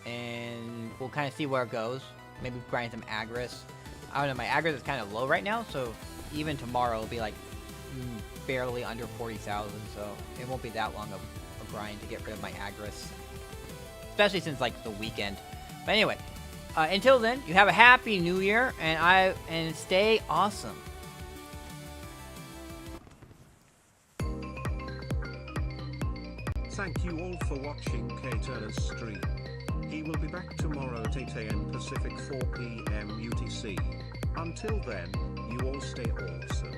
and we'll kind of see where it goes. Maybe grind some Agris. I don't know, my Agris is kind of low right now, so even tomorrow it'll be like barely under 40,000, so it won't be that long of a grind to get rid of my Agris. Especially since like the weekend. But anyway, until then, you have a happy new year, and stay awesome. Thank you all for watching K-Turner's stream. He will be back tomorrow at 8 AM Pacific, 4 PM UTC. Until then, you all stay awesome.